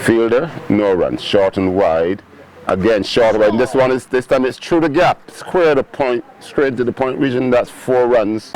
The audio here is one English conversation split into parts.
Fielder, no runs. Short and wide. Again, short and wide. This time it's through the gap. Square the point, straight to the point region. That's 4 runs.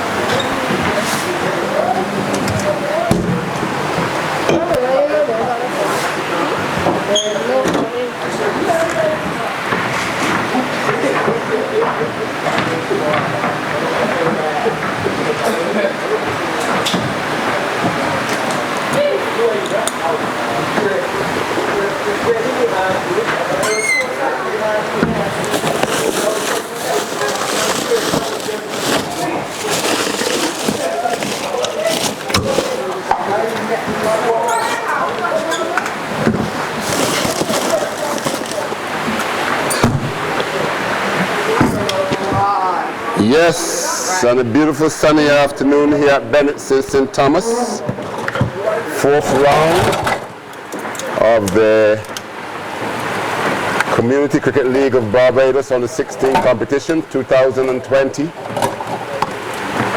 Yes, on a beautiful sunny afternoon here at Bennett St. Thomas. 4th round of the Community Cricket League of Barbados on the 16 competition 2020.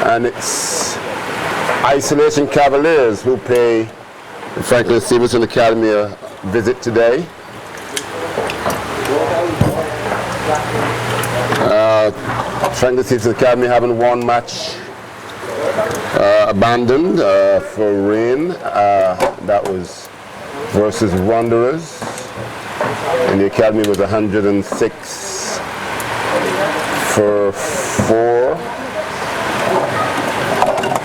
And it's Isolation Cavaliers who pay the Franklin Stevenson Academy a visit today. Franklin Stevenson Academy having 1 match abandoned for rain. That was versus Wanderers. And the Academy was 106 for 4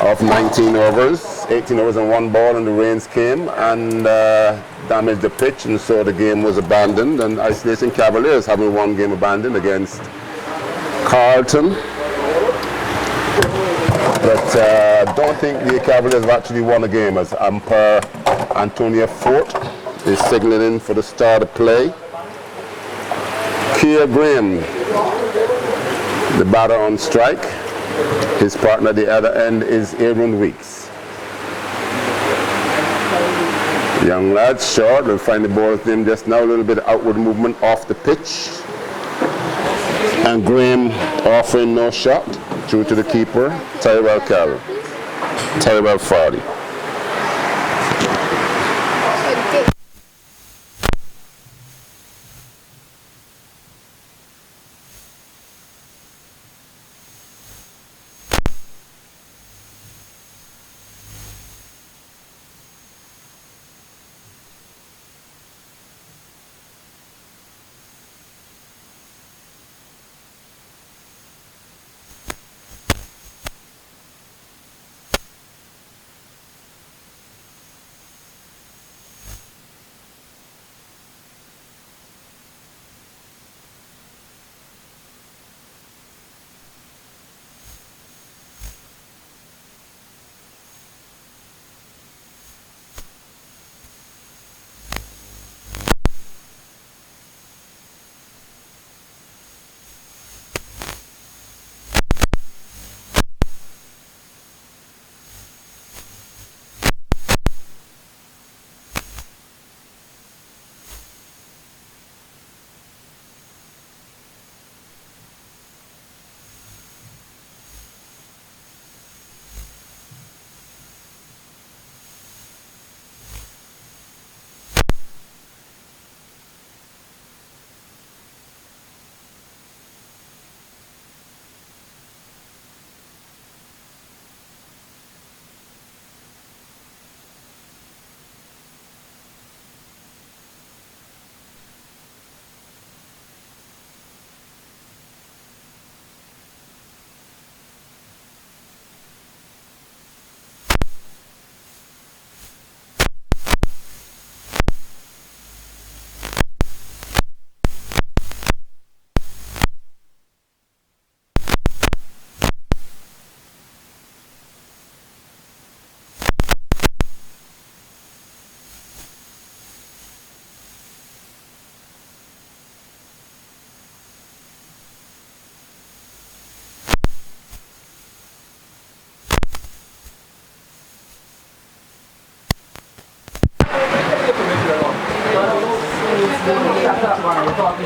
of 19 overs. 18 overs and 1 ball, and the rains came and damaged the pitch, and so the game was abandoned. And Isolation Cavaliers having 1 game abandoned against Carlton. But I don't think the Cavaliers have actually won a game, as umpire Antonia Fort is signaling for the start of play. Keir Graham, the batter on strike. His partner at the other end is Aaron Weeks. Young lad, short, we'll find the ball's name just now, a little bit of outward movement off the pitch. And Graham offering no shot, through to the keeper, Tyrell Fardy.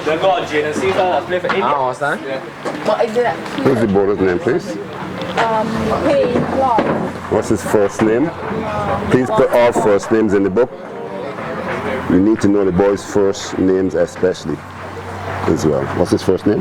The God Jane and Caesar play for India. I understand. What is it? Who's the bowler's name, please? Payne Clark. What's his first name? Please put all first names in the book. You need to know the boys' first names especially as well. What's his first name?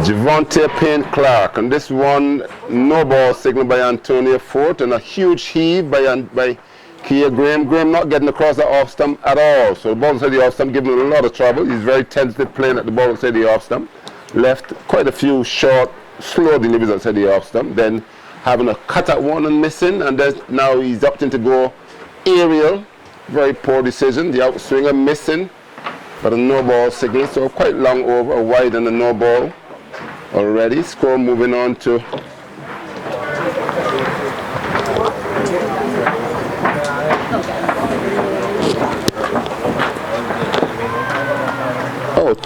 Javonte Payne Clark. And this one, no ball signal by Antonio Fort, and a huge heave by Kia Graham. Graham not getting across the off stump at all. So the ball outside the off stump giving him a lot of trouble. He's very tentative playing at the ball outside the off stump. Left quite a few short, slow deliveries outside the off stump. Then having a cut at one and missing, and then now he's opting to go aerial. Very poor decision. The outswinger missing, but a no ball signal. So quite long over, wide and a no ball already. Score moving on to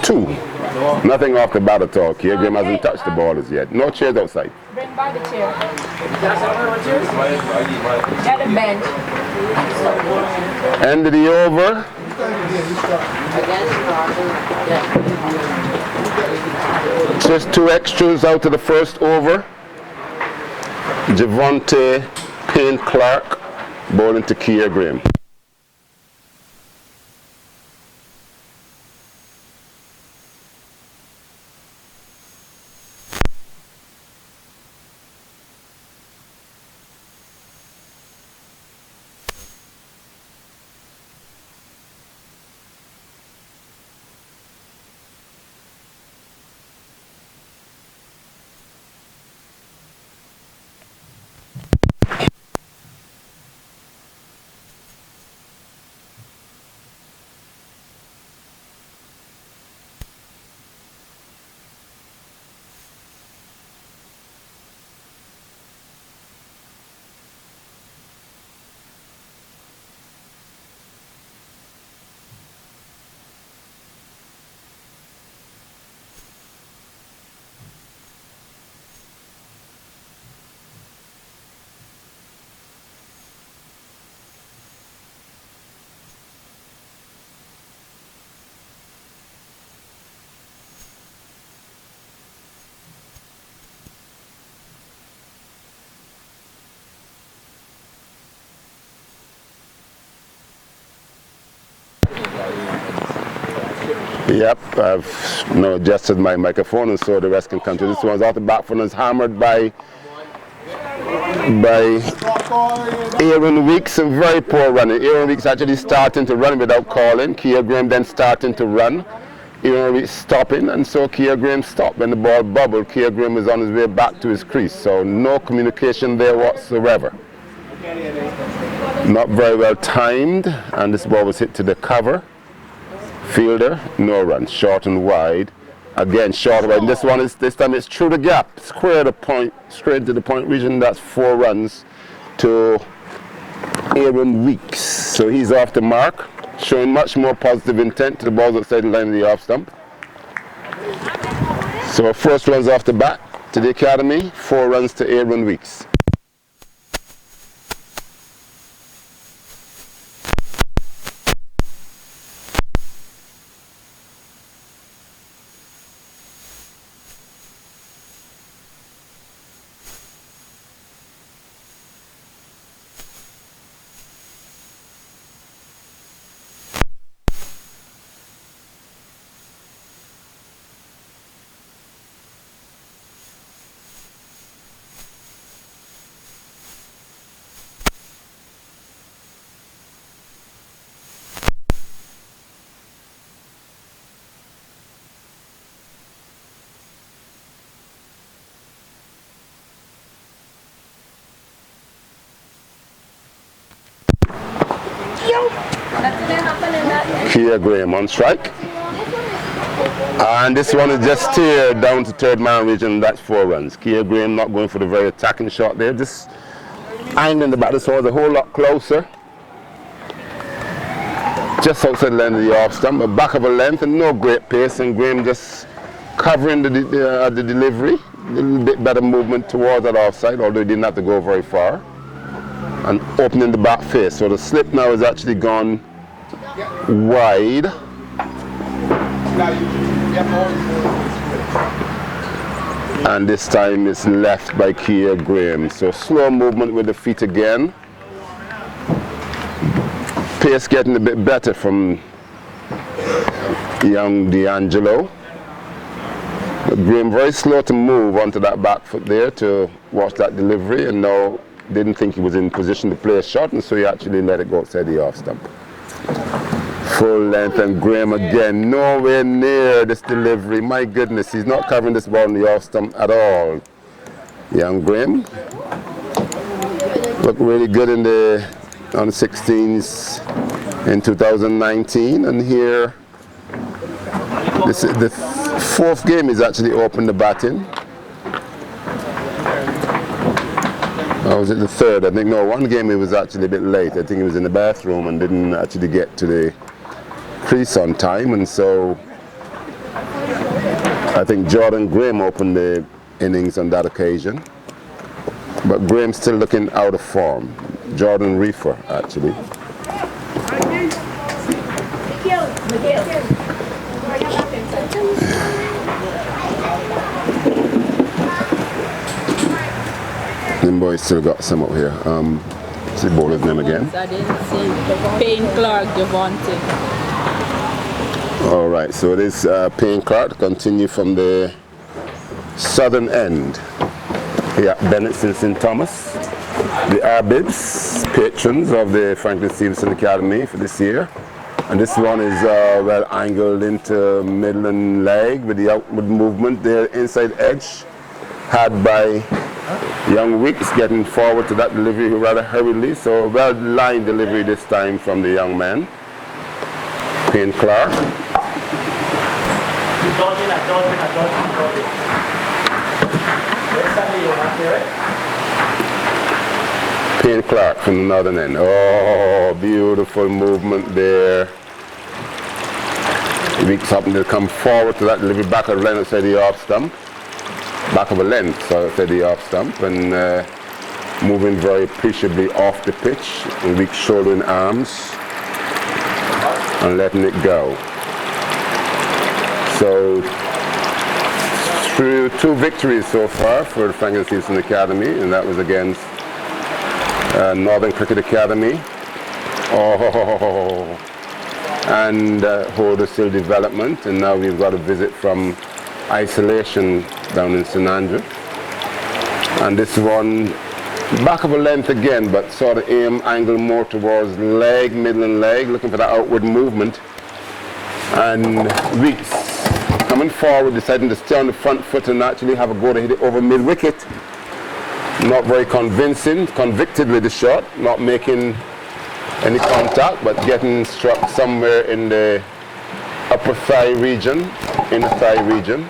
two. Nothing off the bat at all. Kia Graham hasn't touched the ball as yet. No chairs outside. Bring by the chair. At the bench. End of the over. Just 2 extras out of the first over. Javonte Payne Clark bowling to Kia Graham. Yep, I've adjusted my microphone and so the rest can come to. This one's off the back foot and is hammered by Aaron Weeks, and very poor running. Aaron Weeks actually starting to run without calling. Kia Graham then starting to run. Aaron Weeks stopping, and so Kia Graham stopped. When the ball bubbled, Kia Graham was on his way back to his crease. So no communication there whatsoever. Not very well timed, and this ball was hit to the cover. Fielder, no run, short and wide. Again, short and wide. And this time it's through the gap, square the point, straight to the point region. That's 4 runs to Aaron Weeks. So he's off the mark, showing much more positive intent to the balls outside the line of the off stump. So 1st runs off the bat to the academy, 4 runs to Aaron Weeks. Kia Graham on strike. And this one is just steered down to 3rd man region. That's 4 runs. Kia Graham not going for the very attacking shot there. Just angling the bat. This one's a whole lot closer. Just outside the line of the off stump. A back of a length and no great pace. And Graham just covering the delivery. A little bit better movement towards that offside, although he didn't have to go very far. And opening the back face. So the slip now has actually gone wide. And this time it's left by Kia Graham. So slow movement with the feet again. pace getting a bit better from young D'Angelo. But Graham very slow to move onto that back foot there to watch that delivery, and now didn't think he was in position to play a shot, and so he actually let it go outside the off stump. Full length, and Graham again, nowhere near this delivery. My goodness, he's not covering this ball in the off stump at all. Young Graham looked really good in the on the 16s in 2019, and here this is the fourth game he's actually opened the batting. Or was it the third? I think no, one game he was actually a bit late. I think he was in the bathroom and didn't actually get to the crease on time, and so I think Jordan Graham opened the innings on that occasion. But Graham's still looking out of form. Jordan Reefer, actually. Them boys still got some up here. What's the bowler's name again? I didn't see. Payne Clark, Javante. All right, so it is Payne Clark. Continue from the southern end. Yeah, Bennett St. Thomas, the Arbibs, patrons of the Franklin Stevenson Academy for this year. And this one is well angled into middle leg with the outward movement there, inside edge, had by young Wicks getting forward to that delivery rather hurriedly. So a well-lined delivery this time from the young man, Payne Clark. Payne Clark from the northern end. Oh, beautiful movement there. Weeks happened to come forward to that delivery back of the length outside the off stump. Back of a length, so outside the off stump, and moving very appreciably off the pitch, and Weeks shouldering arms and letting it go. So through 2 victories so far for the Franklin Stevenson Academy, and that was against Northern Cricket Academy, and Huddersfield Development, and now we've got a visit from Isolation down in St Andrew, and this one back of a length again, but sort of aim angle more towards leg, middle and leg, looking for that outward movement, and Weeks coming forward, deciding to stay on the front foot and actually have a go to hit it over mid-wicket. Not very convincing, convicted with the shot, not making any contact, but getting struck somewhere in the upper thigh region, inner thigh region.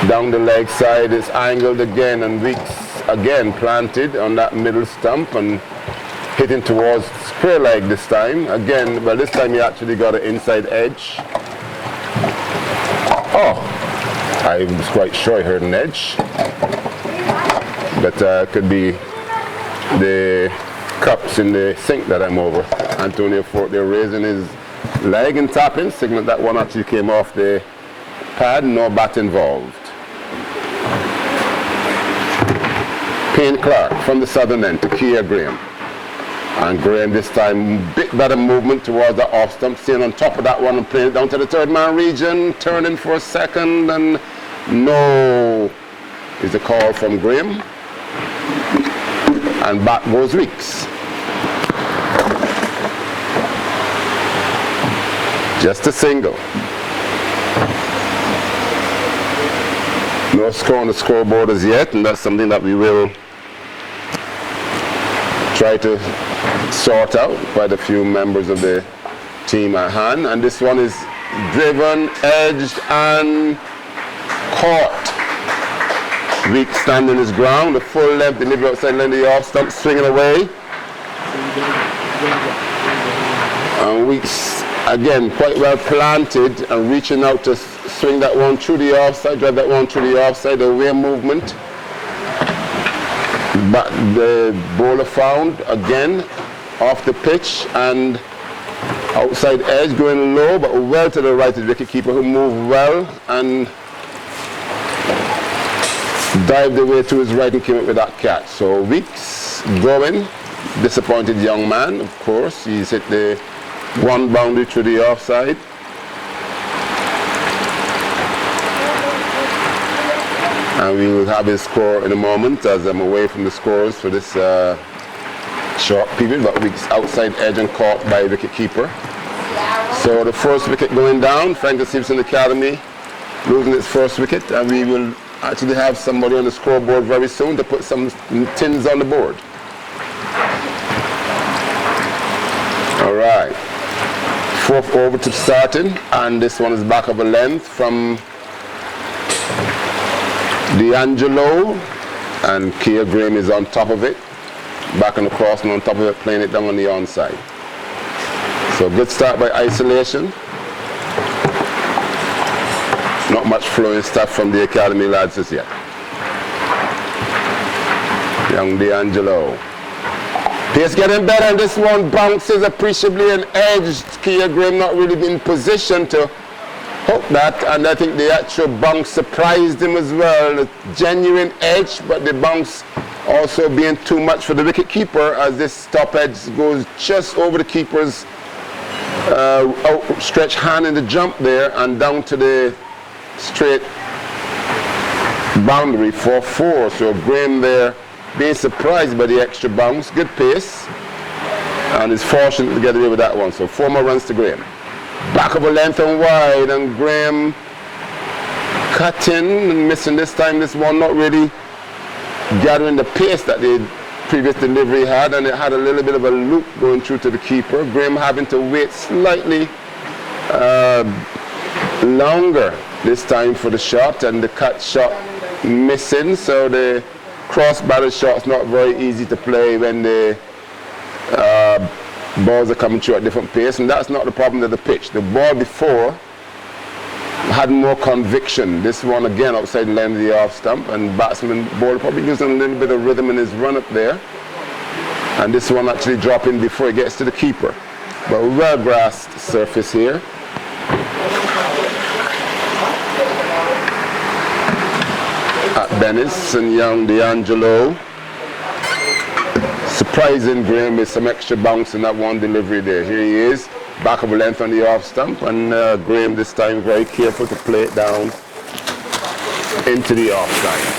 Down the leg side is angled again, and Weeks again planted on that middle stump and hitting towards square leg this time. Again, well, this time he actually got an inside edge. Oh, I was quite sure I heard an edge, but could be the cups in the sink that I'm over. Antonio Fort there raising his leg and tapping, signaling that one actually came off the pad, no bat involved. Payne Clark from the southern end to Kia Graham. And Graham this time, bit better movement towards the off stump, staying on top of that one and playing it down to the third man region, turning for a second, and no is the call from Graham. And back goes Weeks. Just a single. No score on the scoreboard as yet, and that's something that we will try to sort out. Quite a few members of the team at hand, and this one is driven, edged, and caught. Weeks standing his ground, the full length delivery outside line of the off stump, swinging away. And Weeks again quite well planted and reaching out to swing that one through the offside, drive that one through the offside, away movement. But the bowler found again off the pitch and outside edge, going low but well to the right of the wicketkeeper, who moved well and dived away to his right and came up with that catch. So Weeks going disappointed young man, of course. He's hit the one boundary to the offside. And we will have his score in a moment as I'm away from the scores for this short period, but it's outside edge and caught by wicket keeper. So the first wicket going down, Franklin Stevenson Academy losing its first wicket, and we will actually have somebody on the scoreboard very soon to put some tins on the board. All right, fourth over to starting, and this one is back of a length from D'Angelo, and Kia Graham is on top of it, back on the cross and on top of it, playing it down on the onside. So good start by isolation. Not much flowing stuff from the academy lads as yet. Young D'Angelo. Pace getting better, and this one bounces appreciably and edged. Kia Graham not really in position to hook that, and I think the actual bounce surprised him as well. A genuine edge, but the bounce also being too much for the wicket keeper as this top edge goes just over the keeper's outstretched hand in the jump there and down to the straight boundary for 4. So Graham there being surprised by the extra bounce. Good pace, and is fortunate to get away with that one. So 4 more runs to Graham. Back of a length and wide, and Graham cutting and missing this time. This one not really gathering the pace that the previous delivery had, and it had a little bit of a loop going through to the keeper. Graham having to wait slightly longer this time for the shot, and the cut shot missing. So the cross battle shot's not very easy to play when the balls are coming through at different pace, and that's not the problem of the pitch. The ball before had more conviction. This one again outside the line of the off stump, and batsman ball probably losing a little bit of rhythm in his run up there, and this one actually dropping before it gets to the keeper. But well grassed surface here. At Bennis and young D'Angelo. Surprising Graham with some extra bounce in that one delivery there. Here he is, back of a length on the off stump, and Graham this time very careful to play it down into the offside.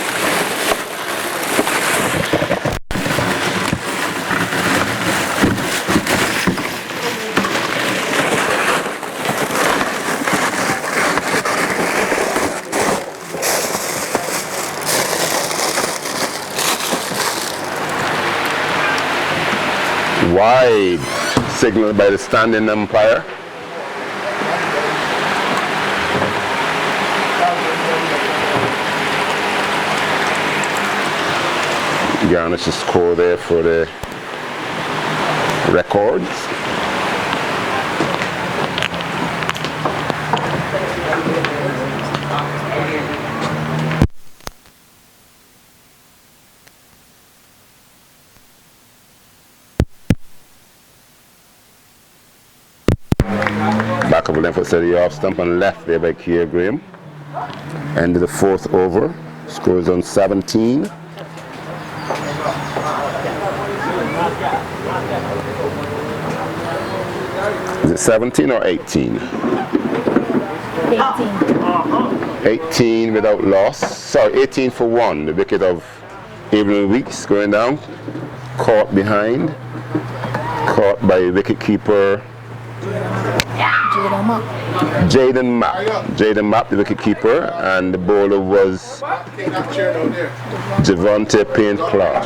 Wide signal by the standing umpire. Garnish the score there for the records. Back of a length outside the off stump and left there by Kia Graham. End of the fourth over. Score is on 17. Is it 17 or 18? 18. 18 without loss. Sorry, 18 for 1. The wicket of Evelyn Weeks going down. Caught behind. Caught by wicket keeper Jaden Mapp, the wicket keeper, and the bowler was Javante Payne Clark.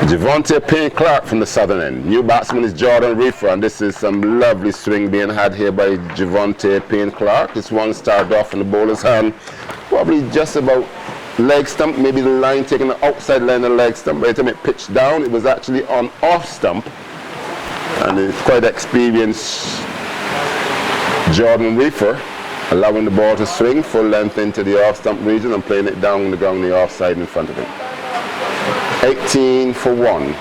Javante Payne Clark from the southern end. New batsman is Jordan Reefer, and this is some lovely swing being had here by Javante Payne Clark. This one started off in the bowler's hand, probably just about leg stump, maybe the line taking the outside line of the leg stump. By the time it pitched down, it was actually on off stump, and it's quite experienced Jordan Reefer allowing the ball to swing full length into the off stump region and playing it down the ground the offside in front of him. 18 for 1.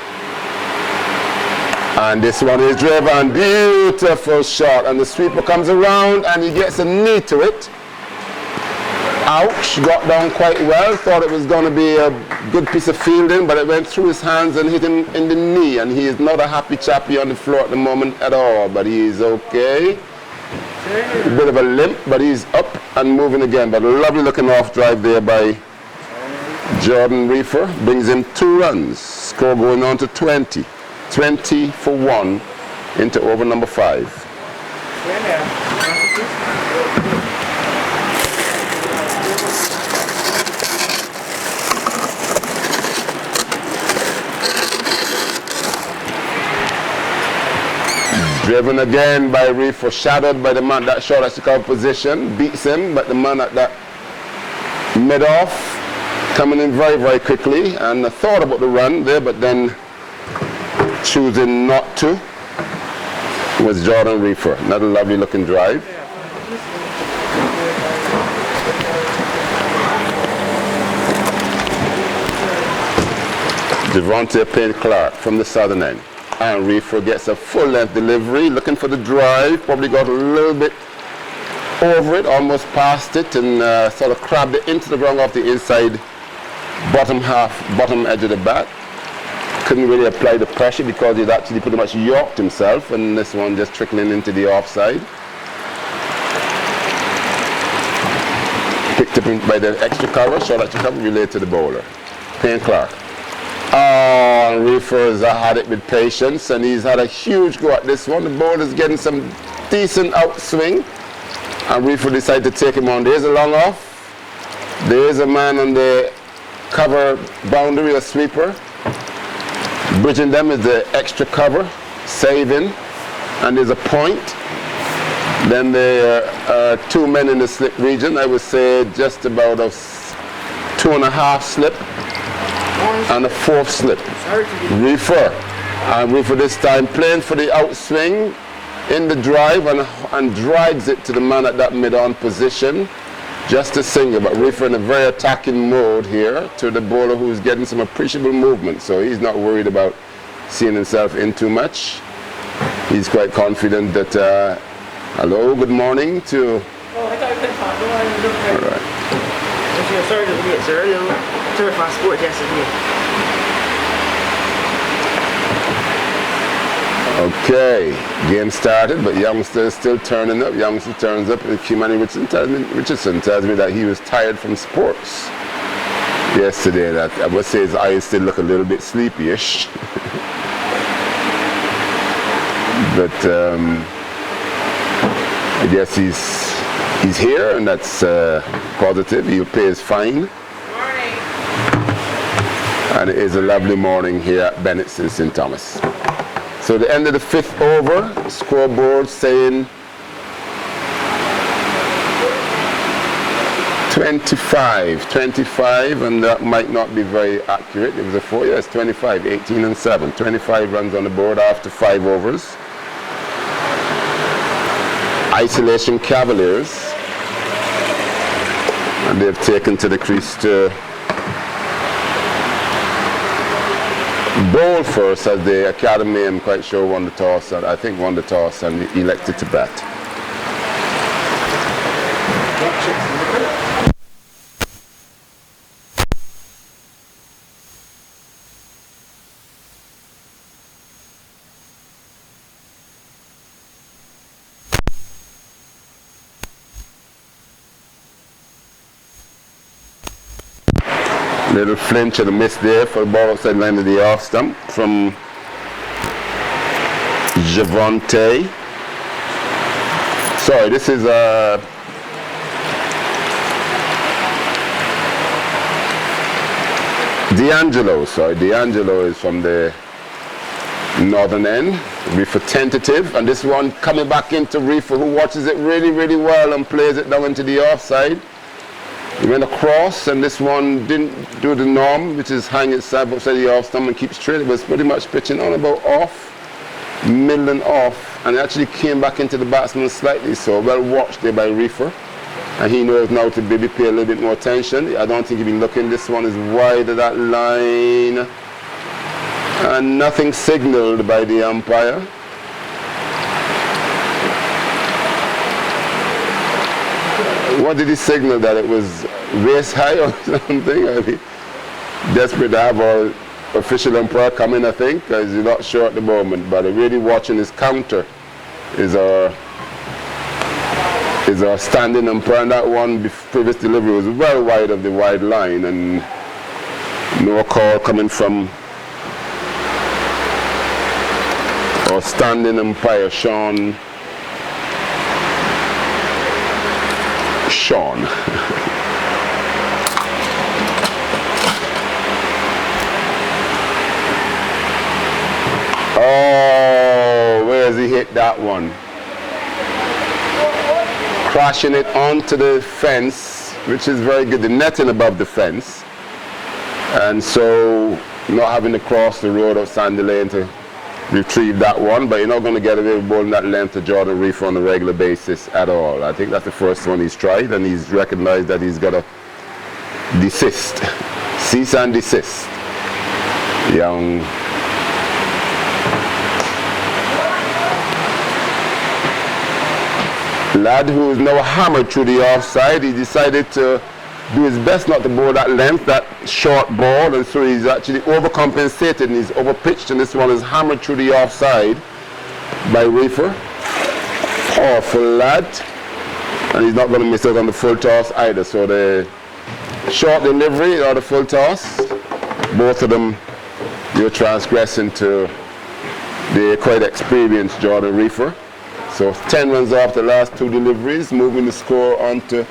And this one is driven, beautiful shot, and the sweeper comes around and he gets a knee to it. Ouch, got down quite well, thought it was going to be a good piece of fielding, but it went through his hands and hit him in the knee, and he is not a happy chappy on the floor at the moment at all, but he is okay. A bit of a limp, but he's up and moving again, but a lovely looking off drive there by Jordan Reefer, brings him 2 runs, score going on to 20. 20 for 1 into over number 5. Driven again by Reefer, shadowed by the man that shot at the cover position, beats him, but the man at that mid-off coming in very, very quickly, and I thought about the run there, but then choosing not to was Jordan Reefer. Another lovely looking drive. Devontae Payne-Clark from the southern end. And Reefer gets a full length delivery, looking for the drive, probably got a little bit over it, almost past it, and sort of crabbed it into the ground off the inside bottom edge of the bat. Couldn't really apply the pressure because he'd actually pretty much yorked himself, and this one just trickling into the offside. Picked up by the extra cover, shot extra cover, relayed to the bowler. Payne-Clark. Oh, Reefer's had it with patience, and he's had a huge go at this one. The bowler's getting some decent outswing, and Reefer decided to take him on. There's a long off. There's a man on the cover boundary, a sweeper. Bridging them is the extra cover, saving, and there's a point. Then there are 2 men in the slip region. I would say just about a 2.5 slip and a 4th slip. Reefer. And Reefer this time playing for the outswing in the drive and drives it to the man at that mid-on position. Just a single, but Reefer in a very attacking mode here to the bowler who's getting some appreciable movement, so he's not worried about seeing himself in too much. He's quite confident that, hello, good morning to... Oh, I thought you couldn't talk. All right. Sorry to forget, sir. Turn my sport yesterday. Okay, game started, but youngster is still turning up. Youngster turns up, and Kimani Richardson tells me that he was tired from sports yesterday. That I would say his eyes still look a little bit sleepy-ish. But I guess he's here, and that's positive. He'll pay his fine. Morning. And it is a lovely morning here at Bennett's in St. Thomas. So the end of the 5th over, scoreboard saying 25, and that might not be very accurate. It was a 4, yes, 25, 18 and 7. 25 runs on the board after 5 overs. Isolation Cavaliers, and they've taken to the crease to bowl first, as the academy, I'm quite sure, won the toss, and I think won the toss and elected to bat. Little flinch and a miss there for the ball outside line of the off stump from Javonte. Sorry, this is D'Angelo. Sorry, D'Angelo is from the northern end. Reefer tentative, and this one coming back into Reefer, who watches it really, really well and plays it down into the offside. He went across, and this one didn't do the norm, which is hang itself outside the off stump and keep straight. It was pretty much pitching on about off, middle and off, and it actually came back into the batsman slightly, so well watched there by Reefer. And he knows now to maybe pay a little bit more attention. I don't think he'll be looking. This one is wide of that line. And nothing signaled by the umpire. What did he signal? That it was waist high or something? I mean, desperate to have our official umpire come in, I think, because he's not sure at the moment. But really watching his counter is our standing umpire. And that one previous delivery was well wide of the wide line, and no call coming from our standing umpire, Sean. Oh, where has he hit that one? Crashing it onto the fence, which is very good. The netting above the fence. And so not having to cross the road of Sandy Lane to retrieve that one, but you're not going to get away with bowling that length to Jordan Reefer on a regular basis at all. I think that's the first one he's tried, and he's recognized that he's got to desist. Cease and desist. Young lad who is now hammered through the offside. He decided to do his best not to bowl that length, that short ball, and so he's actually overcompensated and he's overpitched, and this one is hammered through the offside by Reefer. Powerful lad, and he's not going to miss out on the full toss either. So the short delivery or the full toss, both of them you're transgressing to the quite experienced Jordan Reefer. So 10 runs off the last two deliveries, moving the score on to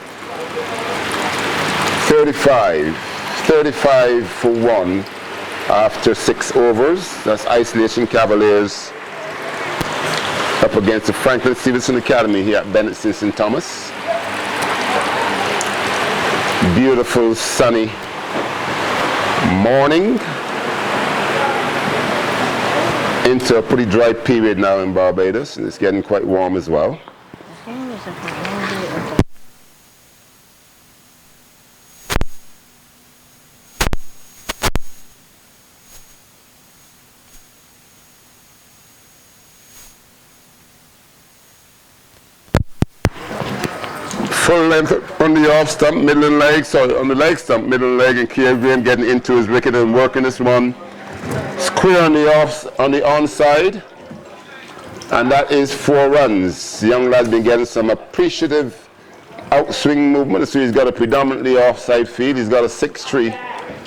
35 for 1 after 6 overs. That's Isolation Cavaliers up against the Franklin Stevenson Academy here at Bennett Simpson Thomas. Beautiful sunny morning into a pretty dry period now in Barbados, and it's getting quite warm as well. Full length on the off stump, middle and leg, sorry, on the leg stump, middle and leg, and Kieran getting into his wicket and working this one. Square on the onside, and that is 4 runs. The young lad's been getting some appreciative outswing movement, so he's got a predominantly offside field. He's got a 6-3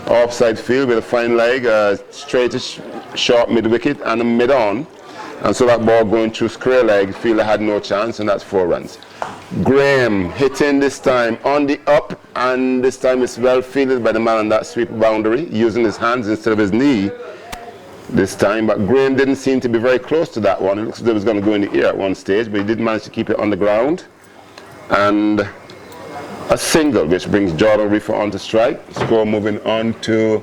offside field with a fine leg, a straightish short mid wicket and a mid on, and so that ball going through square leg, fielder had no chance, and that's 4 runs. Graham hitting this time on the up, and this time it's well fielded by the man on that sweep boundary, using his hands instead of his knee this time, but Graham didn't seem to be very close to that one. It looks as though it was going to go in the air at one stage, but he did manage to keep it on the ground. And a single, which brings Jordan Reefer on to strike. Score moving on to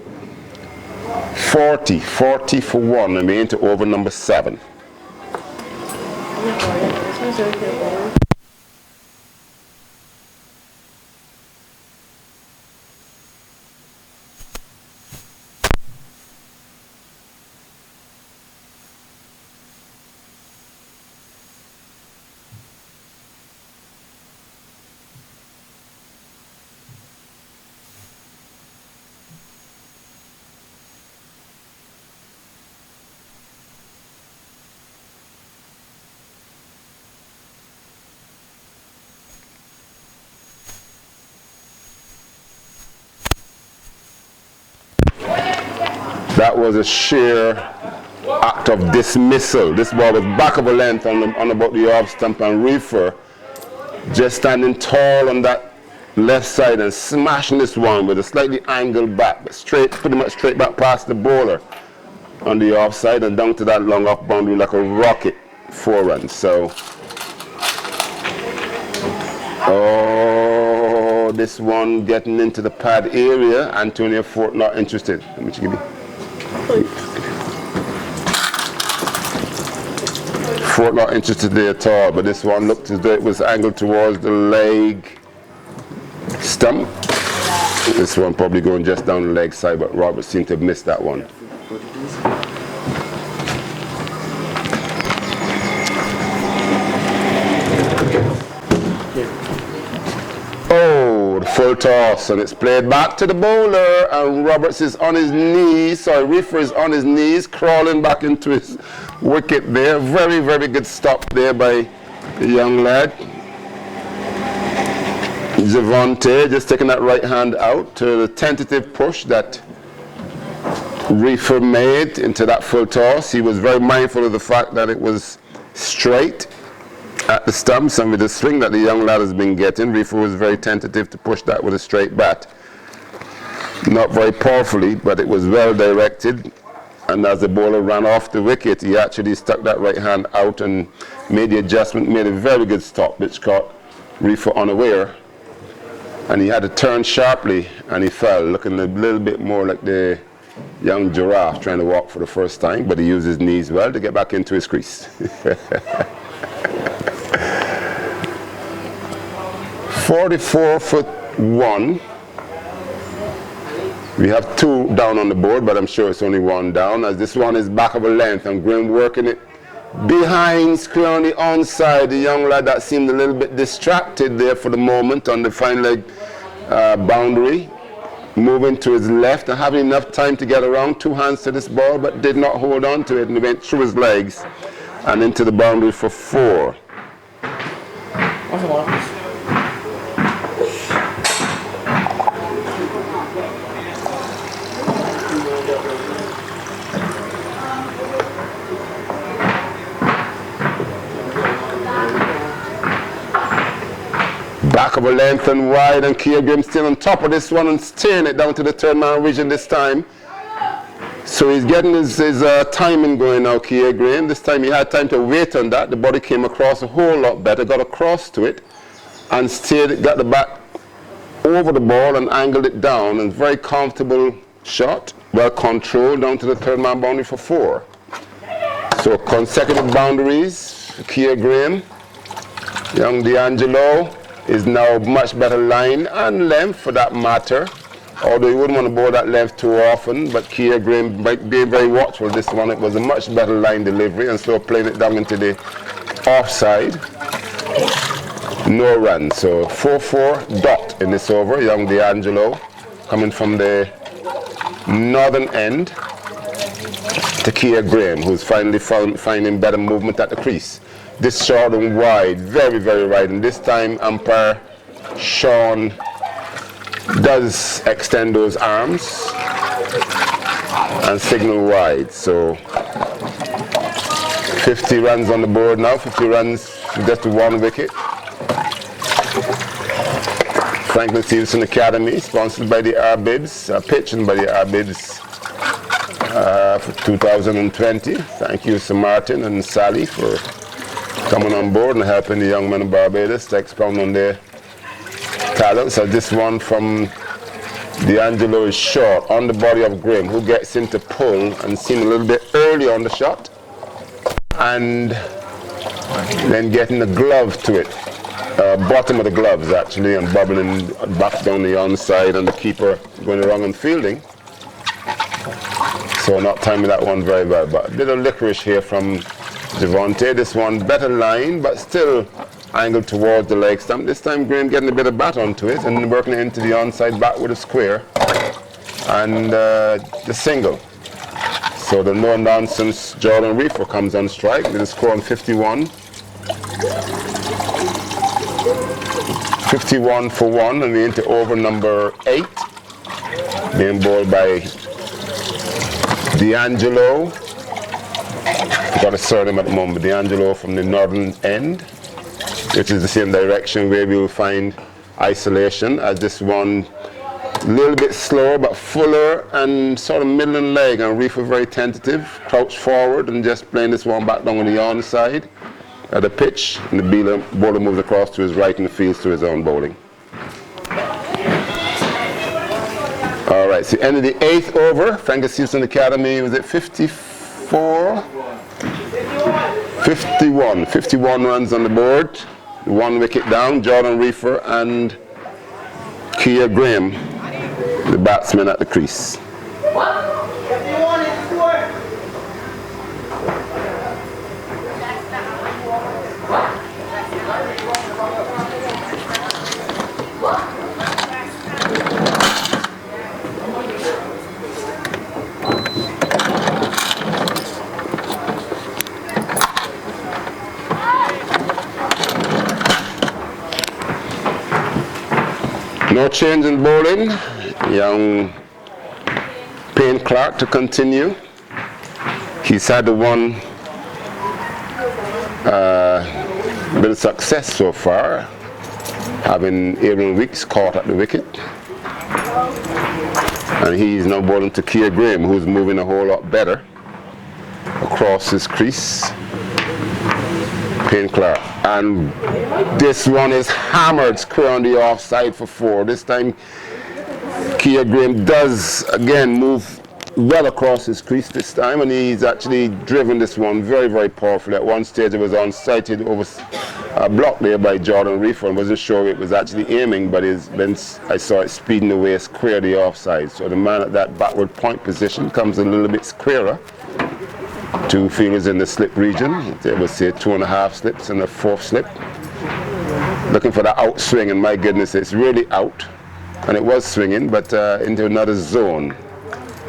40 for 1, and we're into over number 7. That was a sheer act of dismissal. This ball was back of a length on about the off stump, and Reefer just standing tall on that left side and smashing this one with a slightly angled back, but pretty much straight back past the bowler on the offside and down to that long off boundary like a rocket. 4 runs. So, oh, this one getting into the pad area. Antonio Fort not interested. Let me give you. Fort not interested there at all, but this one looked as though it was angled towards the leg stump. This one probably going just down the leg side, but Robert seemed to have missed that one. Oh, the full toss, and it's played back to the bowler, and Roberts is on his knees. Sorry, Reefer is on his knees, crawling back into his wicket there. Very, very good stop there by the young lad. Javante just taking that right hand out to the tentative push that Reefer made into that full toss. He was very mindful of the fact that it was straight at the stumps, and with the swing that the young lad has been getting, Reefer was very tentative to push that with a straight bat. Not very powerfully, but it was well directed, and as the bowler ran off the wicket, he actually stuck that right hand out and made the adjustment, made a very good stop, which caught Reefer unaware. And he had to turn sharply, and he fell, looking a little bit more like the young giraffe trying to walk for the first time, but he used his knees well to get back into his crease. 44'1". We have 2 down on the board, but I'm sure it's only 1 down, as this one is back of a length, and Graham working it behind, square on the onside. The young lad that seemed a little bit distracted there for the moment on the fine leg boundary, moving to his left and having enough time to get around 2 hands to this ball, but did not hold on to it, and he went through his legs and into the boundary for 4. Back of a length and wide, and Kia Graham still on top of this one and steering it down to the third man region this time. So he's getting his timing going now, Kia Graham. This time he had time to wait on that. The body came across a whole lot better, got across to it, and steered it, got the bat over the ball and angled it down, and very comfortable shot, well controlled down to the third man boundary for 4. So consecutive boundaries for Kia Graham. Young D'Angelo is now much better line and length for that matter, although you wouldn't want to bowl that length too often, but Kia Graham being very watchful this one. It was a much better line delivery, and so playing it down into the offside. No run, so 4-4 dot in this over. Young D'Angelo coming from the northern end to Kia Graham, who's finally finding better movement at the crease. This short and wide, very, very wide, and this time umpire Sean does extend those arms and signal wide. So 50 runs on the board now, 50 runs just to 1 wicket. Franklin Stevenson Academy, sponsored by the Arbibs, pitching by the Arbibs for 2020. Thank you, Sir Martin and Sally, for coming on board and helping the young men of Barbados to expound on their talents. So this one from D'Angelo is short on the body of Graham, who gets him to pull and seen a little bit early on the shot, and then getting the glove to it, bottom of the gloves actually, and bubbling back down the onside, and the keeper going wrong and fielding. So not timing that one very well, but a bit of licorice here from Javante. This one better line, but still angled towards the leg stump. This time Graham getting a bit of bat onto it and working it into the onside back with a square and the single. So the no-nonsense Jordan Reefer comes on strike with a score on 51. 51 for 1, and we're into over number 8, being bowled by D'Angelo. Got a surname at the moment, D'Angelo from the northern end, which is the same direction where we will find isolation, as this one a little bit slower but fuller and sort of middling leg, and Reefer very tentative, crouched forward and just playing this one back down on the onside at a pitch, and the bowler moves across to his right and fields to his own bowling. All right, so end of the 8th over. Franklin Stevenson Academy was at 51 runs on the board, 1 wicket down. Jordan Reefer and Kia Graham, the batsman at the crease. No change in bowling. Young Payne Clark to continue. He's had the one bit of success so far, having Aaron Weeks caught at the wicket. And he's now bowling to Kia Graham, who's moving a whole lot better across his crease. Payne Clark. And this one is hammered square on the offside for 4. This time Kia Graham does again move well across his crease this time, and he's actually driven this one very, very powerfully. At one stage it was unsighted over blocked there by Jordan Reefer, and wasn't sure it was actually aiming, but I saw it speeding away square the offside. So the man at that backward point position comes a little bit squarer. 2 fielders in the slip region. They would say 2.5 slips and a 4th slip. Looking for the outswing, and my goodness, it's really out. And it was swinging, but into another zone.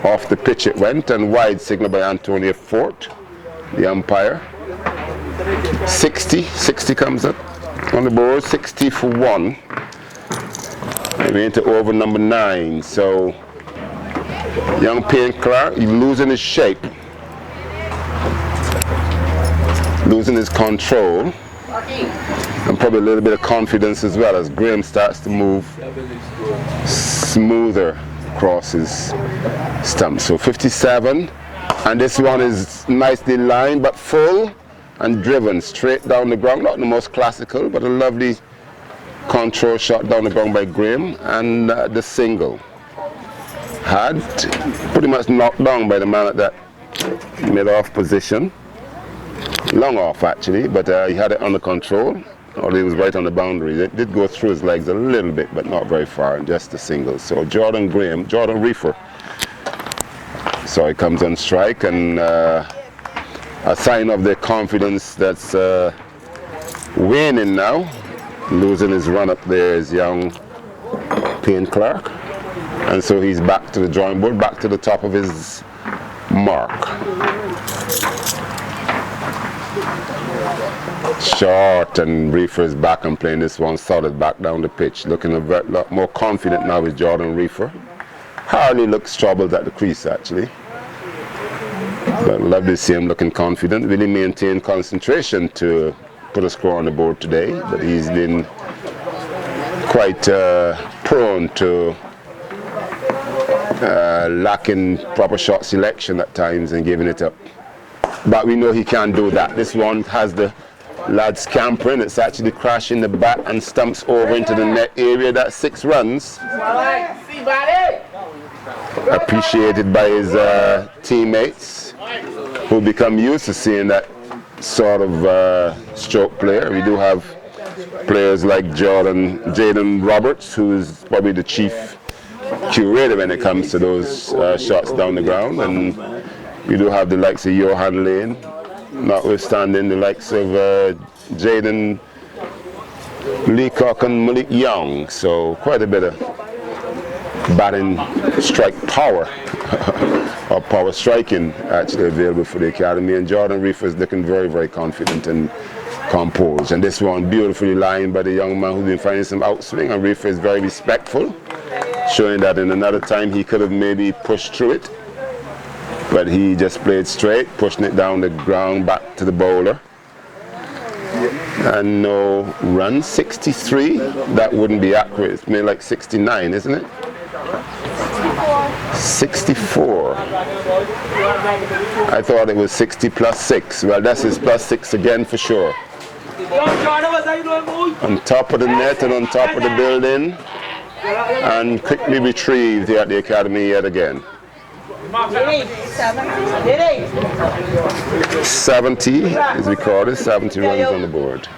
Off the pitch it went, and wide signal by Antonio Fort, the umpire. 60 comes up on the board, 60 for 1. We're into over number 9. So young Payne Clark, he's losing his shape, losing his control, and probably a little bit of confidence as well as Graham starts to move smoother across his stump. So 57, and this one is nicely lined but full and driven straight down the ground. Not the most classical, but a lovely control shot down the ground by Graham, and the single had pretty much knocked down by the man at that mid-off position. Long off actually, but he had it under control, or he was right on the boundary. It did go through his legs a little bit, but not very far, and just a single. So Jordan Reefer, so he comes on strike, and a sign of the confidence that's waning now. Losing his run up there is young Payne Clark, and so he's back to the drawing board, back to the top of his mark. Short, and Reefer is back and playing this one solid back down the pitch. Looking a lot more confident now with Jordan Reefer. Hardly looks troubled at the crease actually. But love to see him looking confident. Really maintain concentration to put a score on the board today. But he's been quite prone to lacking proper shot selection at times and giving it up. But we know he can do that. This one has the lad scampering. It's actually crashing the bat and stumps over into the net area. That's 6 runs. Appreciated by his teammates, who become used to seeing that sort of stroke player. We do have players like Jaden Roberts, who's probably the chief curator when it comes to those shots down the ground, and we do have the likes of Johan Lane, notwithstanding the likes of Jaden Leacock and Malik Young. So quite a bit of batting strike power or power striking actually available for the academy, and Jordan Reefer is looking very, very confident and composed. And this one beautifully lined by the young man who's been finding some outswing, and Reefer is very respectful, showing that in another time he could have maybe pushed through it, but he just played straight, pushing it down the ground back to the bowler. And no run. 63, that wouldn't be accurate. It's maybe like 69, isn't it? 64. I thought it was 60 plus 6. Well, that's his plus 6 again for sure. On top of the net and on top of the building, and quickly retrieved here at the academy yet again. 70 is recorded, 70 runs on the board.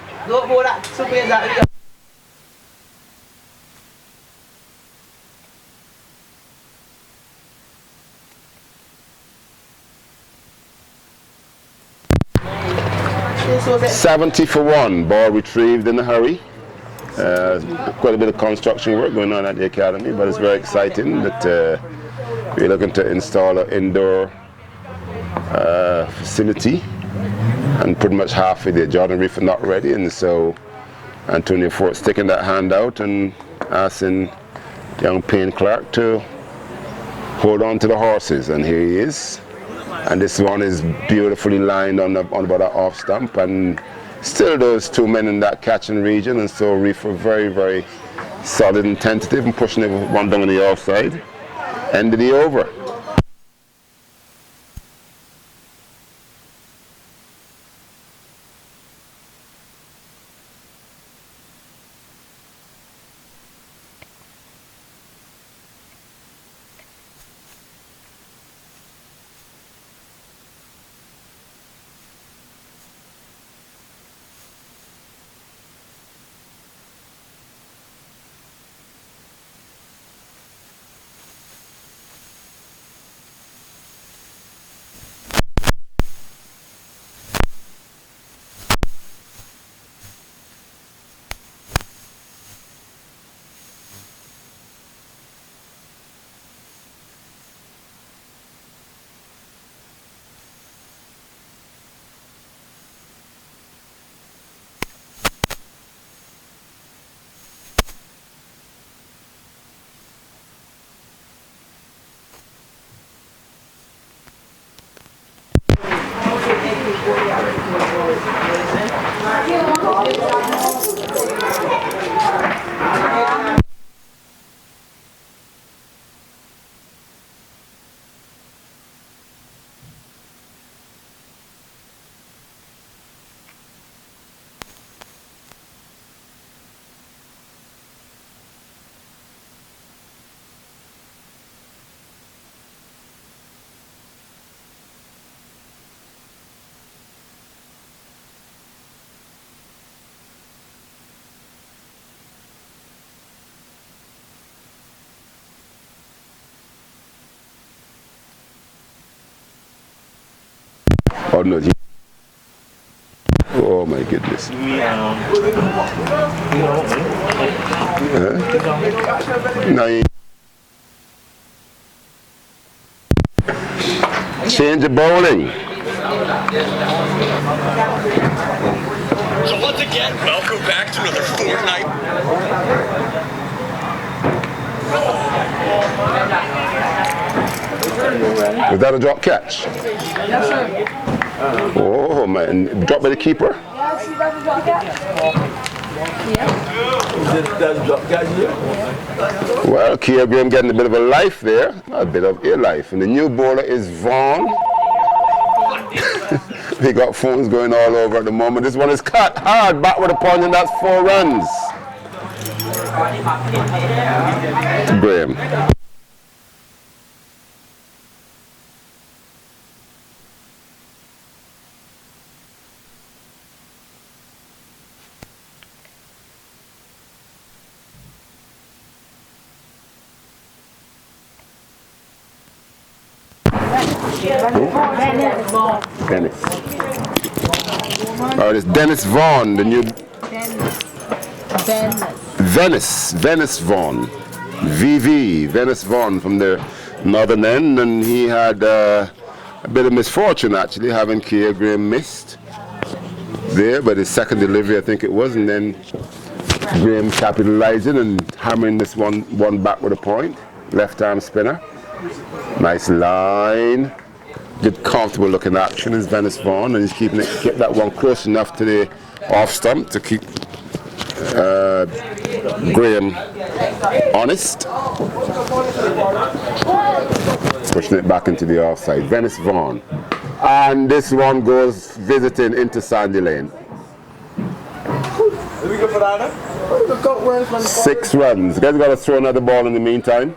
70 for 1. Ball retrieved in a hurry. Quite a bit of construction work going on at the academy, but it's very exciting that we're looking to install an indoor facility, and pretty much halfway there. Jordan Reefer not ready, and so Antonio Fort's taking that hand out and asking young Payne Clark to hold on to the horses, and here he is. And this one is beautifully lined on about an off stump, and still those two men in that catching region, and so Reefer very, very solid and tentative and pushing it one down on the offside. End of the over. Oh no! Oh my goodness! No. Change of bowling. So once again, welcome back to another fortnight. Was that a drop catch? Yes, sir. Oh man, drop by the keeper? Yeah, see that drop catch? Yeah. Well, Kia Graham getting a bit of a life there, a bit of a life. And the new bowler is Vaughn. We got phones going all over at the moment. This one is cut hard, backward upon, and that's 4 runs. Graham. Dennis. Oh, it's Dennis Vaughn, the new Venice Vaughn. VV, Venice Vaughn from the northern end, and he had a bit of misfortune actually, having Kia Graham missed there, but his second delivery I think it was, and then Graham capitalizing and hammering this one back with a point. Left arm spinner. Nice line. Good comfortable looking action is Venice Vaughn, and he's kept that one close enough to the off stump to keep Graham honest. Pushing it back into the offside. Venice Vaughn. And this one goes visiting into Sandy Lane. 6 runs. You guys got to throw another ball in the meantime.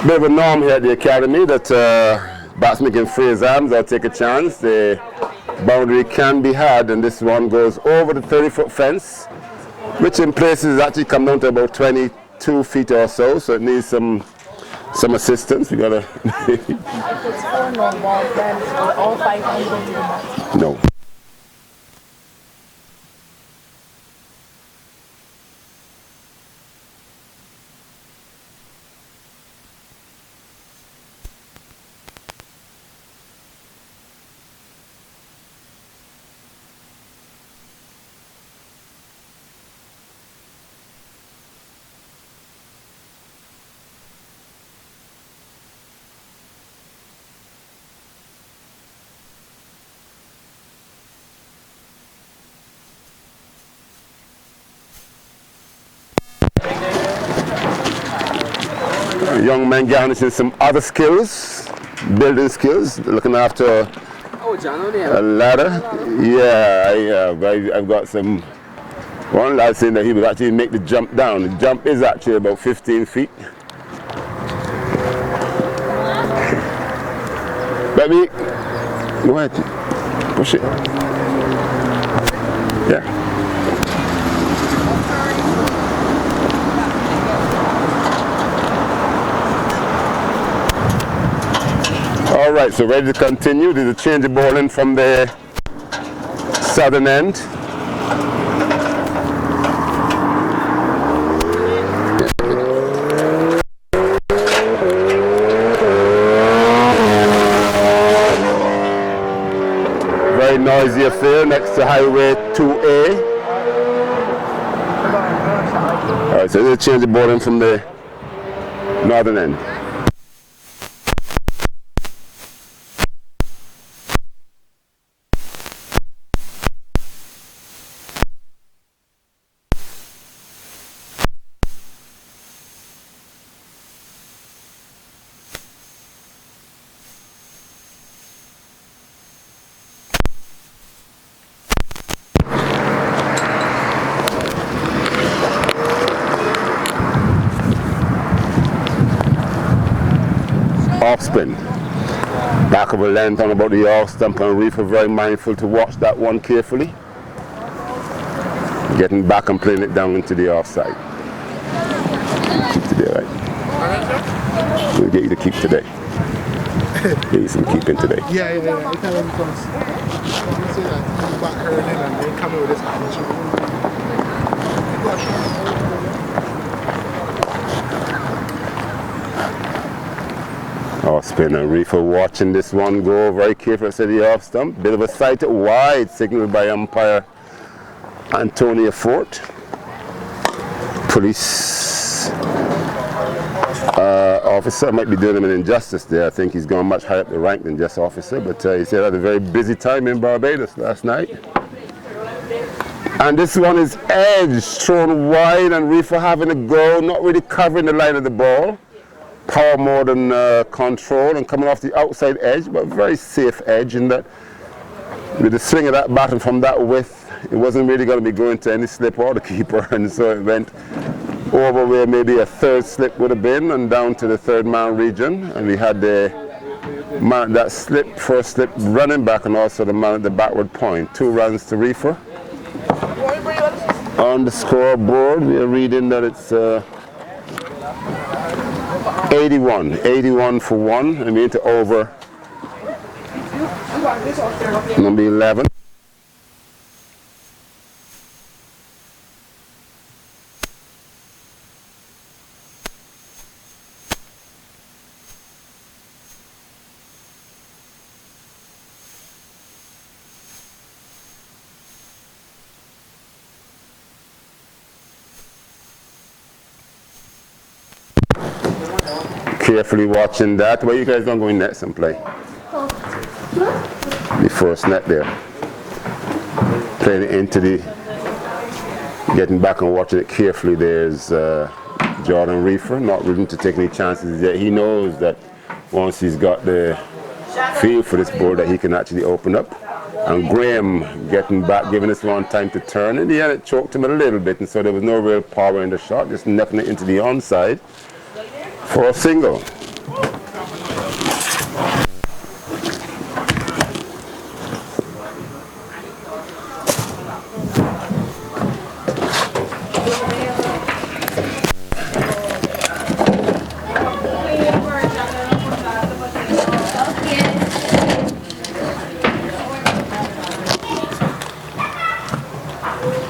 bit of a norm here at the academy that batsmen can free his arms or take a chance. The boundary can be had, and this one goes over the 30-foot fence, which in places actually come down to about 22 feet or so, so it needs some assistance. We gotta If it's 4 no balls, then all 5 hands. no. Young men garnishing some other skills, building skills, looking after a ladder. Yeah, I've got some. One lad saying that he would actually make the jump down. The jump is actually about 15 feet. Baby, go ahead, push it. Yeah. All right, so ready to continue. There's a change of ball in from the southern end. Very noisy affair next to Highway 2A. All right, so there's a change of ball in from the northern end. Off spin, back of a length on about the off stump, and Reefer very mindful to watch that one carefully, getting back and playing it down into the offside. Keep today, right? We'll get you to keep today. Get you some keeping today. Yeah. You tell them because you say that you back hurling and they come in with this attitude. Off spin, and Reefer watching this one go very carefully to the off stump. Bit of a sighted wide signal by umpire Antonia Fort. Police officer might be doing him an injustice there. I think he's gone much higher up the rank than just officer, but he said had a very busy time in Barbados last night. And this one is edge, thrown wide, and Reefer having a go, not really covering the line of the ball. Power more than control, and coming off the outside edge, but very safe edge in that with the swing of that baton from that width, it wasn't really going to be going to any slip or the keeper, and so it went over where maybe a third slip would have been and down to the third man region, and we had the man that slip, first slip running back, and also the man at the backward point. 2 runs to Reefer. On the scoreboard, we are reading that it's 81 for 1, and we're into over number 11. Carefully watching that. Where you guys don't go in nets and play? The first net there. Playing it into the, getting back and watching it carefully. There's Jordan Reefer, not willing to take any chances yet. He knows that once he's got the feel for this ball that he can actually open up. And Graham getting back, giving this one time to turn. In the end it choked him a little bit, and so there was no real power in the shot, just knocking it into the onside for a single.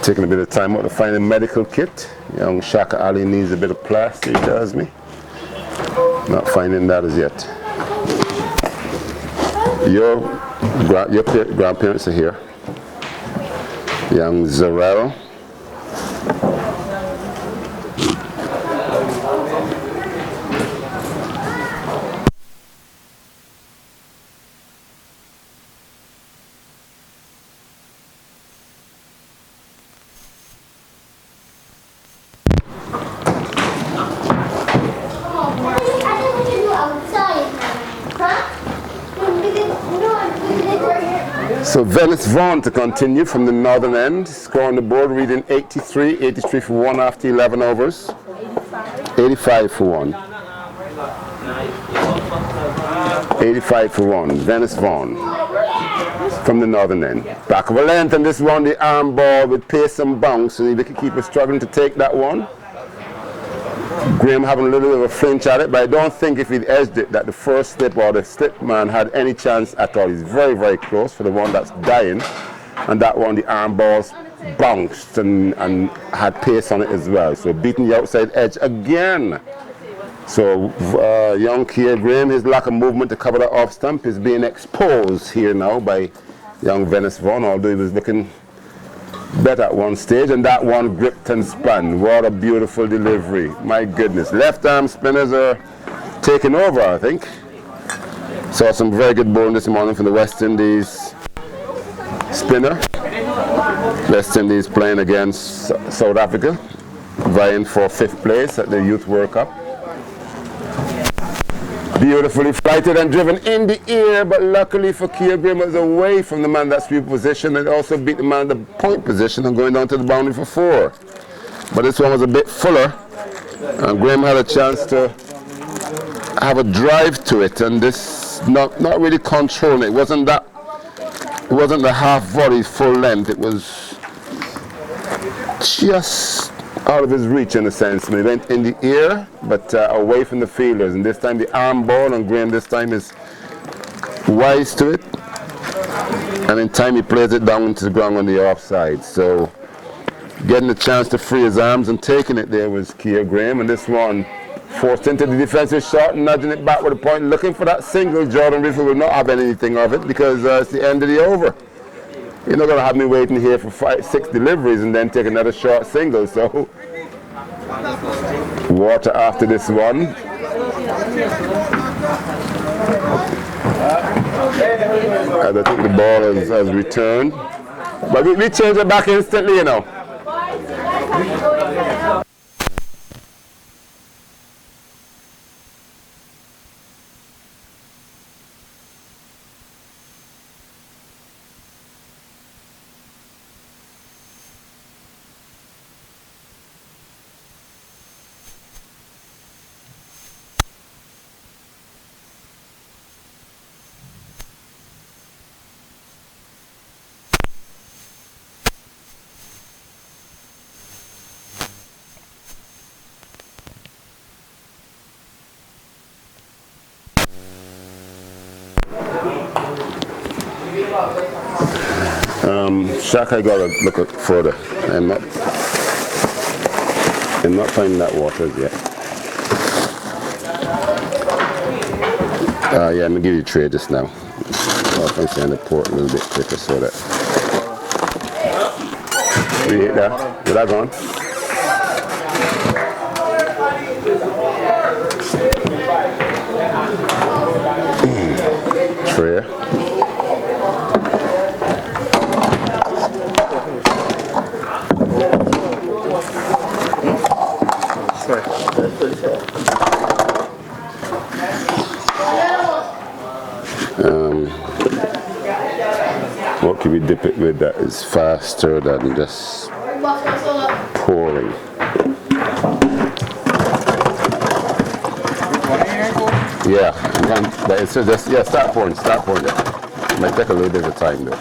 Taking a bit of time out to find a medical kit. Young Shaka Ali needs a bit of plaster, he tells me. Not finding that as yet. Your grandparents are here. Young Zarel. So Venice Vaughn to continue from the northern end, score on the board reading 83 for 1 after 11 overs, 85 for 1. 85 for 1, Venice Vaughn from the northern end. Back of a length, and this one the arm ball with pace and bounce, and the wicketkeeper struggling to take that one. Graham having a little bit of a flinch at it, but I don't think if he'd edged it that the first slip or the slip man had any chance at all. He's very, very close for the one that's dying, and that one the arm balls bounced and had pace on it as well. So beating the outside edge again. So young Kia Graham, his lack of movement to cover the off stump is being exposed here now by young Venice Vaughn, although he was looking better at one stage, and that one gripped and spun. What a beautiful delivery. My goodness. Left arm spinners are taking over, I think. Saw some very good bowling this morning from the West Indies spinner. West Indies playing against South Africa, vying for 5th place at the Youth World Cup. Beautifully flighted and driven in the air, but luckily for Kia Graham was away from the man that sweep position, and also beat the man in the point position and going down to the boundary for 4. But this one was a bit fuller, and Graham had a chance to have a drive to it, and this not really controlling it. It wasn't the half volley full length. It was just out of his reach in a sense. He went in the air, but away from the fielders. And this time the arm ball, and Graham this time is wise to it. And in time he plays it down into the ground on the offside. So getting a chance to free his arms and taking it there was Kia Graham. And this one forced into the defensive shot and nudging it back with a point, looking for that single. Jordan Reefer will not have anything of it because it's the end of the over. You're not going to have me waiting here for 5-6 deliveries and then take another short single. So water after this one. And I think the ball has returned. But we change it back instantly, you know. Shaka, I gotta look further. I'm not finding that water yet. Yeah, I'm gonna give you a tray just now. If I'm saying the port a little bit quicker so that. Did you hit that? Is that gone? Tray. What can we dip it with that is faster than just pouring? Yeah, it's just, yeah, start pouring it. It might take a little bit of time though.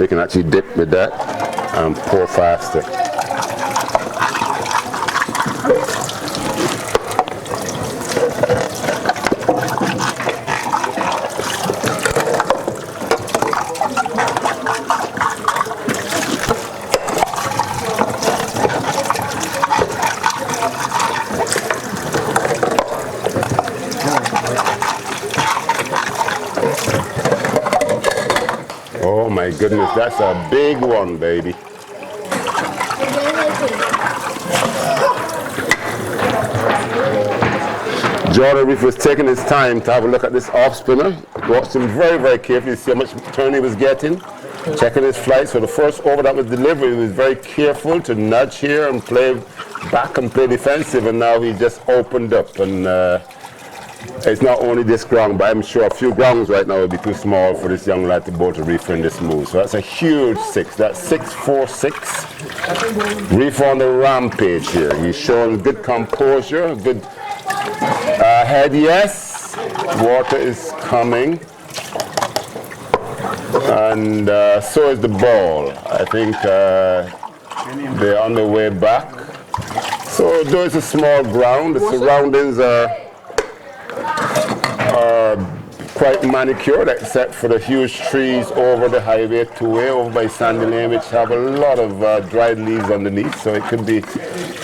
You can actually dip with that and pour faster. my goodness, that's a big one, baby. Jordan Reefer was taking his time to have a look at this off spinner. Watched him very, very carefully to see how much turn he was getting. Checking his flight. So the first over that was delivered, he was very careful to nudge here and play back and play defensive. And now he just opened up. And it's not only this ground, but I'm sure a few grounds right now would be too small for this young lad to bowl to Reefer in this move. So that's a huge 6. That's 6-4-6. Reefer on the rampage here. He's showing good composure, good head, yes. Water is coming. And so is the ball. I think they're on their way back. So though it's a small ground, the surroundings are quite manicured except for the huge trees over the highway 2A over by Sandy Lane, which have a lot of dried leaves underneath, so it could be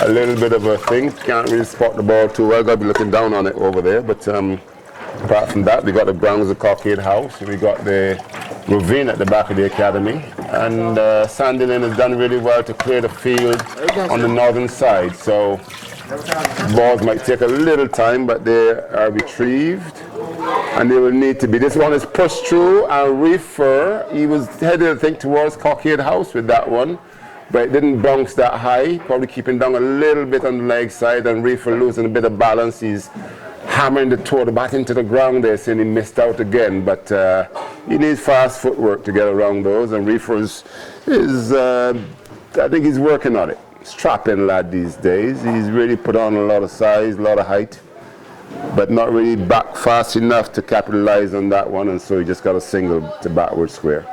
a little bit of a thing. Can't really spot the ball too well, gotta be looking down on it over there, but apart from that, we got the grounds of Cockade House, we got the ravine at the back of the academy, and Sandy Lane has done really well to clear the field on the northern side, so balls might take a little time, but they are retrieved. And they will need to be. This one is pushed through, and Reefer, he was headed, I think, towards Cockade House with that one, but it didn't bounce that high, probably keeping down a little bit on the leg side, and Reefer losing a bit of balance. He's hammering the toe, the bat into the ground there, saying he missed out again, but he needs fast footwork to get around those, and Reefer is I think he's working on it. Strapping lad these days. He's really put on a lot of size, a lot of height, but not really back fast enough to capitalize on that one, and so he just got a single to backward square.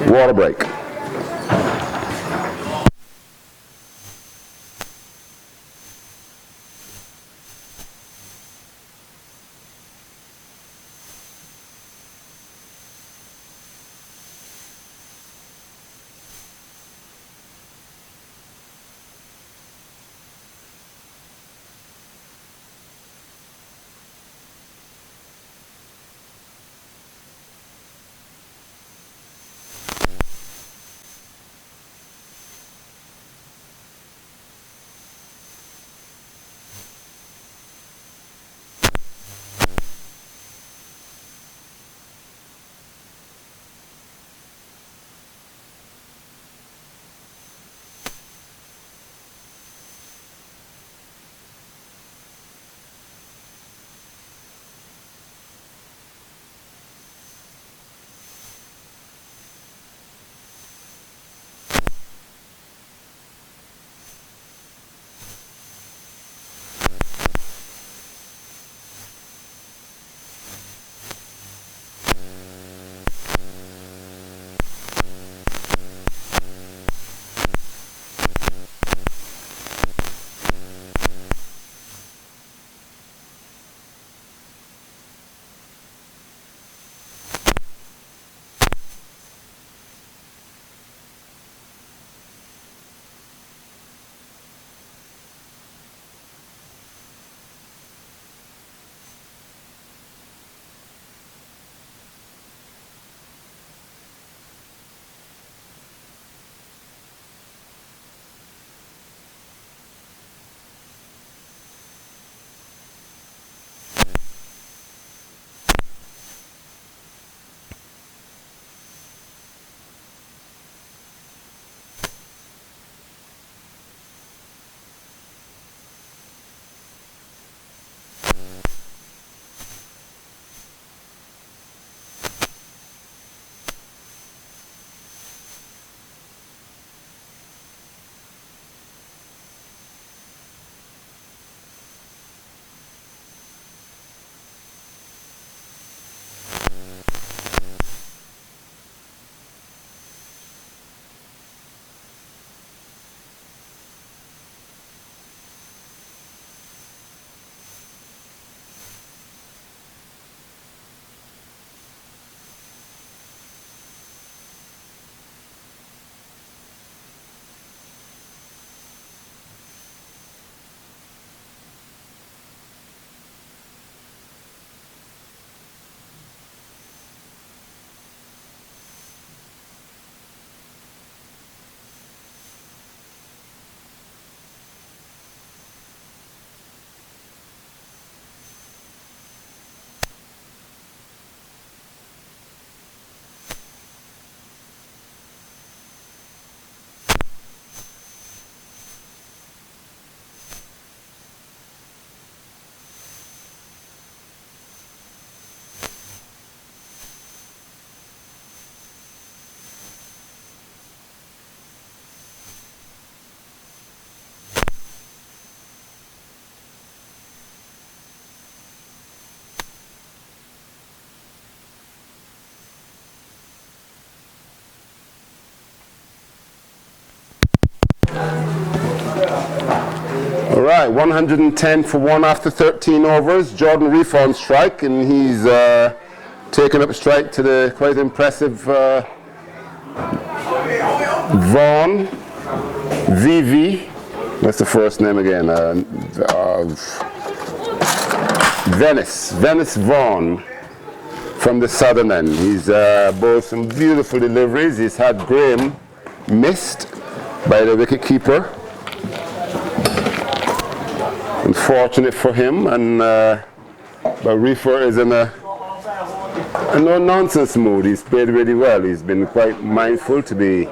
Water break. All right, 110 for 1 after 13 overs. Jordan Reefer on strike, and he's taken up a strike to the quite impressive Vaughn VV. What's the first name again? Venice Vaughn from the southern end. He's bowled some beautiful deliveries. He's had Graham missed by the wicket keeper. Unfortunate for him, and but Reefer is in a no-nonsense mood. He's played really well. He's been quite mindful to be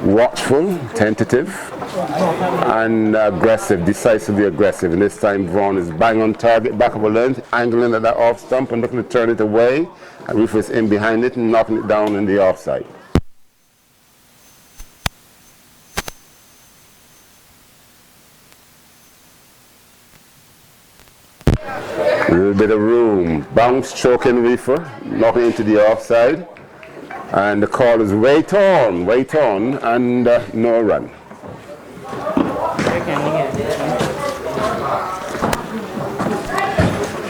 watchful, tentative, and aggressive, decisively aggressive. And this time Vaughan is bang on target, back of a length, angling at that off stump and looking to turn it away. And Reefer is in behind it and knocking it down in the offside. A little bit of room. Bounce, choking Reefer, knocking into the offside. And the call is wait on, and no run.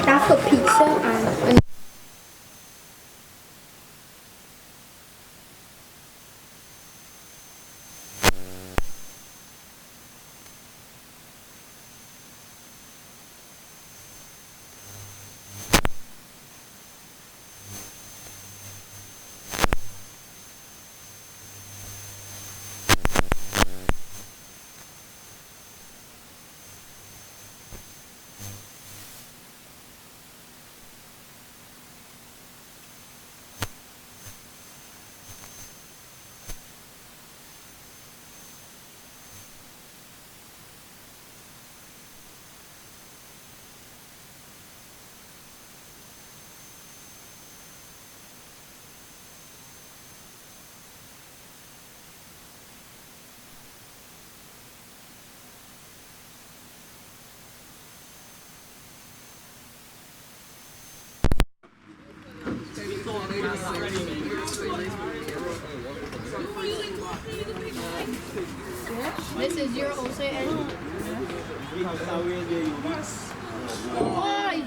That's for pizza and this is your also and why?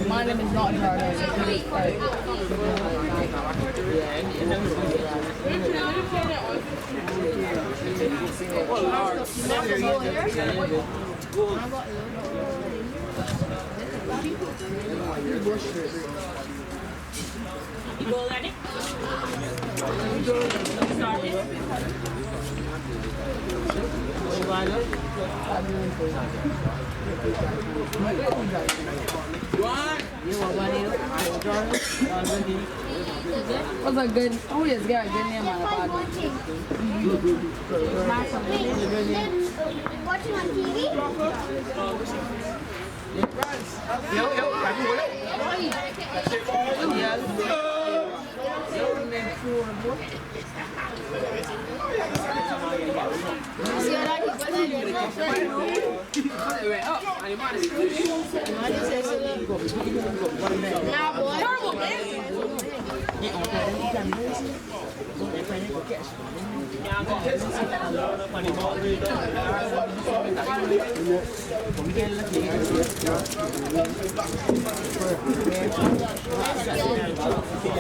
My name is not Jordan. You go ready? What's a good? Oh, he's got a good name on the body. watching on TV.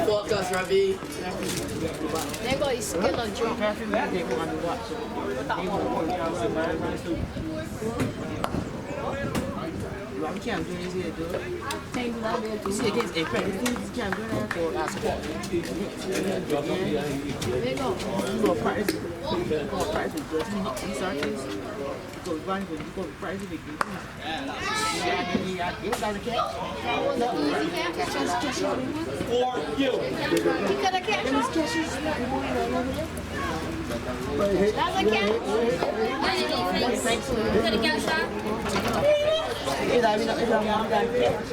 Focus, Ravi. They got his skill on jump. You can't do this here, dude. Can't do that there too. See, against a credit, you can't do that for last ball. There you go. You go practice. You go practice. You start this. You go run with. You go practice with. Yeah, you got a catch. That was an easy catch. For you. He could have catch us. That's a catch. Could have catch that. It's a long time catch.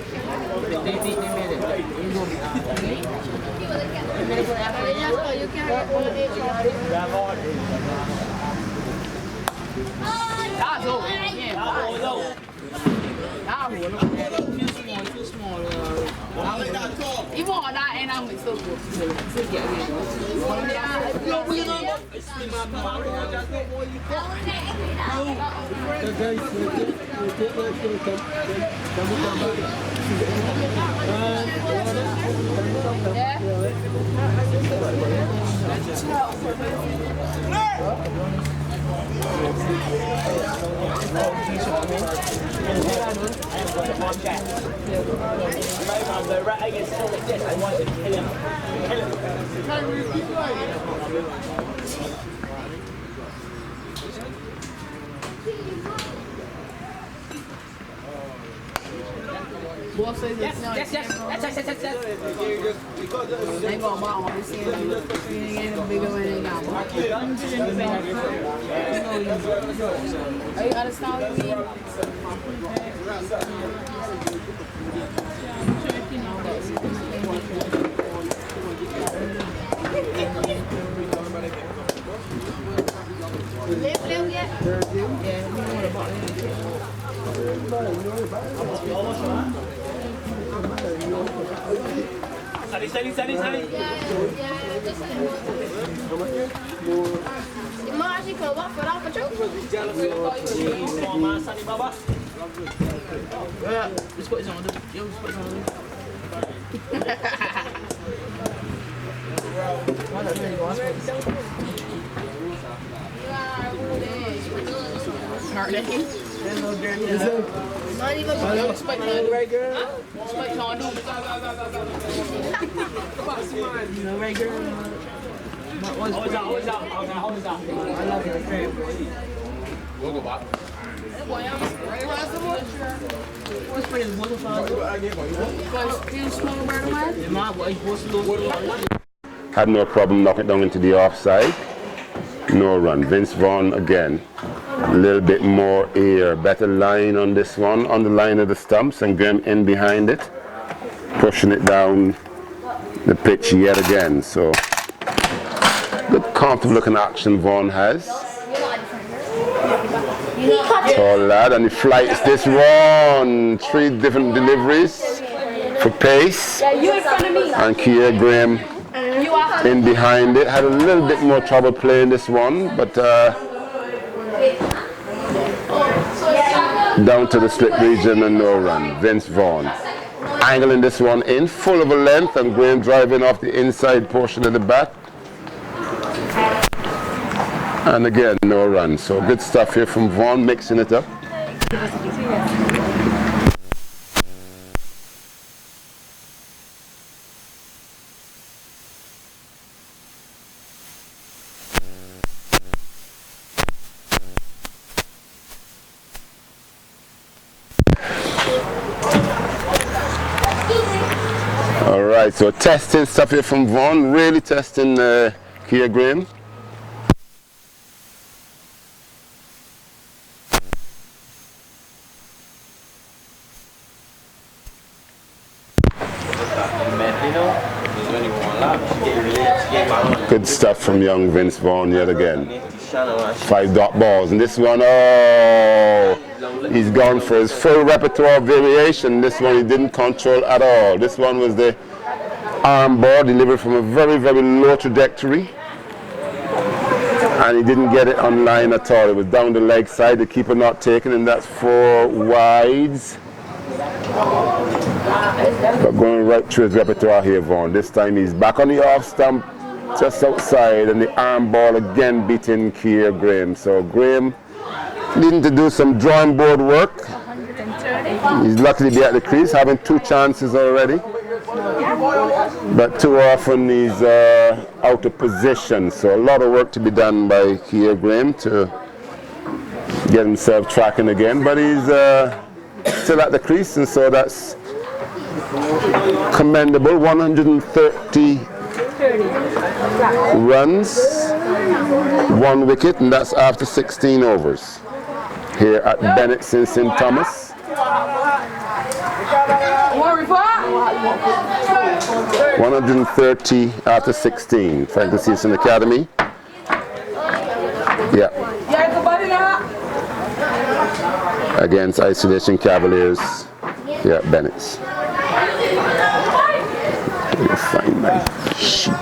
They made it. You know, You can't get one of these. that's over. Yeah, too small. Even on that end, I'm still good. Right against him like this, I want to kill him. Boss says it's not. Yes. They go about what they say. You ain't a bigger one than that. Are you understand what you They play yet? Steady. Imagine que eu vou falar para tu. Just put it on. Just put it on. Not even Spike on the right girl. Spike on the right girl. Hold it out. I love your friend. We'll go back. What's for this waterfall? My boy, Had no problem knocking it down into the offside. No run. Vince Vaughn again. A little bit more air. Better line on this one. On the line of the stumps and Graham in behind it. Pushing it down the pitch yet again. So good comfortable looking action Vaughn has. Tall lad, and he flights this one. 3 different deliveries for pace. And Kia Graham in behind it. Had a little bit more trouble playing this one, but down to the slip region and no run. Vince Vaughn angling this one in, full of a length, and Graham driving off the inside portion of the bat. And again, no run. So good stuff here from Vaughn, mixing it up. All right, so testing stuff here from Vaughn, really testing Kia Graham. Good stuff from young Vince Vaughn yet again. 5 dot balls, and this one, oh, he's gone for his full repertoire variation. This one he didn't control at all. This one was the arm ball delivered from a very, very low trajectory, and he didn't get it on line at all. It was down the leg side, the keeper not taking, and that's 4 wides. But going right through his repertoire here, Vaughn. This time he's back on the off stump, just outside, and the arm ball again beating Kia Graham. So Graham needing to do some drawing board work. 130. He's lucky to be at the crease, having 2 chances already. But too often he's out of position. So a lot of work to be done by Keir Graham to get himself tracking again. But he's still at the crease, and so that's commendable. 130 runs, 1 wicket, and that's after 16 overs here at Bennett's in St. Thomas. 130 after 16. Franklin Season Academy. Yeah. Against Isolation Cavaliers. Yeah, Bennett's. Let me find my sheet.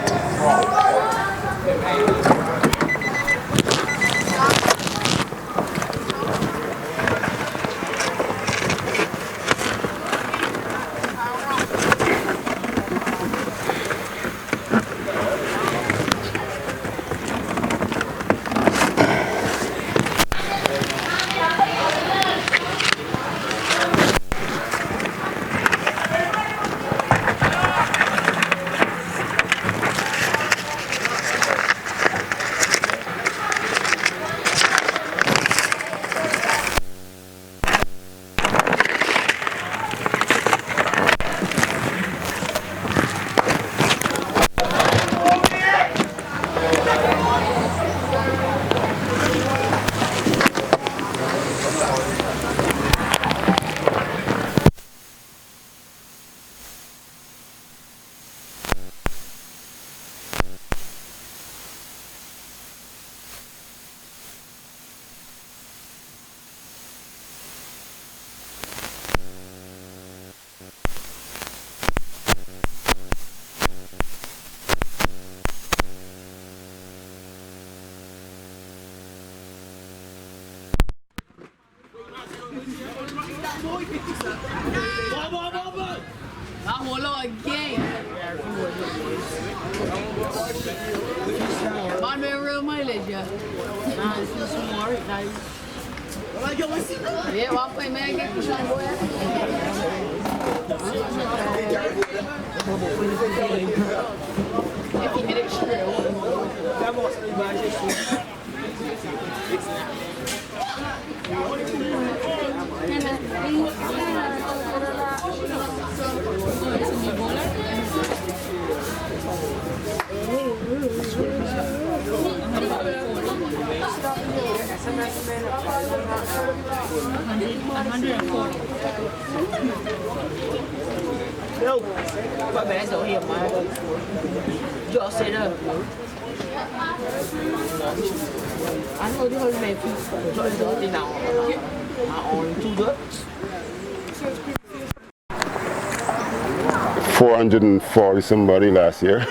Somebody last year.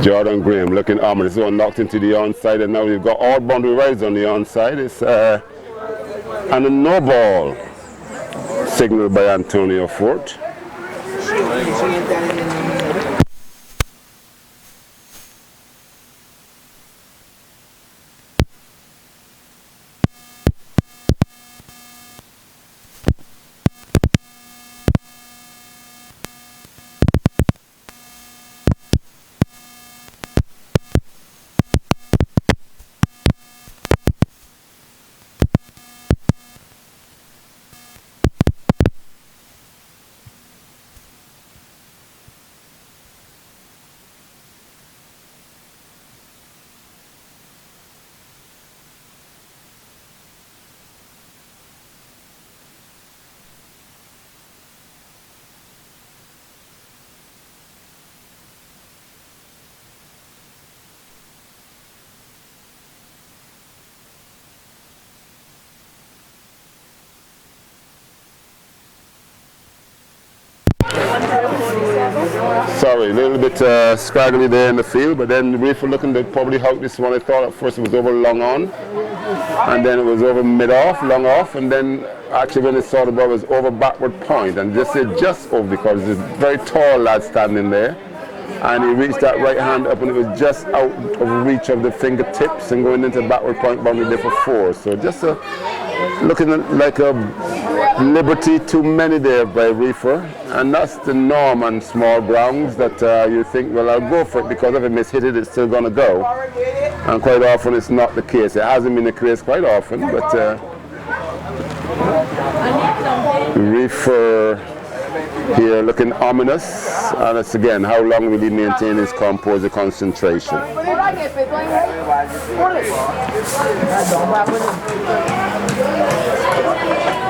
Jordan Graham looking ominous. This one knocked into the onside, and now we've got all boundary rides on the onside. It's and a no ball signaled by Antonio Fort. Sorry, a little bit scraggly there in the field, but then Reefer looking to probably hug this one. I thought at first it was over long on, and then it was over mid-off, long off, and then actually when it saw the ball, it was over backward point, and just over because there's a very tall lad standing there, and he reached that right hand up and it was just out of reach of the fingertips and going into backward point boundary there for 4. So just a looking like a liberty too many there by Reefer, and that's the norm on small grounds that you think, well, I'll go for it because if I miss-hit it, it's still going to go. And quite often it's not the case. It hasn't been the case quite often, but Reefer here looking ominous, and it's again, how long will he maintain his composure concentration?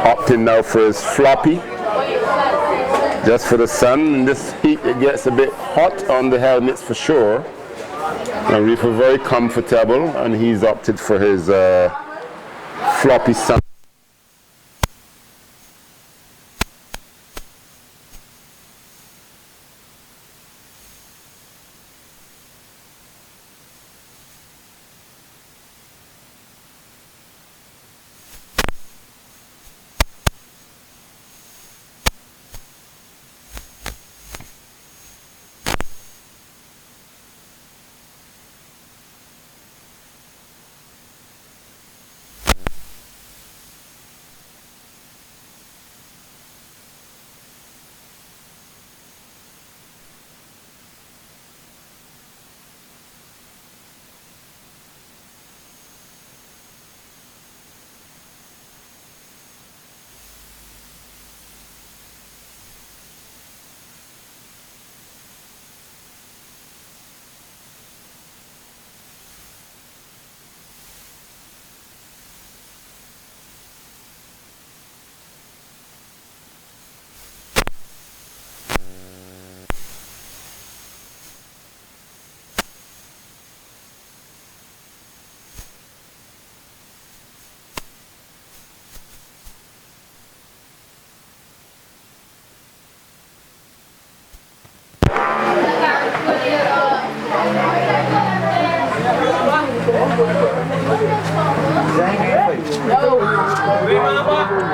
Opting now for his floppy, just for the sun. In this heat it gets a bit hot on the helmets for sure. And Reefer very comfortable, and he's opted for his floppy sun.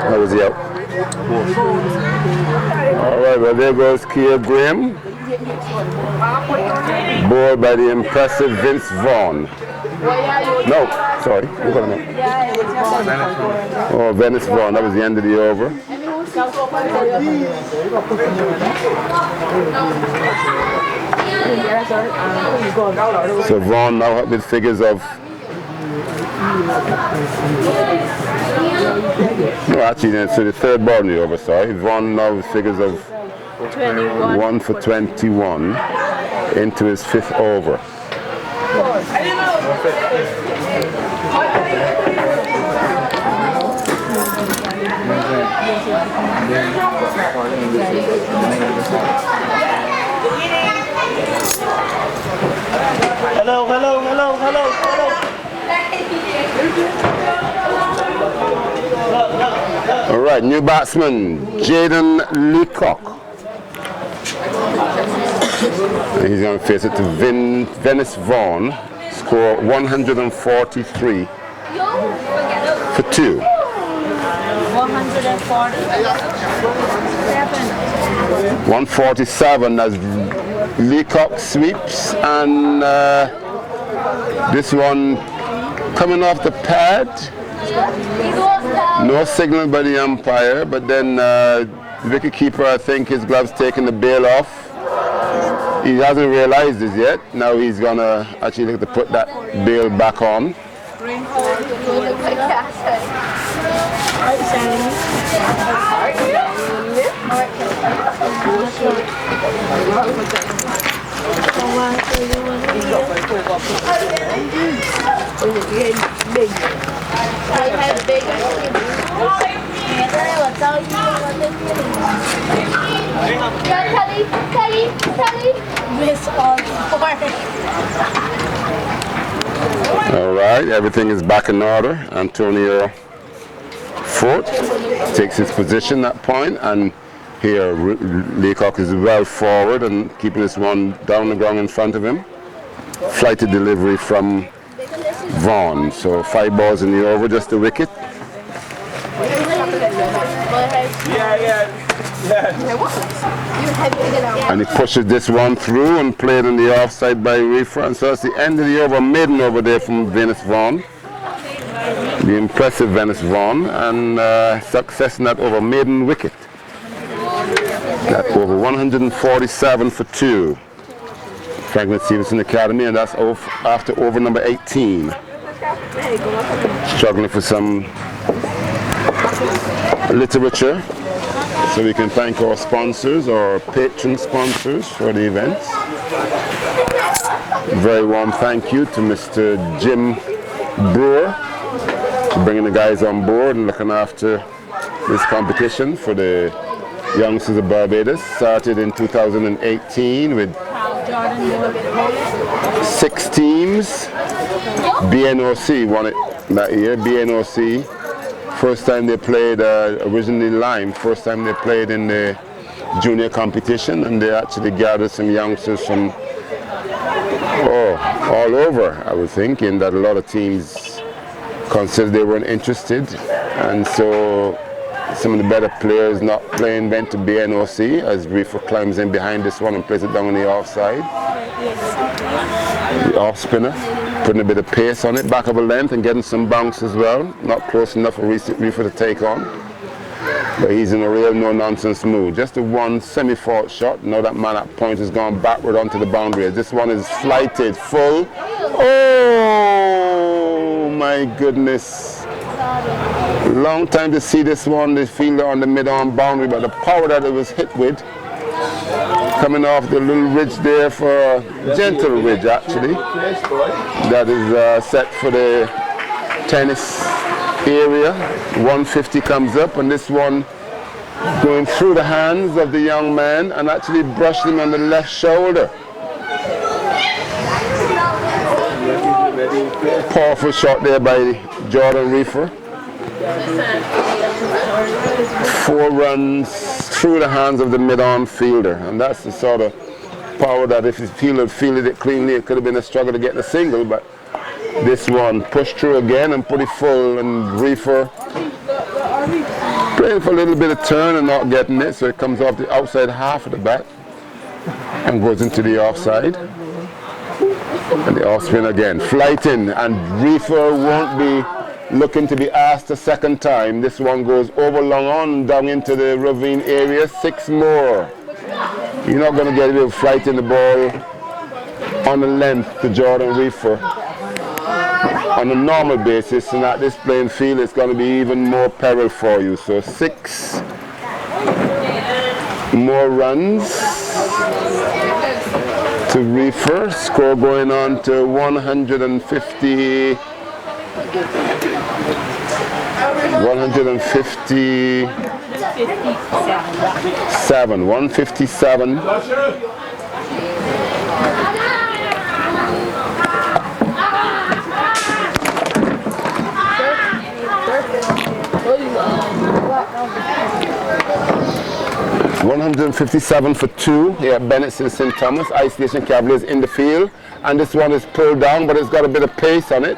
How was he out? All right, well there goes Kia Graham. Bowled by the impressive Vince Vaughn. No, sorry, we're going to Oh, Venice Vaughn, that was the end of the over. So Vaughn now with figures of no, actually, so the third ball in the over, sorry. Vaughn now with figures of 1 for 21 into his fifth over. Hello, hello, hello, hello, hello. All right, new batsman, Jaden Leacock. He's going to face it to Venice Vaughn. Score 143 for 2. 147 as Leacock sweeps, and this one coming off the pad. No signal by the umpire, but then the wicketkeeper, I think his gloves taking the bail off. He hasn't realized this yet. Now he's gonna actually have to put that bail back on. All right, everything is back in order. Antonio Fort takes his position at that point, and here Leacock is well forward and keeping this one down the ground in front of him. Flighted delivery from Vaughn. So 5 balls in the over, just the wicket. And he pushes this one through and played on the offside by Reefer. And so that's the end of the over, maiden over there from Venice Vaughn. the impressive Venice run and success in that over maiden wicket. That over 147 for 2. Franklin Stevenson Academy, and that's after over number 18. Struggling for some literature, so we can thank our sponsors, our patron sponsors for the events. Very warm thank you to Mr. Jim Brewer for bringing the guys on board and looking after this competition for the youngsters of Barbados. Started in 2018 with 6 teams. BNOC won it that year. BNOC, first time they played, originally Lime, first time they played in the junior competition, and they actually gathered some youngsters from all over, I would think, in that a lot of teams considered they weren't interested, and so some of the better players not playing went to BNOC as Reefer climbs in behind this one and plays it down on the offside. The off spinner, putting a bit of pace on it, back of a length and getting some bounce as well. Not close enough for Reefer to take on, but he's in a real no-nonsense mood. Just a one semi-fault shot. Now that man at point has gone backward onto the boundary. This one is flighted full. Oh my goodness. Long time to see this one, the fielder on the mid-arm boundary, but the power that it was hit with, coming off the little ridge there, for a gentle ridge actually, that is set for the tennis area. 150 comes up, and this one going through the hands of the young man and actually brushed him on the left shoulder. Powerful shot there by Jordan Reefer. 4 runs through the hands of the mid-arm fielder, and that's the sort of power that if his fielder fielded it cleanly, it could have been a struggle to get the single, but this one pushed through again and put it full, and Reefer playing for a little bit of turn and not getting it, so it comes off the outside half of the bat and goes into the offside. And the off spin again, flighting, and Reefer won't be looking to be asked a second time. This one goes over long on down into the ravine area. 6 more. You're not going to get away with flighting the ball on the length to Jordan Reefer on a normal basis, and at this playing field it's going to be even more peril for you. So 6 more runs to Reefer. Score going on to 157. 157. $157 for 2 here at Bennett's in St. Thomas. Isolation Cavaliers in the field, and this one is pulled down, but it's got a bit of pace on it.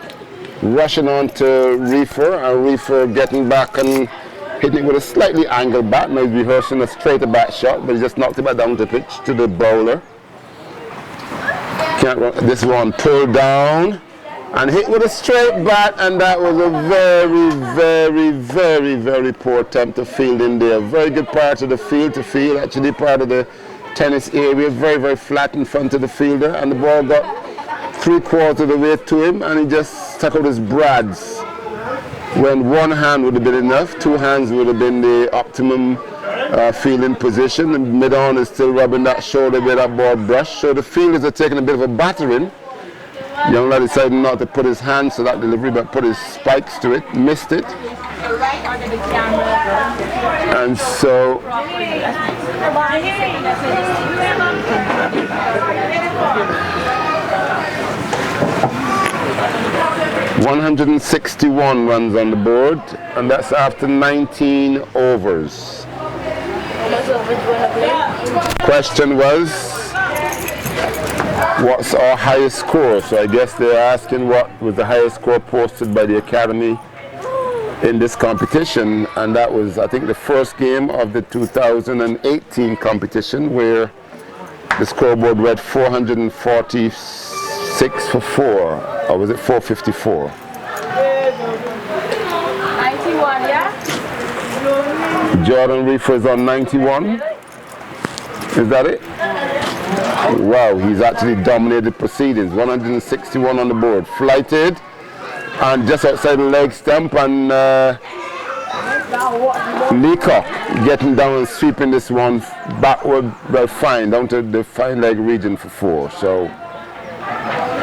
Rushing on to Reefer, and Reefer getting back and hitting it with a slightly angled bat. Now he's rehearsing a straighter bat shot, but he just knocked it back down the pitch to the bowler. Can't run. This one pulled down and hit with a straight bat, and that was a very, very, very, very poor attempt to field in there. Very good part of the field to field, actually part of the tennis area, very, very flat in front of the fielder, and the ball got 3/4 of the way to him, and he just stuck out his brads. When one hand would have been enough, 2 hands would have been the optimum fielding position. And mid-on is still rubbing that shoulder where that ball brushed. So the fielders are taking a bit of a battering. Young lad decided not to put his hands to that delivery, but put his spikes to it, missed it. And so 161 runs on the board, and that's after 19 overs. Question was, what's our highest score? So I guess they're asking what was the highest score posted by the Academy in this competition, and that was, I think, the first game of the 2018 competition, where the scoreboard read 446 for 4, or was it 454? Jordan Reefer is on 91. Is that it? Wow, he's actually dominated proceedings. 161 on the board. Flighted and just outside the leg stump, and Leacock getting down and sweeping this one backward, well, fine, down to the fine leg region for 4. So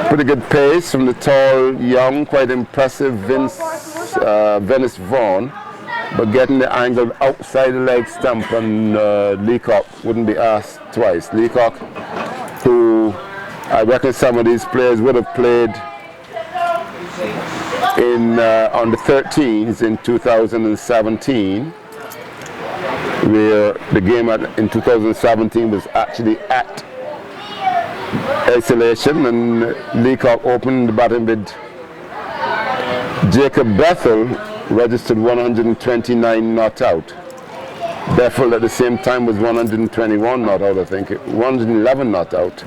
pretty good pace from the tall, young, quite impressive Venice Vaughn, but getting the angle outside the leg stump, and Leacock wouldn't be asked twice. Leacock, who I reckon some of these players would have played in on the 13s in 2017, where the game in 2017 was actually at isolation, and Leacock opened the batting with Jacob Bethel, registered 129 not out. Bethel at the same time was 121 not out, I think, 111 not out,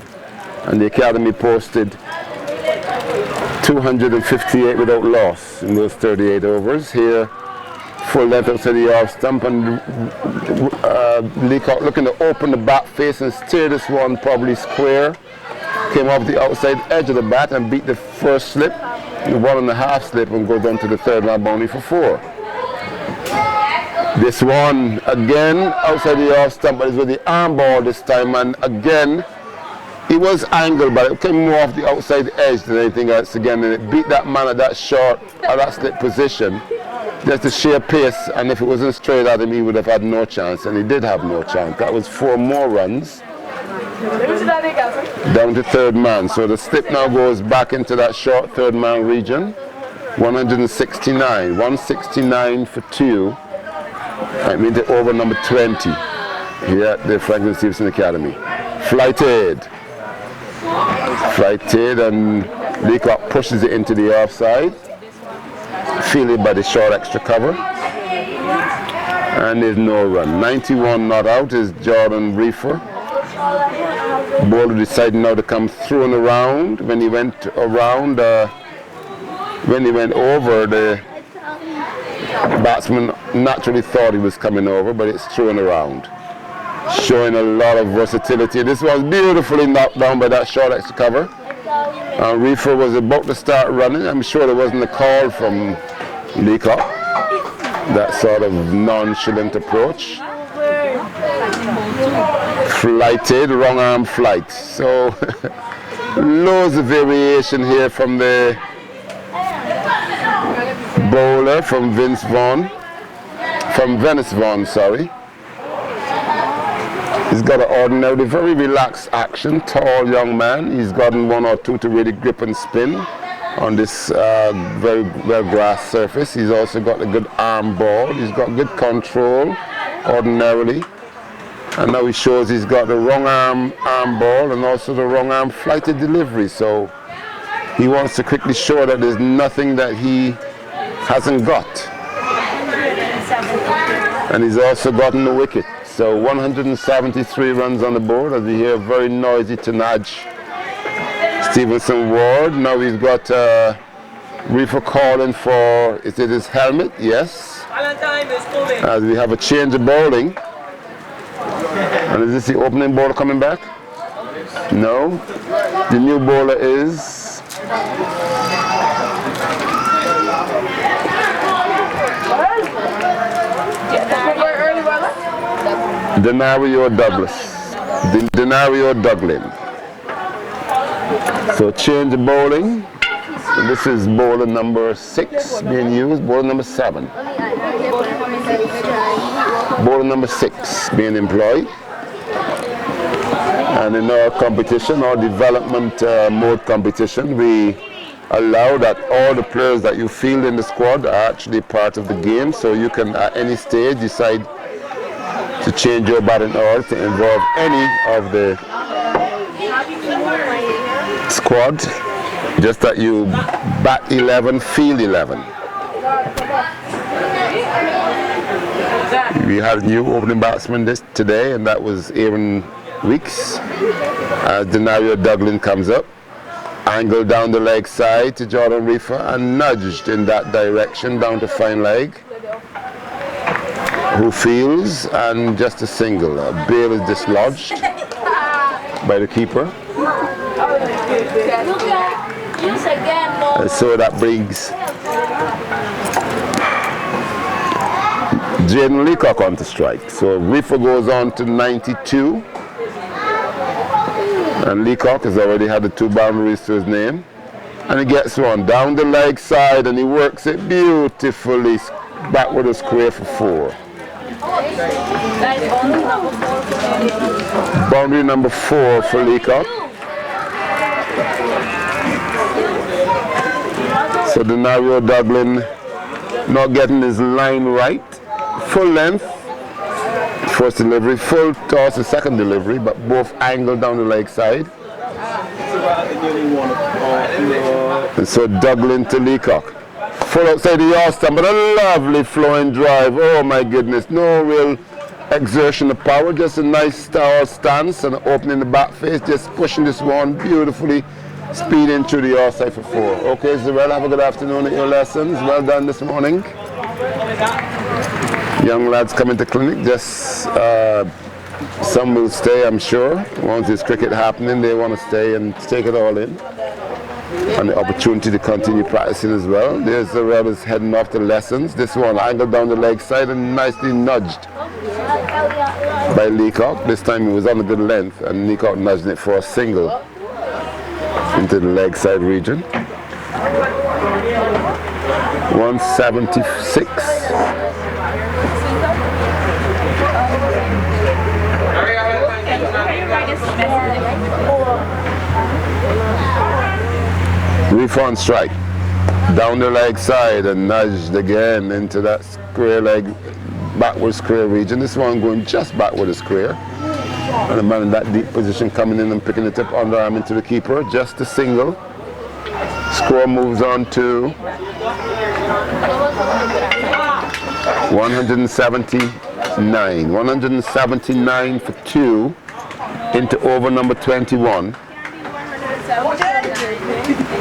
and the Academy posted 258 without loss in those 38 overs. Here, full length outside the off stump, and Leacock looking to open the bat face and steer this one probably square. Came off the outside edge of the bat and beat the first slip, the 1.5 slip, and goes down to the third man boundary for 4. This one again outside the off stump, but it's with the arm ball this time, and again it was angled, but it came more off the outside edge than anything else again, and it beat that man at that short, at that slip position. Just the sheer pace, and if it wasn't straight at him, he would have had no chance, and he did have no chance. That was 4 more runs down to third man. So the slip now goes back into that short third man region. 169, 169 for 2. I mean the over number 20 here at the Franklin Stevenson Academy. Flighted, and Leacock pushes it into the offside, fielded by the short extra cover, and there's no run. 91 not out is Jordan Reefer. Bowler decided now to come through and around. When he went around, when he went over, the batsman naturally thought he was coming over, but it's through and around, showing a lot of versatility. This was beautifully knocked down by that short extra cover. Reefer was about to start running. I'm sure there wasn't a call from Leacock, that sort of nonchalant approach. Flighted, wrong arm flight. So loads of variation here from the bowler, from Venice Vaughn, sorry. He's got an ordinarily very relaxed action, tall young man. He's gotten 1 or 2 to really grip and spin on this very well grass surface. He's also got a good arm ball. He's got good control ordinarily. And now he shows he's got the wrong arm ball and also the wrong arm flighted delivery. So he wants to quickly show that there's nothing that he hasn't got. And he's also gotten the wicket. So 173 runs on the board as we hear very noisy to nudge Stevenson Ward. Now he's got Reefer calling for, is it his helmet? Yes. As we have a change of bowling. And is this the opening bowler coming back? No. The new bowler is Denario Duglin. So change of bowling. So this is bowler number 6 being used, bowler number 7. Bowler number 6 being employed. And in our competition, our development mode competition, we allow that all the players that you field in the squad are actually part of the game. So you can at any stage decide to change your batting order to involve any of the squad, just that you bat 11, field 11. We had a new opening batsman today, and that was Aaron Weeks. As Denario Duglin comes up, angled down the leg side to Jordan Reefer and nudged in that direction down to fine leg. who fields, and just a single. A bail is dislodged by the keeper. And so that brings Jaden Leacock on to strike. So Reefer goes on to 92. And Leacock has already had the 2 boundaries to his name. And he gets one down the leg side and he works it beautifully back with a square for 4. Boundary number 4 for Leacock. So Denario Dublin not getting his line right. Full length, first delivery, full toss the second delivery, but both angled down the leg side. And so Dublin to Leacock. Full outside the yard stump, but a lovely flowing drive. Oh my goodness, no real exertion of power, just a nice tall stance and opening the back face, just pushing this one beautifully, speeding through the yard side for 4. Okay, Zarel, have a good afternoon at your lessons. Well done this morning. Young lads coming to clinic, just some will stay, I'm sure. Once this cricket happening, they want to stay and take it all in. And the opportunity to continue practicing as well. There's the rebels heading off to lessons. This one angled down the leg side and nicely nudged by Leacock. This time it was on a good length and Leacock nudged it for a single into the leg side region. 176. Reefer on strike. Down the leg side and nudged again into that square leg, backward square region. This one going just backward a square. And the man in that deep position coming in and picking it up underarm into the keeper. Just a single. Score moves on to 179. 179 for 2 into over number 21.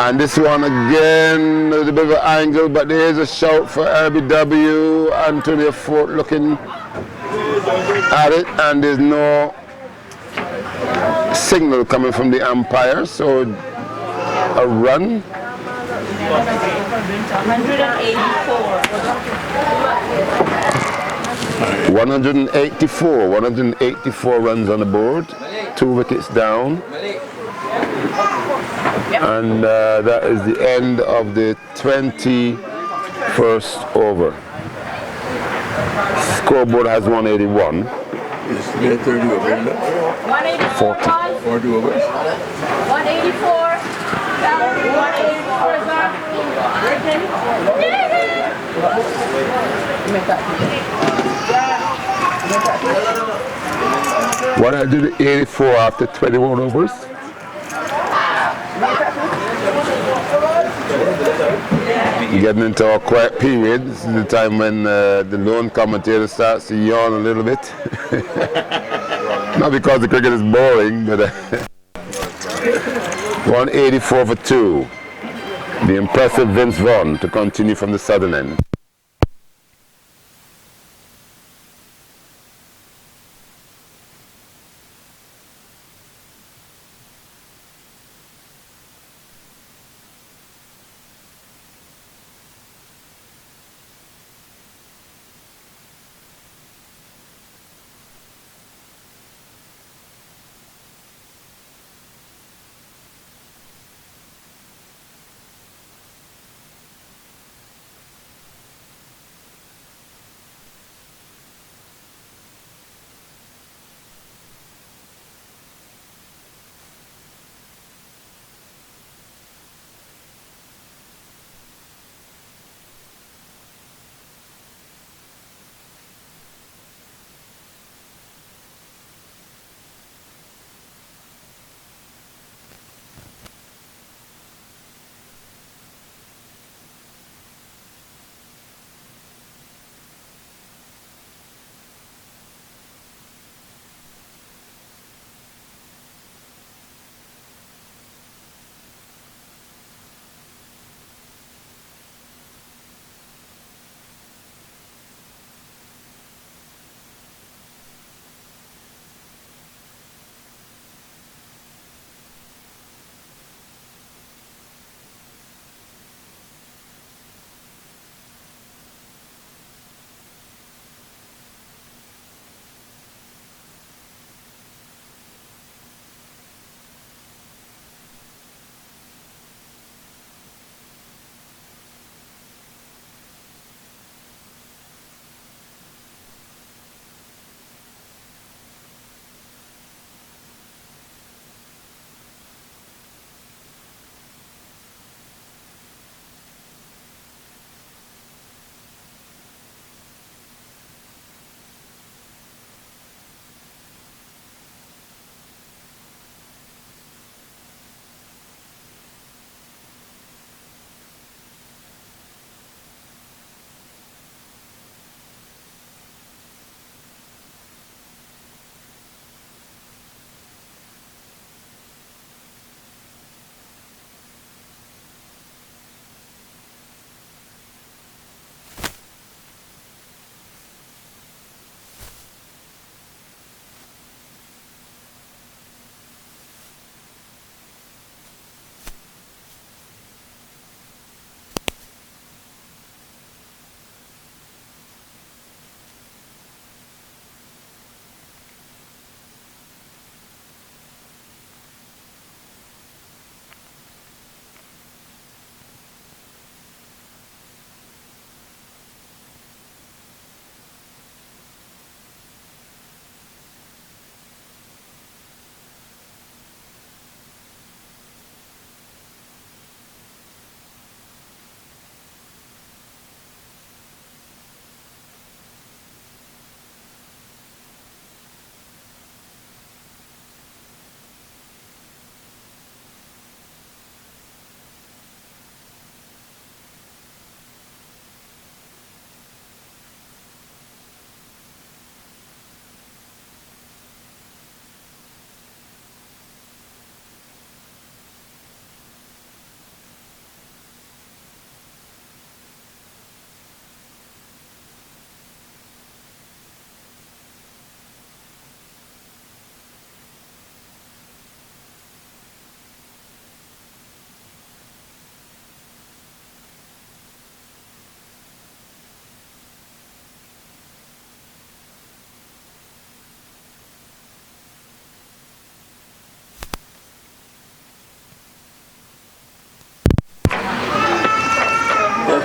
And this one again, there's a bit of an angle, but there is a shout for RBW. Antonio Fort looking at it, and there's no signal coming from the umpire, so a run. 184 runs on the board, 2 wickets down. And that is the end of the 21st over. Scoreboard has 181. Is there 30 over? 40. 40 over. 184. 184. What I do the 84 after 21 overs? Getting into our quiet period. This is the time when the lone commentator starts to yawn a little bit. Not because the cricket is boring, but 184 for 2. The impressive Vince Vaughn to continue from the southern end.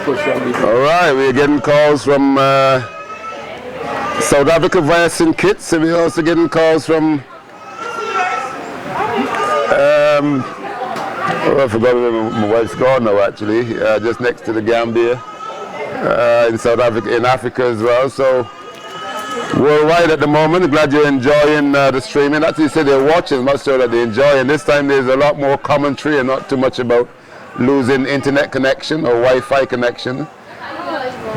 All right, we're getting calls from South Africa via St. Kitts, and we're also getting calls from I forgot where my wife's gone now, actually, just next to the Gambia, in South Africa, in Africa as well. So worldwide at the moment. Glad you're enjoying the streaming. Actually, say they're watching, much so that they enjoy. And this time there's a lot more commentary and not too much about losing internet connection or Wi-Fi connection.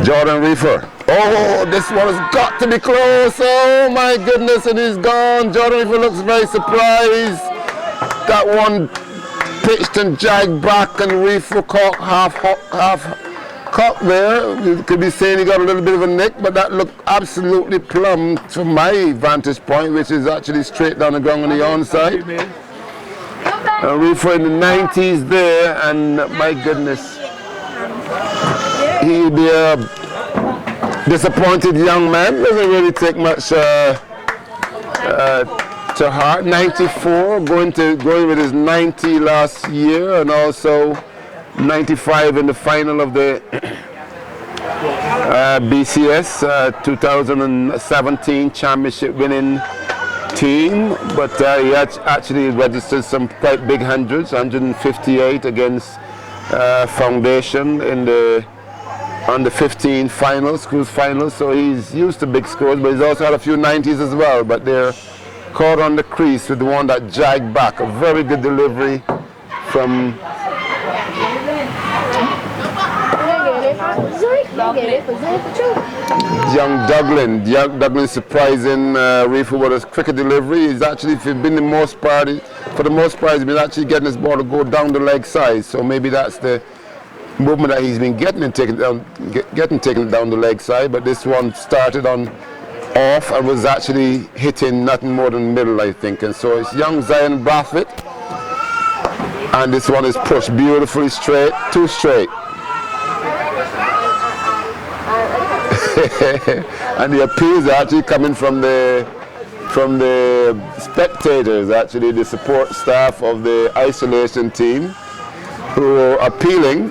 Jordan Reefer. Oh, this one has got to be close. Oh my goodness, and he's gone. Jordan Reefer looks very surprised. That one pitched and jagged back, and Reefer caught half cock there. You could be saying he got a little bit of a nick, but that looked absolutely plumb from my vantage point, which is actually straight down the ground on the onside. Reefer in the 90s there, and my goodness, he'd be a disappointed young man. Doesn't really take much to heart. 94, going with his 90 last year, and also 95 in the final of the BCS 2017 championship winning team. But he actually registered some quite big hundreds, 158 against Foundation in the under 15 finals, cruise finals. So he's used to big scores, but he's also had a few 90s as well. But they're caught on the crease with the one that jagged back. A very good delivery from young Dublin. Young Dublin surprising Reefer with a cricket delivery. He's actually, for the most part, he's been actually getting his ball to go down the leg side. So maybe that's the movement that he's been getting and taking it down the leg side. But this one started on off and was actually hitting nothing more than middle, I think. And so it's young Zion Brathwaite, and this one is pushed beautifully straight, too straight. And the appeals are actually coming from the spectators, actually the support staff of the isolation team, who were appealing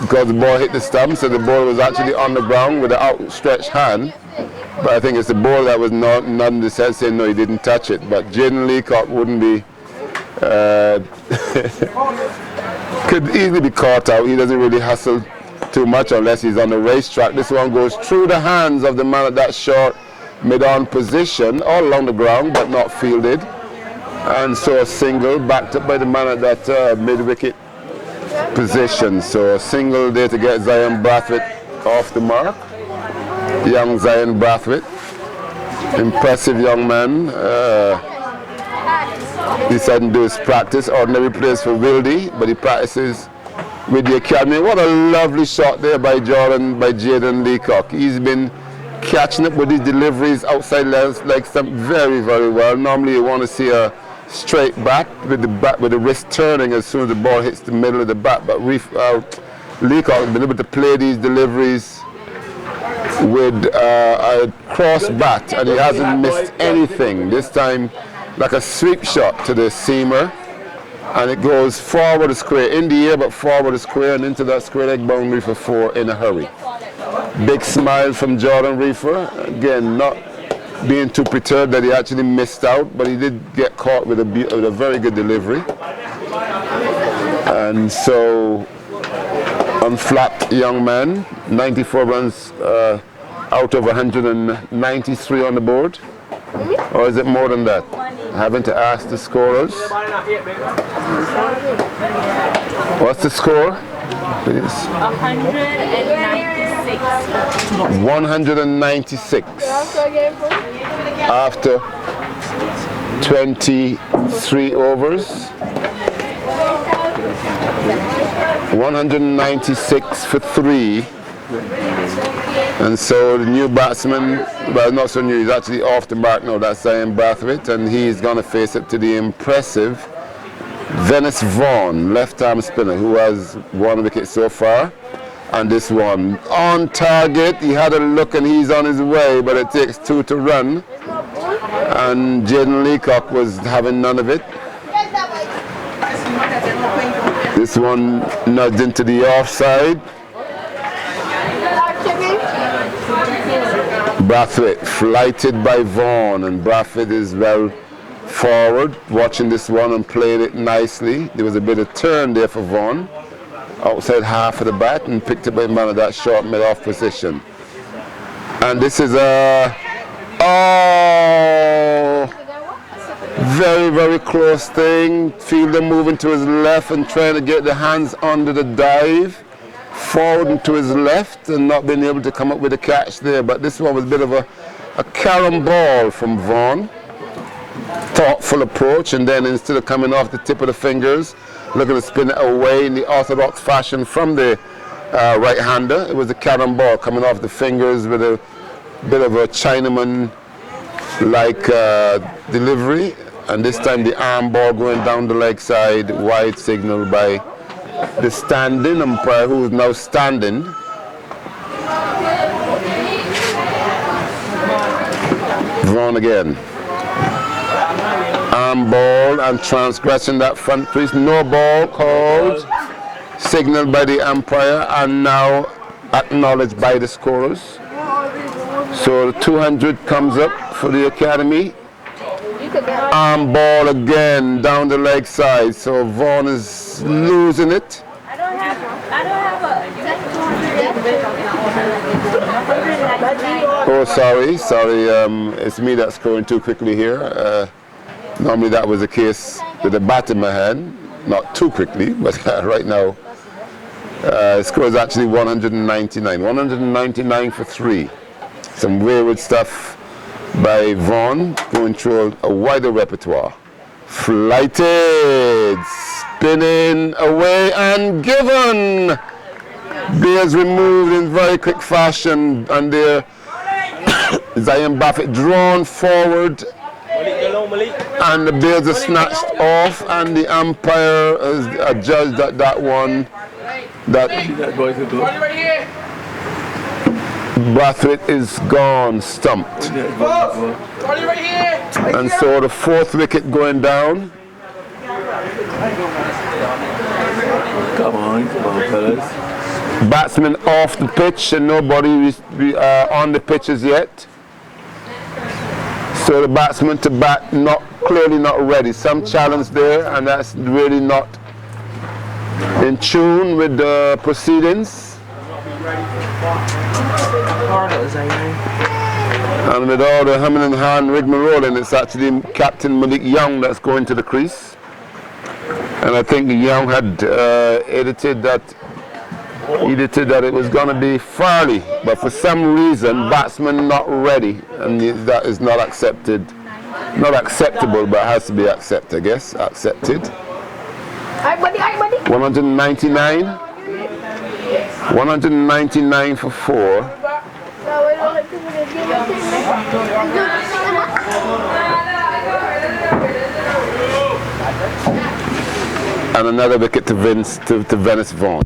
because the ball hit the stump, so the ball was actually on the ground with an outstretched hand. But I think it's the ball that was not in the sense saying no, he didn't touch it. But Jaden Leacock wouldn't be, could easily be caught out. He doesn't really hustle too much unless he's on the racetrack. This one goes through the hands of the man at that short mid-on position, all along the ground, but not fielded. And so a single backed up by the man at that mid-wicket position. So a single there to get Zion Brathwaite off the mark. Young Zion Brathwaite, impressive young man. He decided to do his practice. Ordinary plays for Wildy, but he practices with the academy. What a lovely shot there by Jaden Leacock. He's been catching up with his deliveries outside leg stump very, very well. Normally you want to see a straight bat with the wrist turning as soon as the ball hits the middle of the bat. But Leacock has been able to play these deliveries with a cross bat, and he hasn't missed anything. This time, like a sweep shot to the seamer, and it goes forward a square, in the air, but forward a square, and into that square leg boundary for 4 in a hurry. Big smile from Jordan Reefer. Again, not being too perturbed that he actually missed out, but he did get caught with a very good delivery. And so, unflapped young man, 94 runs out of 193 on the board. Or is it more than that? Having to ask the scorers. What's the score? Please. 196. After 23 overs. 196 for 3. And so the new batsman, well, not so new, he's actually off the mark now, that's Zion Brathwaite, and he's going to face up to the impressive Venice Vaughan, left-arm spinner, who has 1 wicket so far. And this one on target, he had a look and he's on his way, but it takes 2 to run. And Jaden Leacock was having none of it. This one nudged into the offside. Brathwaite flighted by Vaughan, and Brathwaite is well forward, watching this one and played it nicely. There was a bit of turn there for Vaughan, outside half of the bat, and picked up by man of that short mid-off position. And this is a very, very close thing. Fielder moving to his left and trying to get the hands under the dive, forward and to his left, and not being able to come up with a catch there. But this one was a bit of a carom ball from Vaughan. Thoughtful approach, and then instead of coming off the tip of the fingers, looking to spin it away in the orthodox fashion from the right-hander. It was a carom ball coming off the fingers with a bit of a Chinaman-like delivery, and this time the arm ball going down the leg side, wide signal by the standing umpire, who is now standing. Vaughan again. Arm ball and transgressing that front crease. No ball called. Signaled by the umpire and now acknowledged by the scorers. So the 200 comes up for the academy. Arm ball again down the leg side. So Vaughan is losing it. I don't have Oh, sorry. It's me that's scoring too quickly here. Normally that was the case with the bat in my hand, not too quickly, but right now the score is actually 199. 199 for 3. Some wayward stuff by Vaughan, going through a wider repertoire. Flighted, spinning away and given. Bears removed in very quick fashion, and there Zion Buffett drawn forward, and the Bears are snatched off, and the umpire has adjudged that one that Brathwaite is gone, stumped. And so the 4th wicket going down. Come on, fellas. Batsman off the pitch, and nobody on the pitches yet. So the batsman to bat, clearly not ready. Some challenge there, and that's really not in tune with the proceedings. And with all the humming and hand rigmarole, it's actually Captain Malik Young that's going to the crease. And I think Young had edited that it was going to be Farley, but for some reason batsman not ready, and that is not accepted, not acceptable, but has to be accepted, I guess. Accepted. 199. 199 for 4. And another wicket to Venice Vaughan.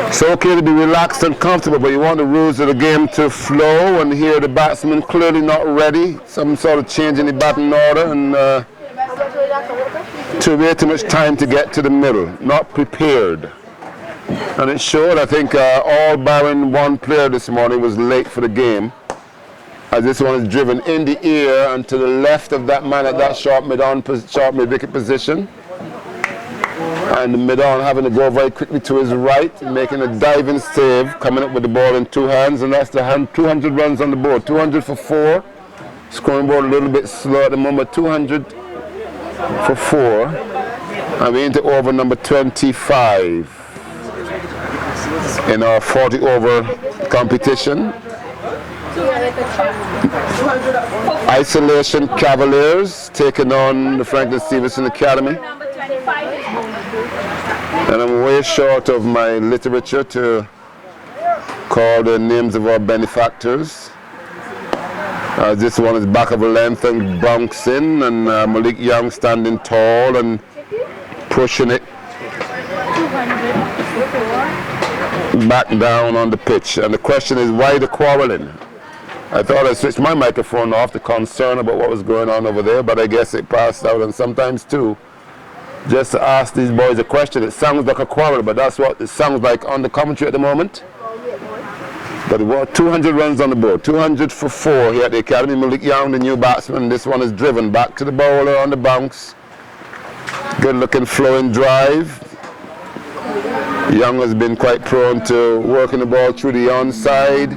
It's okay to be relaxed and comfortable, but you want the rules of the game to flow, and here the batsman clearly not ready. Some sort of change in the batting order, and way too much time to get to the middle, not prepared. And it showed. I think all barring one player this morning was late for the game, as this one is driven in the air and to the left of that man at that sharp mid-wicket position. And the mid-on having to go very quickly to his right, making a diving save, coming up with the ball in two hands, and that's the 200 runs on the board. 200 for 4. Scoring board a little bit slow at the moment. 200 for 4. And we're into over number 25 in our 40-over competition. Isolation Cavaliers taking on the Franklin Stevenson Academy. And I'm way short of my literature to call the names of our benefactors. This one is back of a length and bouncing, and Malik Young standing tall and pushing it back down on the pitch. And the question is, why the quarreling? I thought I switched my microphone off to concern about what was going on over there, but I guess it passed out. And sometimes too, just to ask these boys a question, it sounds like a quarrel, but that's what it sounds like on the commentary at the moment. But it was 200 runs on the board, 200 for 4 here at the Academy. Malik Young, the new batsman. This one is driven back to the bowler on the bounce. Good looking flowing drive. Young has been quite prone to working the ball through the onside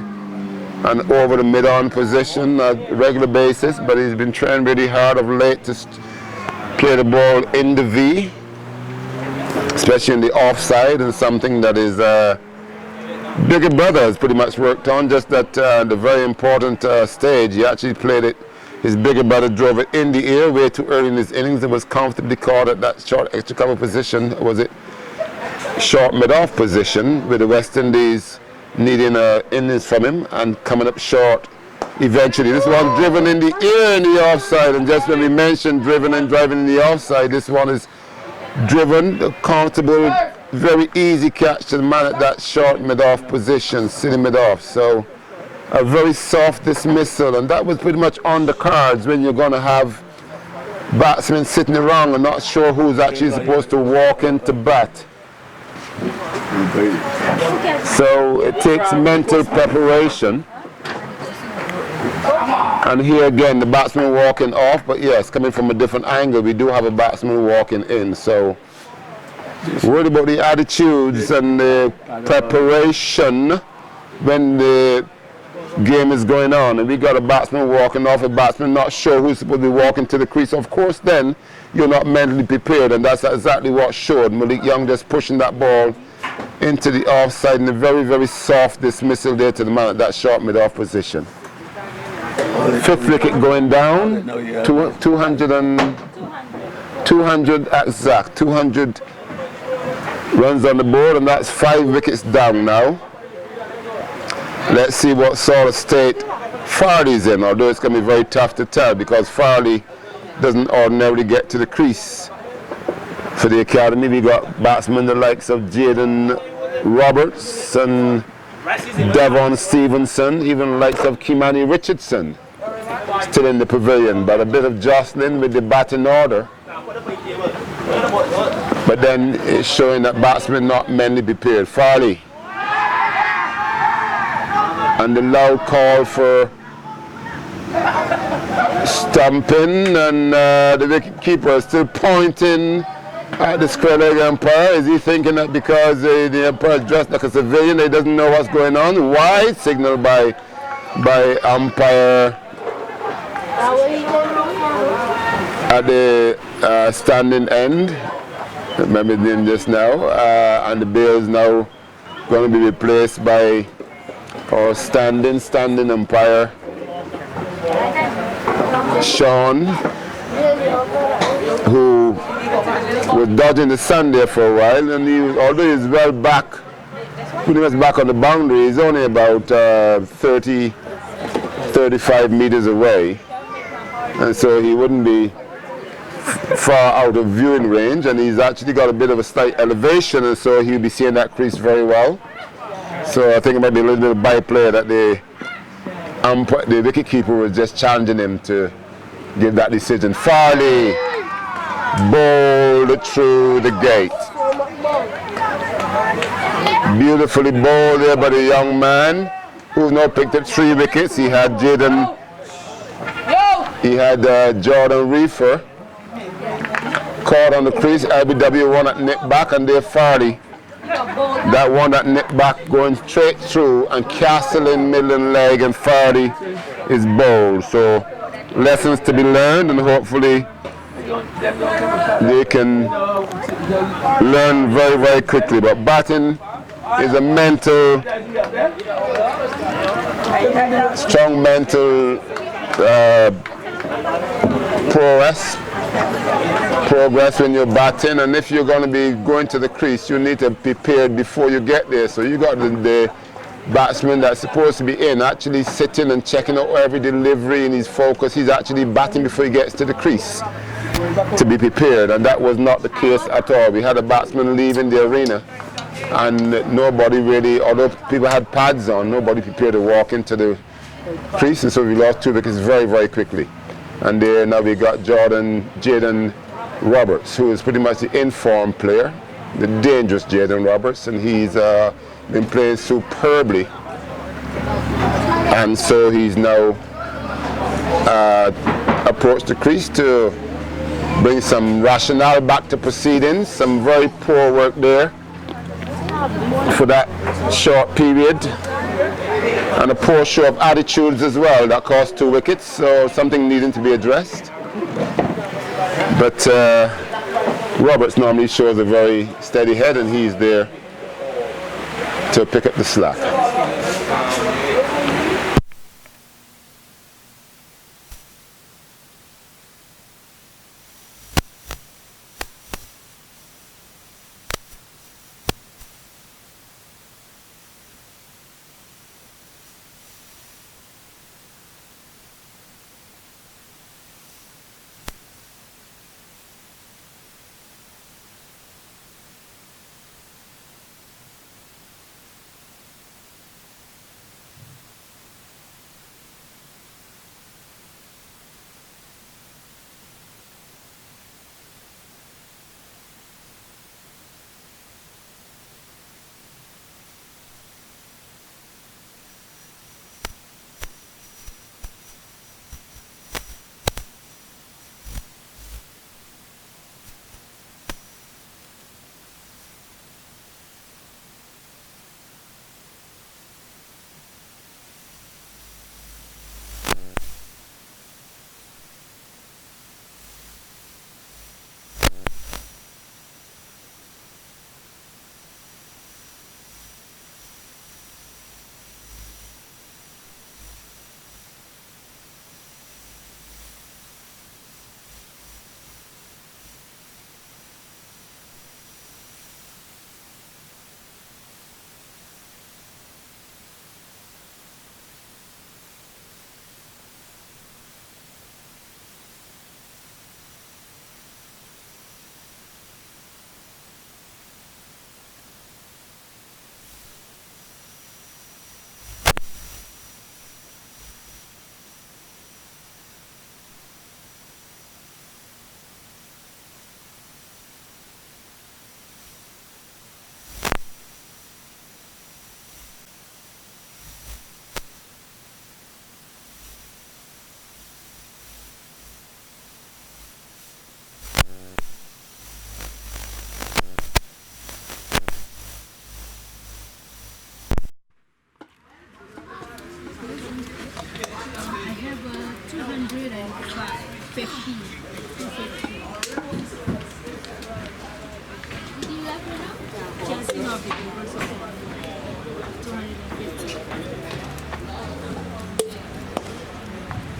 and over the mid-on position on a regular basis, but he's been trying really hard of late to play the ball in the V, especially in the offside, and something that his bigger brother has pretty much worked on. Just at the very important stage, he actually played it. His bigger brother drove it in the air way too early in his innings and was comfortably caught at that short extra cover position. Was it short mid-off position, with the West Indies needing an innings from him and coming up short eventually. This one driven in the air in the offside, and just when we mentioned driven and driving in the offside, this one is driven, comfortable, very easy catch to the man at that short mid-off position, sitting mid-off. So a very soft dismissal, and that was pretty much on the cards when you're going to have batsmen sitting around and not sure who's actually supposed to walk into bat. So it takes mental preparation. And here again, the batsman walking off, but yes, coming from a different angle, we do have a batsman walking in. So worried about the attitudes and the preparation when the game is going on, and we got a batsman walking off, a batsman not sure who's supposed to be walking to the crease. Of course, then you're not mentally prepared, and that's exactly what showed. Malik Young just pushing that ball into the offside in a very, very soft dismissal there to the man at that short mid-off position. Fifth wicket going down, 200 exact, 200 runs on the board, and that's 5 wickets down now. Let's see what sort of state Farley's in, although it's going to be very tough to tell because Farley doesn't ordinarily get to the crease. For the Academy, we got batsmen the likes of Jaden Roberts and Devon Stevenson, even the likes of Kimani Richardson still in the pavilion, but a bit of jostling with the batting order. But then it's showing that batsmen not mentally prepared. Farley. And the loud call for stumping, and the wicket keeper is still pointing at the square leg umpire. Is he thinking that because the umpire is dressed like a civilian, he doesn't know what's going on? Wide signal by umpire at the standing end. I remember his name just now. And the bail is now going to be replaced by our standing umpire, Sean, who was dodging the sun there for a while, and although he's well back, pretty much back on the boundary, he's only about 35 meters away, and so he wouldn't be far out of viewing range, and he's actually got a bit of a slight elevation, and so he'll be seeing that crease very well. So I think it might be a little bit of byplay that the wicketkeeper was just challenging him to give that decision. Farley bowled through the gate. Beautifully bowled there by the young man who's now picked up 3 wickets. He had Jordan Reefer caught on the crease. IBW one at net back, and Dave Farley, that one at net back going straight through and castling middle and leg, and Farley is bowled. So lessons to be learned, and hopefully they can learn very, very quickly. But batting is a strong mental progress when you're batting, and if you're going to be going to the crease, you need to be prepared before you get there. So you got the batsman that's supposed to be in actually sitting and checking out every delivery and his focus. He's actually batting before he gets to the crease to be prepared, and that was not the case at all. We had a batsman leaving the arena, and nobody really, although people had pads on, nobody prepared to walk into the crease, and so we lost 2 wickets very, very quickly. And there now we got Jaden Roberts, who is pretty much the informed player, the dangerous Jaden Roberts, and he's been playing superbly. And so he's now approached the crease to bring some rationale back to proceedings. Some very poor work there for that short period, and a poor show of attitudes as well that cost 2 wickets, so something needing to be addressed. But Roberts normally shows a very steady head, and he's there to pick up the slack.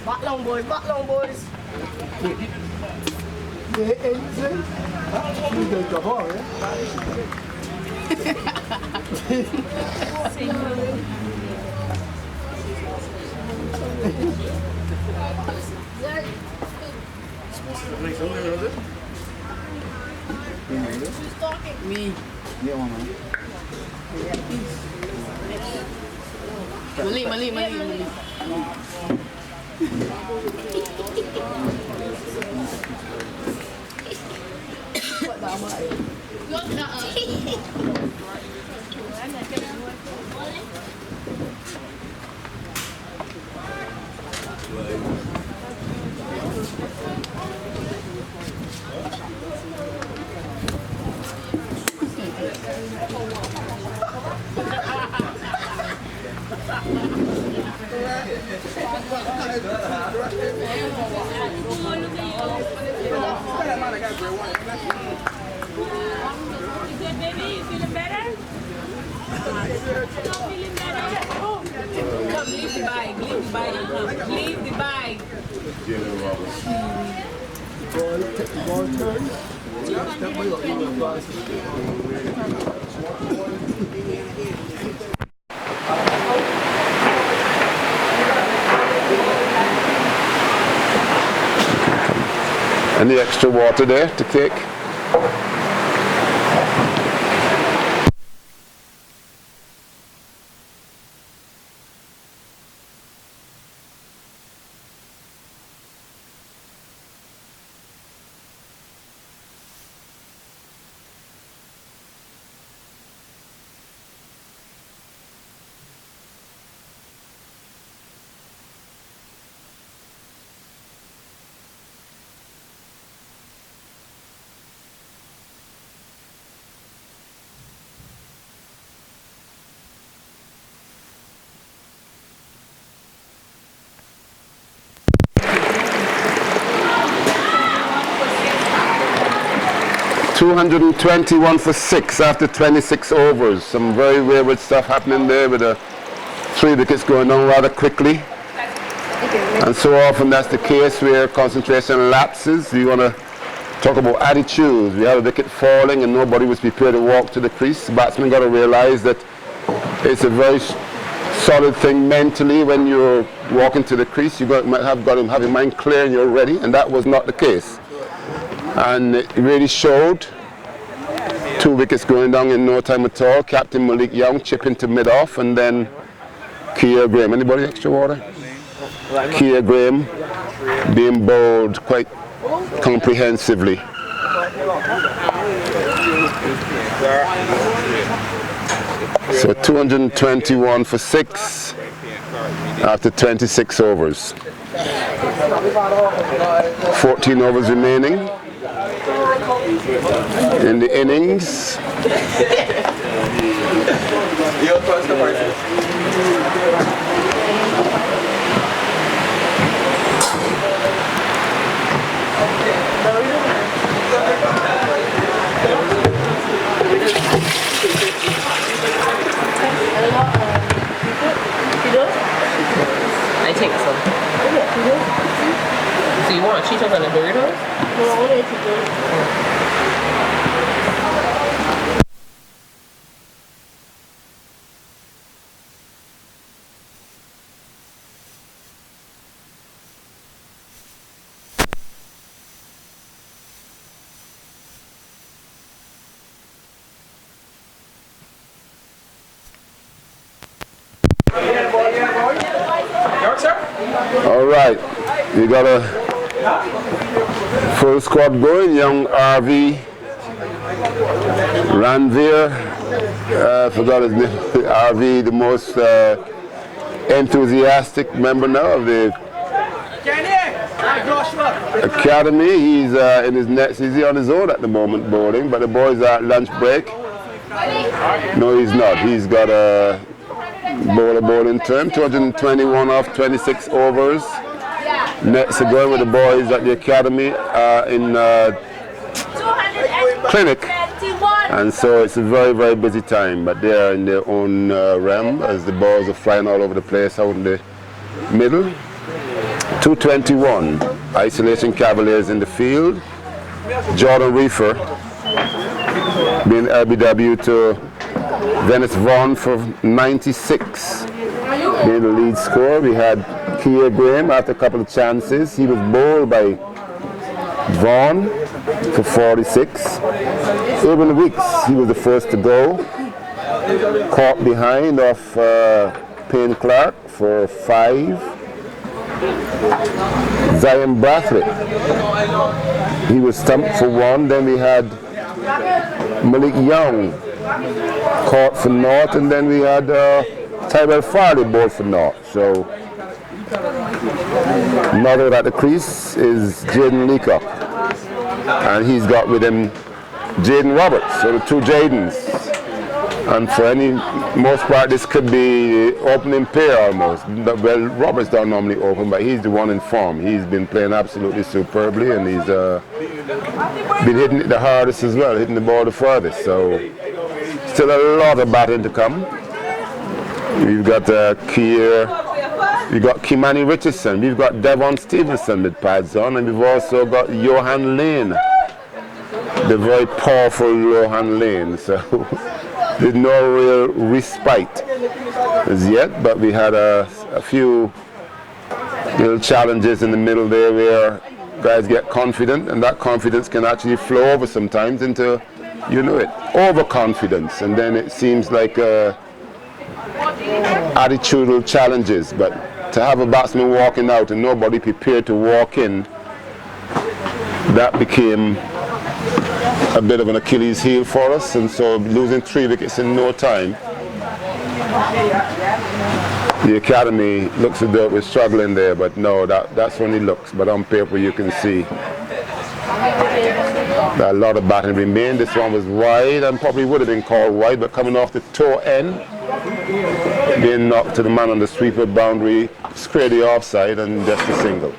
Back long boys, back long boys. Me. Mali. Any extra water there to take? $221 for 6 after 26 overs. Some very wayward stuff happening there with the 3 wickets going down rather quickly. And so often that's the case where concentration lapses. You want to talk about attitudes. We had a wicket falling and nobody was prepared to walk to the crease. The batsman got to realize that it's a very solid thing mentally when you're walking to the crease. You got to have your mind clear and you're ready, and that was not the case. And it really showed. 2 wickets going down in no time at all. Captain Malik Young chipping to mid-off, and then Kia Graham. Anybody extra water? Kia Graham being bowled quite comprehensively. So 221 for 6 after 26 overs. 14 overs remaining in the innings. I take some. So you want Cheetos and the Doritos? All right, we got a full squad going. Young RV, Ranveer, forgot his name. RV, the most enthusiastic member now of the academy. He's in his nets. He's on his own at the moment bowling, but the boys are at lunch break. No, he's not. He's got a bowling term. 221 off 26 overs. Nets are going with the boys at the academy in clinic, and so it's a very, very busy time, but they are in their own realm as the balls are flying all over the place out in the middle. 221 isolation Cavaliers in the field. Jordan Reefer being LBW to Dennis Vaughan for 96 being the lead scorer. We had Kia Graham after a couple of chances. He was bowled by Vaughan for 46. Urban Weeks, he was the first to go. Caught behind off Payne Clark for 5. Zion Brathwaite, he was stumped for 1. Then we had Malik Young caught for North, and then we had Tyrell Farley bowled for North. So another at the crease is Jaden Leacock, and he's got with him Jaden Roberts, so the two Jadens. And for any most part, this could be opening pair almost. Well, Roberts don't normally open, but he's the one in form. He's been playing absolutely superbly, and he's been hitting it the hardest as well, hitting the ball the furthest. So still a lot of batting to come. We've got we've got Kimani Richardson, we've got Devon Stevenson with pads on, and we've also got Johan Lane, the very powerful Johan Lane. So there's no real respite as yet, but we had a few little challenges in the middle there where guys get confident, and that confidence can actually flow over sometimes into, you know it, overconfidence, and then it seems like attitudinal challenges. But to have a batsman walking out and nobody prepared to walk in, that became a bit of an Achilles heel for us, and so losing 3 wickets in no time. The academy looks as though it was struggling there, but no, that's only looks, but on paper you can see that a lot of batting remained. This one was wide and probably would have been called wide, but coming off the toe end, being knocked to the man on the sweeper boundary, square the offside, and just a single.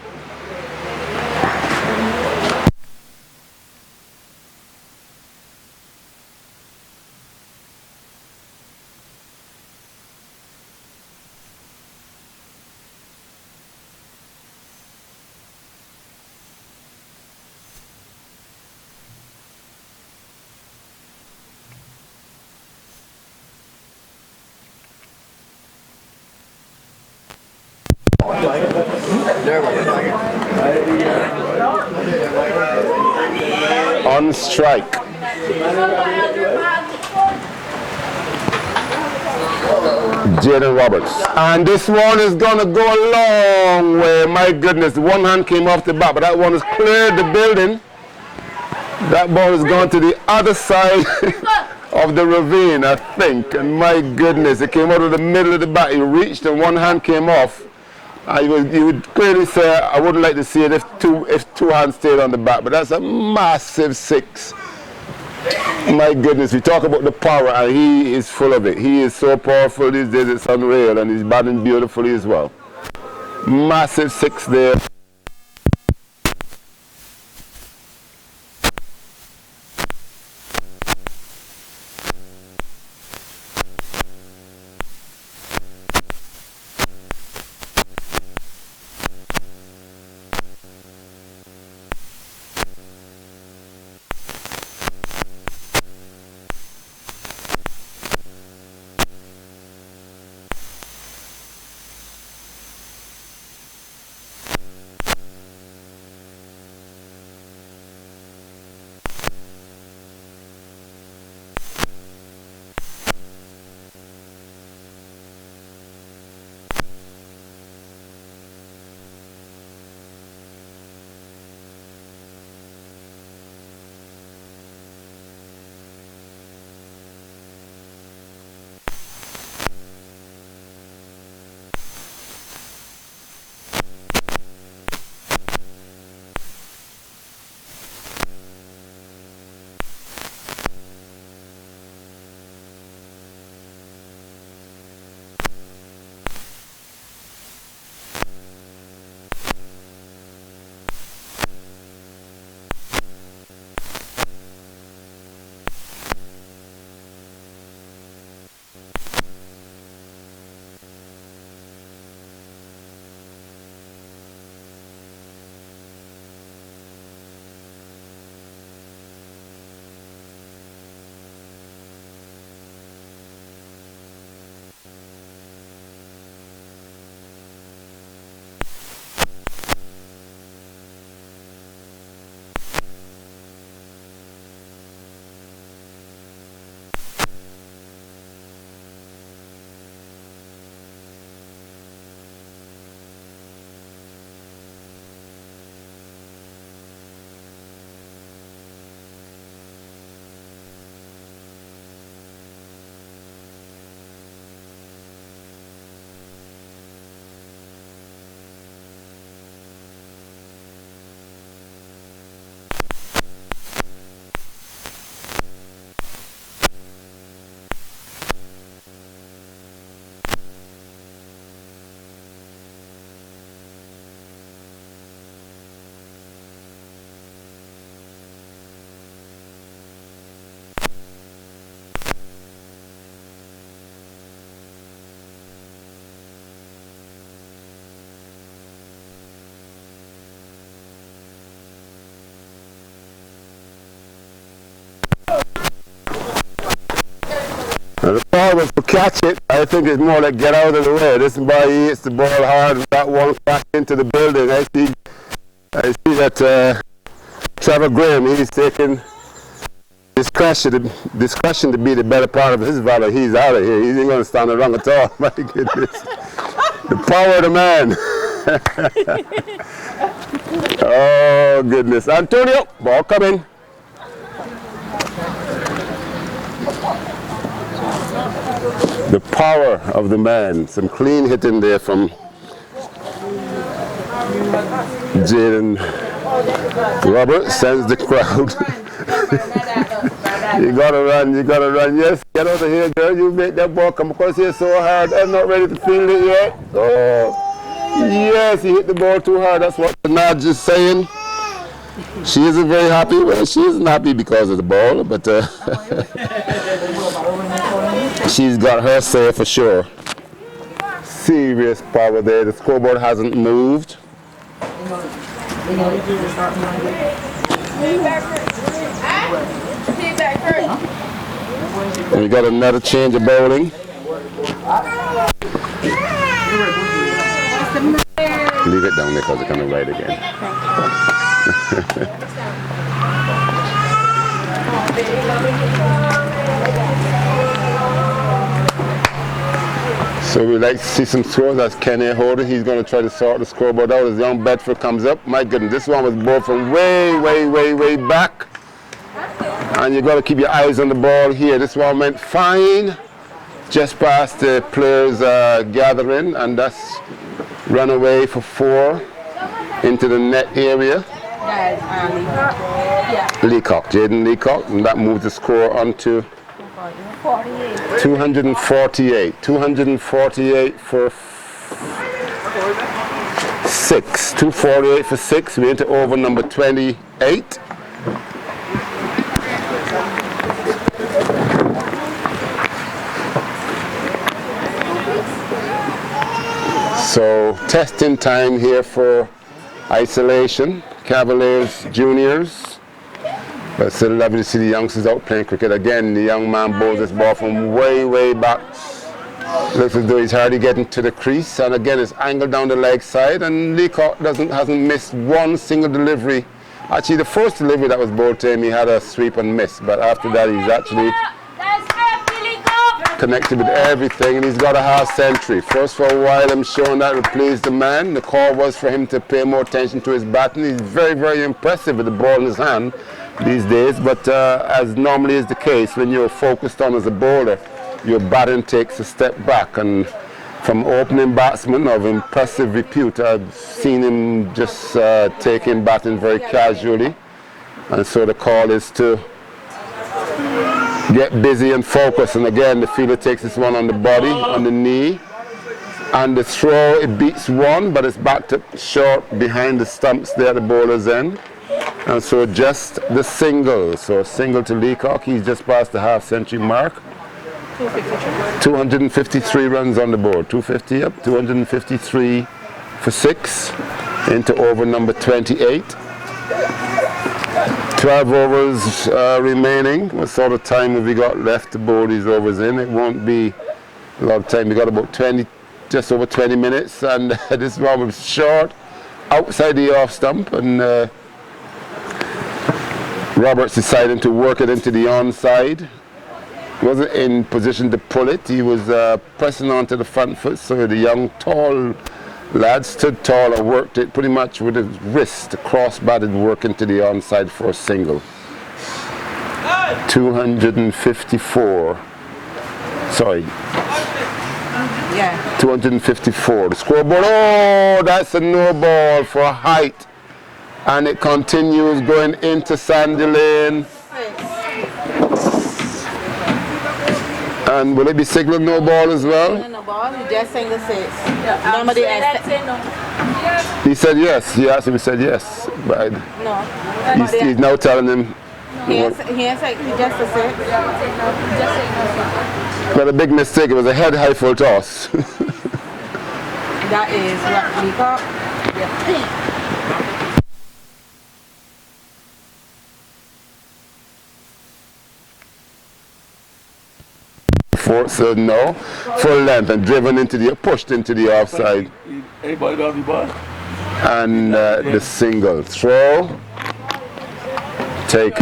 On strike. Jaden Roberts. And this one is going to go a long way. My goodness, one hand came off the bat, but that one has cleared the building. That ball has gone to the other side of the ravine, I think. And my goodness, it came out of the middle of the bat. It reached and one hand came off. You would clearly say I wouldn't like to see it if two hands stayed on the bat, but that's a massive 6. My goodness, we talk about the power, and he is full of it. He is so powerful these days, it's unreal, and he's batting beautifully as well. Massive 6 there. ball was to catch it. I think it's more like get out of the way. This boy hits the ball hard. That one crashed into the building. I see that Trevor Graham, he's taking discretion to be the better part of his valor. He's out of here. He ain't going to stand around at all. My goodness. The power of the man. Oh, goodness. Antonio, ball coming. The power of the man. Some clean hitting there from Jaden Roberts. Sends the crowd. You gotta run. Yes, get out of here, girl. You make that ball come across here so hard. I'm not ready to field it yet. Oh, yes, he hit the ball too hard. That's what Naj is saying. She isn't very happy. Well, she isn't happy because of the ball, but she's got her say for sure. Serious power there. The scoreboard hasn't moved. We got another change of bowling. Leave it down there because it's coming right again. So we like to see some scores. That's Kenny Holder. He's going to try to sort the scoreboard out as young Bedford comes up. My goodness, this one was bowled from way back. And you got to keep your eyes on the ball here. This one went fine, just past the players gathering, and that's run away for 4 into the net area. Leacock, Jaden Leacock, and that moves the score on to 248. 248 for 6. 248 for 6. We're into over number 28. So testing time here for isolation. Cavaliers juniors. But it's still lovely to see the youngsters out playing cricket. Again, the young man bowls this ball from way back. Looks as though he's hardly getting to the crease. And again, it's angled down the leg side. And Leacock hasn't missed one single delivery. Actually, the first delivery that was bowled to him, he had a sweep and miss. But after that, he's actually connected with everything, and he's got a half century. First for a while, I'm showing that it pleased the man. The call was for him to pay more attention to his batting. He's very impressive with the ball in his hand these days, but as normally is the case, when you're focused on as a bowler, your batting takes a step back. And from opening batsman of impressive repute, I've seen him just taking batting very casually, and so the call is to get busy and focus. And again, the fielder takes this one on the body, on the knee, and the throw, it beats one, but it's backed up short behind the stumps there at the bowler's end. And so just the single, so a single to Leacock. He's just past the half century mark. 253 runs on the board. 250 up, 253 for 6 into over number 28. 12 overs remaining. What sort of time have we got left to bowl these overs in? It won't be a lot of time. We got about 20, just over 20 minutes, and this one was short, outside the off stump, and Roberts decided to work it into the onside. He wasn't in position to pull it. He was pressing onto the front foot, so the young, tall lad stood tall and worked it pretty much with his wrist, cross-batted work into the onside for a single. 254. Sorry. Yeah. 254. The scoreboard. Oh, that's a no ball for height. And it continues going into Sandy Lane. And will it be signaled no ball as well? No ball, you just saying the 6. He said yes. He asked him, he said yes. But No. he's now telling him. He ain't say just a 6. But a big mistake. It was a head high full toss. That is what Leacock. fourth, so no. Full length and driven into the, pushed into the offside. Anybody got the ball? And the single throw. Take.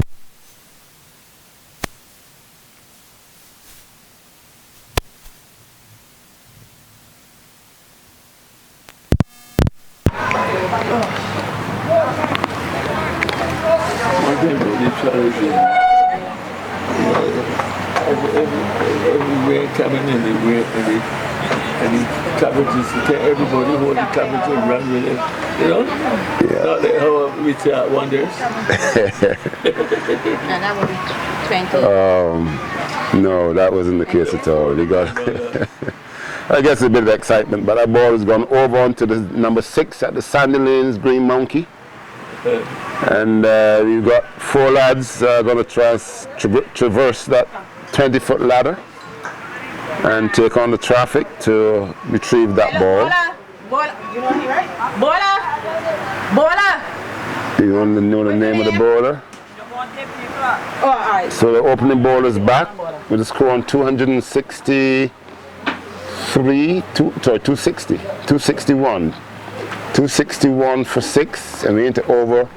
Everywhere coming in, and the cabbages, everybody hold the cabbage and run with it. You know? Yeah. Not like how Richard wonders. And that would be 20. No, that wasn't the case at all. He got, I guess a bit of excitement, but that ball has gone over onto the number 6 at the Sandy Lanes Green Monkey. And we've got 4 lads going to try and traverse that 20-foot ladder and take on the traffic to retrieve that ball. Bola. You know he right? Bola. Bola. You want to know the name of the bowler? Oh, all right. So the opening ball is back with a score on 261. 261 for 6, and we into over.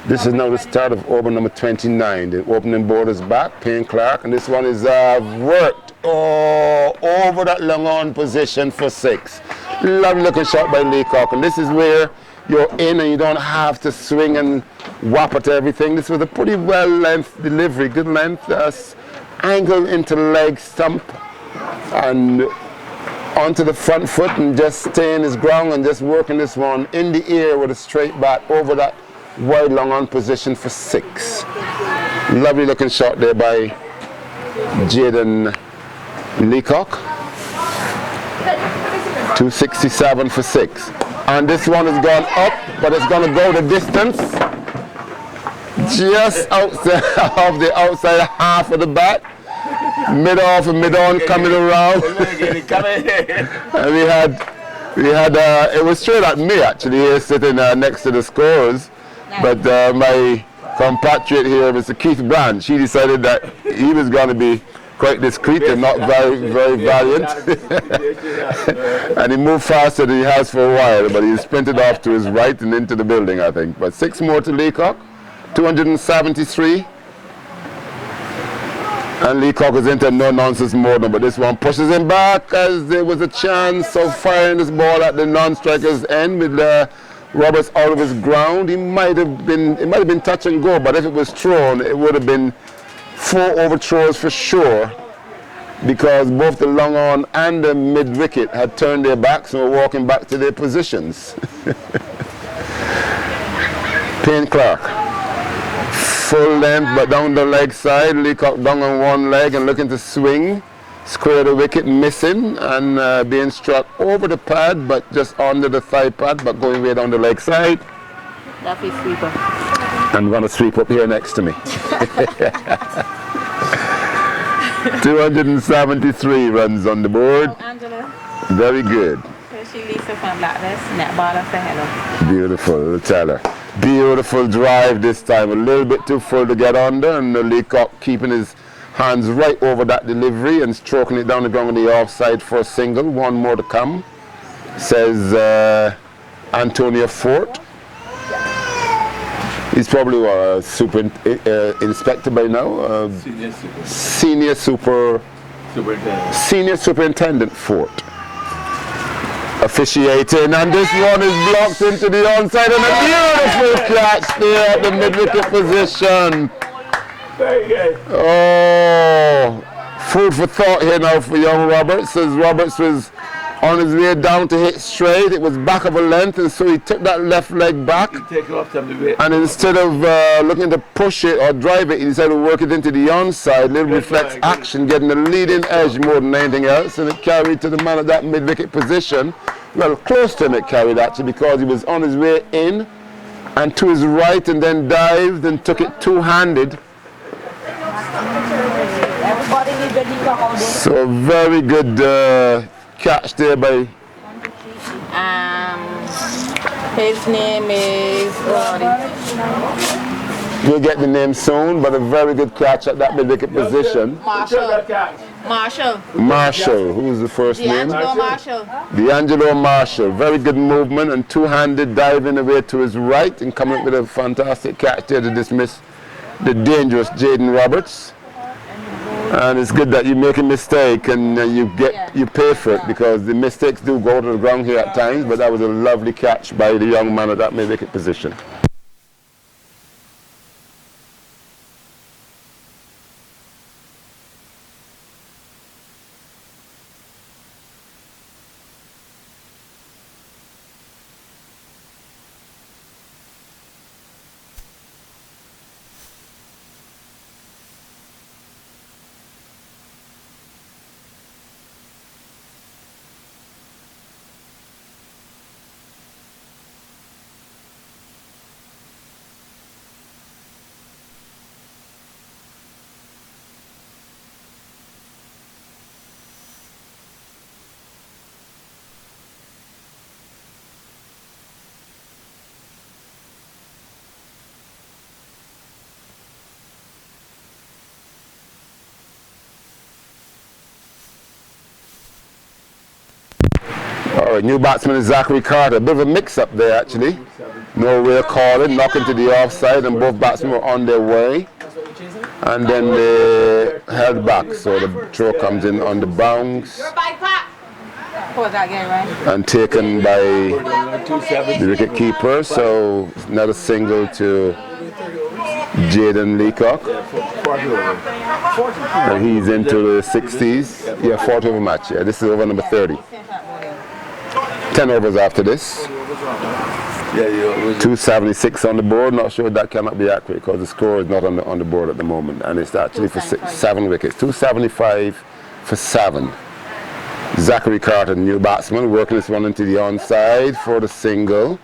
This is now the start of over number 29. The opening ball is back, Payne Clark, and this one is worked over that long on position for 6. Lovely looking shot by Leacock, and this is where you're in and you don't have to swing and whap at everything. This was a pretty well length delivery, good length, angle into leg stump and onto the front foot and just staying his ground and just working this one in the air with a straight bat over that wide long on position for 6. Lovely looking shot there by Jaden Leacock. 267 for 6. And this one has gone up, but it's going to go the distance. Just outside of the outside half of the bat. Mid off and mid on coming around. And we had it was straight at me actually here sitting next to the scorers. But my compatriot here, Mr. Keith Branch, he decided that he was going to be quite discreet and not very, very valiant. And he moved faster than he has for a while, but he sprinted off to his right and into the building, I think. But 6 more to Leacock, 273. And Leacock is into no-nonsense mode, but this one pushes him back as there was a chance of firing this ball at the non-striker's end with Roberts out of his ground. It might have been touch and go, but if it was thrown, it would have been 4 overthrows for sure, because both the long on and the mid wicket had turned their backs and were walking back to their positions. Payne Clark. Full length but down the leg side. Leacock down on one leg and looking to swing. Square the wicket, missing and being struck over the pad but just under the thigh pad, but going way down the leg side. That's his sweeper. I'm going to sweep up here next to me. 273 runs on the board. Oh, Angela. Very good. She Lisa from Blacklist. Netball for hello. Beautiful, tell her. Beautiful drive this time. A little bit too full to get under, and the Leacock keeping his hands right over that delivery and stroking it down the ground on the offside for a single. 1 more to come, says Antonio Fort. He's probably a super inspector by now. Senior Superintendent Fort. Officiating, and this one is blocked into the onside, and a beautiful catch there at the mid-wicket position. Very good. Oh, food for thought here now for young Roberts, as Roberts was on his way down to hit straight. It was back of a length, and so he took that left leg back. Take off some of it. And instead of looking to push it or drive it, he decided to work it into the onside. Little reflex action, getting the leading edge more than anything else, and it carried to the man at that mid-wicket position. Well, close to him it carried actually, because he was on his way in and to his right, and then dived and took it two-handed. So very good catch there by. His name is. You'll get the name soon, but a very good catch at that mid-wicket position. Marshall. Marshall. Marshall, who's the first name? D'Angelo Marshall. D'Angelo Marshall. Very good movement and two-handed diving away to his right and coming up with a fantastic catch there to dismiss the dangerous Jaden Roberts. And it's good that you make a mistake and you pay for it, because the mistakes do go to the ground here at times, but that was a lovely catch by the young man at that mid-wicket position. All right, new batsman is Zachary Carter. A bit of a mix-up there, actually. No real calling, knock into the offside, and both batsmen were on their way. And then they held back, so the throw comes in on the bounce. And taken by the wicket keeper, so another single to Jaden Leacock. And he's into the 60s. Yeah, 40 over match. Yeah, this is over number 30. 10 overs after this. 276 on the board. Not sure that cannot be accurate because the score is not on the board at the moment, and it's actually for 7 wickets. 275 for 7. Zachary Carter, new batsman, working this one into the onside for the single.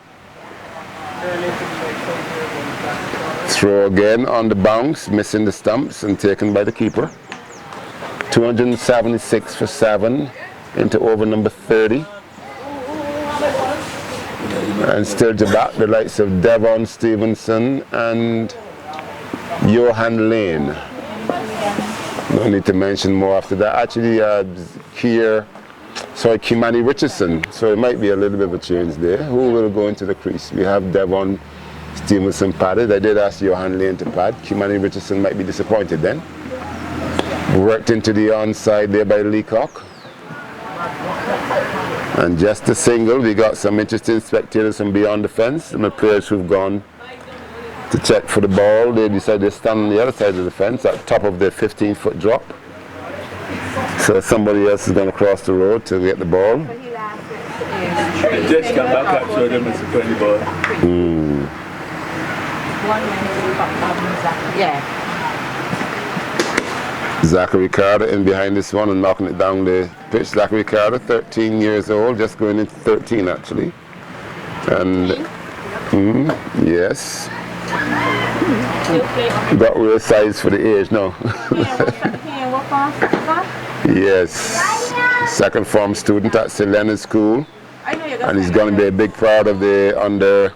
Throw again on the bounce, missing the stumps and taken by the keeper. 276 for 7 into over number 30. And still to back the likes of Devon Stevenson and Johan Lane. No need to mention more after that. Actually, Kimani Richardson. So it might be a little bit of a change there. Who will go into the crease? We have Devon Stevenson padded. I did ask Johan Lane to pad. Kimani Richardson might be disappointed then. Worked into the onside there by Leacock. And just a single. We got some interesting spectators from beyond the fence. Some of the players who've gone to check for the ball. They decided to stand on the other side of the fence at the top of the 15-foot drop. So somebody else is going to cross the road to get the ball. Just come back up, show them it's a funny ball. Yeah. Zachary Carter in behind this one and knocking it down the pitch. Zachary Carter, 13 years old, just going into 13 actually. And yes, got real size for the age now. Yes, second form student at Selena School, and he's going to be a big part of the under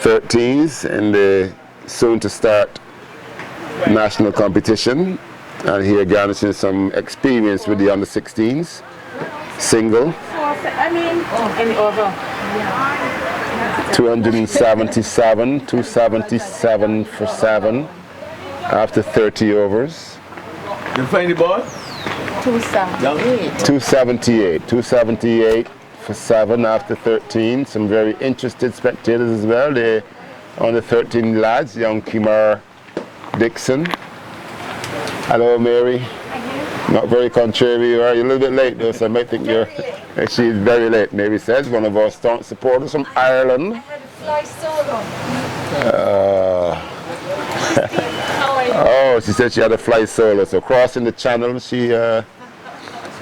13s in the soon to start national competition. And here garnishing some experience with the under 16s. Single. 277 for 7 after 30 overs. You find the ball? 278 for 7 after 13. Some very interested spectators as well. They're on the 13 lads, young Kimar Dixon. Hello, Mary. Not very contrary, you are. You're a little bit late, though, so I might think you're. She's very late, Mary says. One of our staunch supporters from Ireland. I had to fly solo. Oh, she said she had to fly solo. So crossing the channel, she had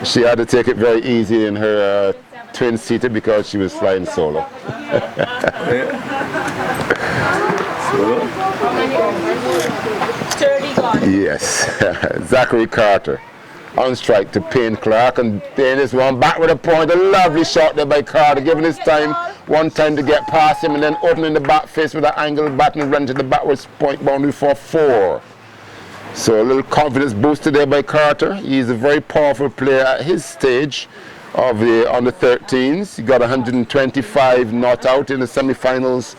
to take it very easy in her twin-seater because she was flying solo. Yes, Zachary Carter on strike to Payne Clark, and Payne is one back with a point. A lovely shot there by Carter, giving his time one time to get past him and then opening the back face with an angled bat and run to the backwards point boundary for 4. So a little confidence booster there by Carter. He's a very powerful player at his stage of the under 13s. He got 125 not out in the semi-finals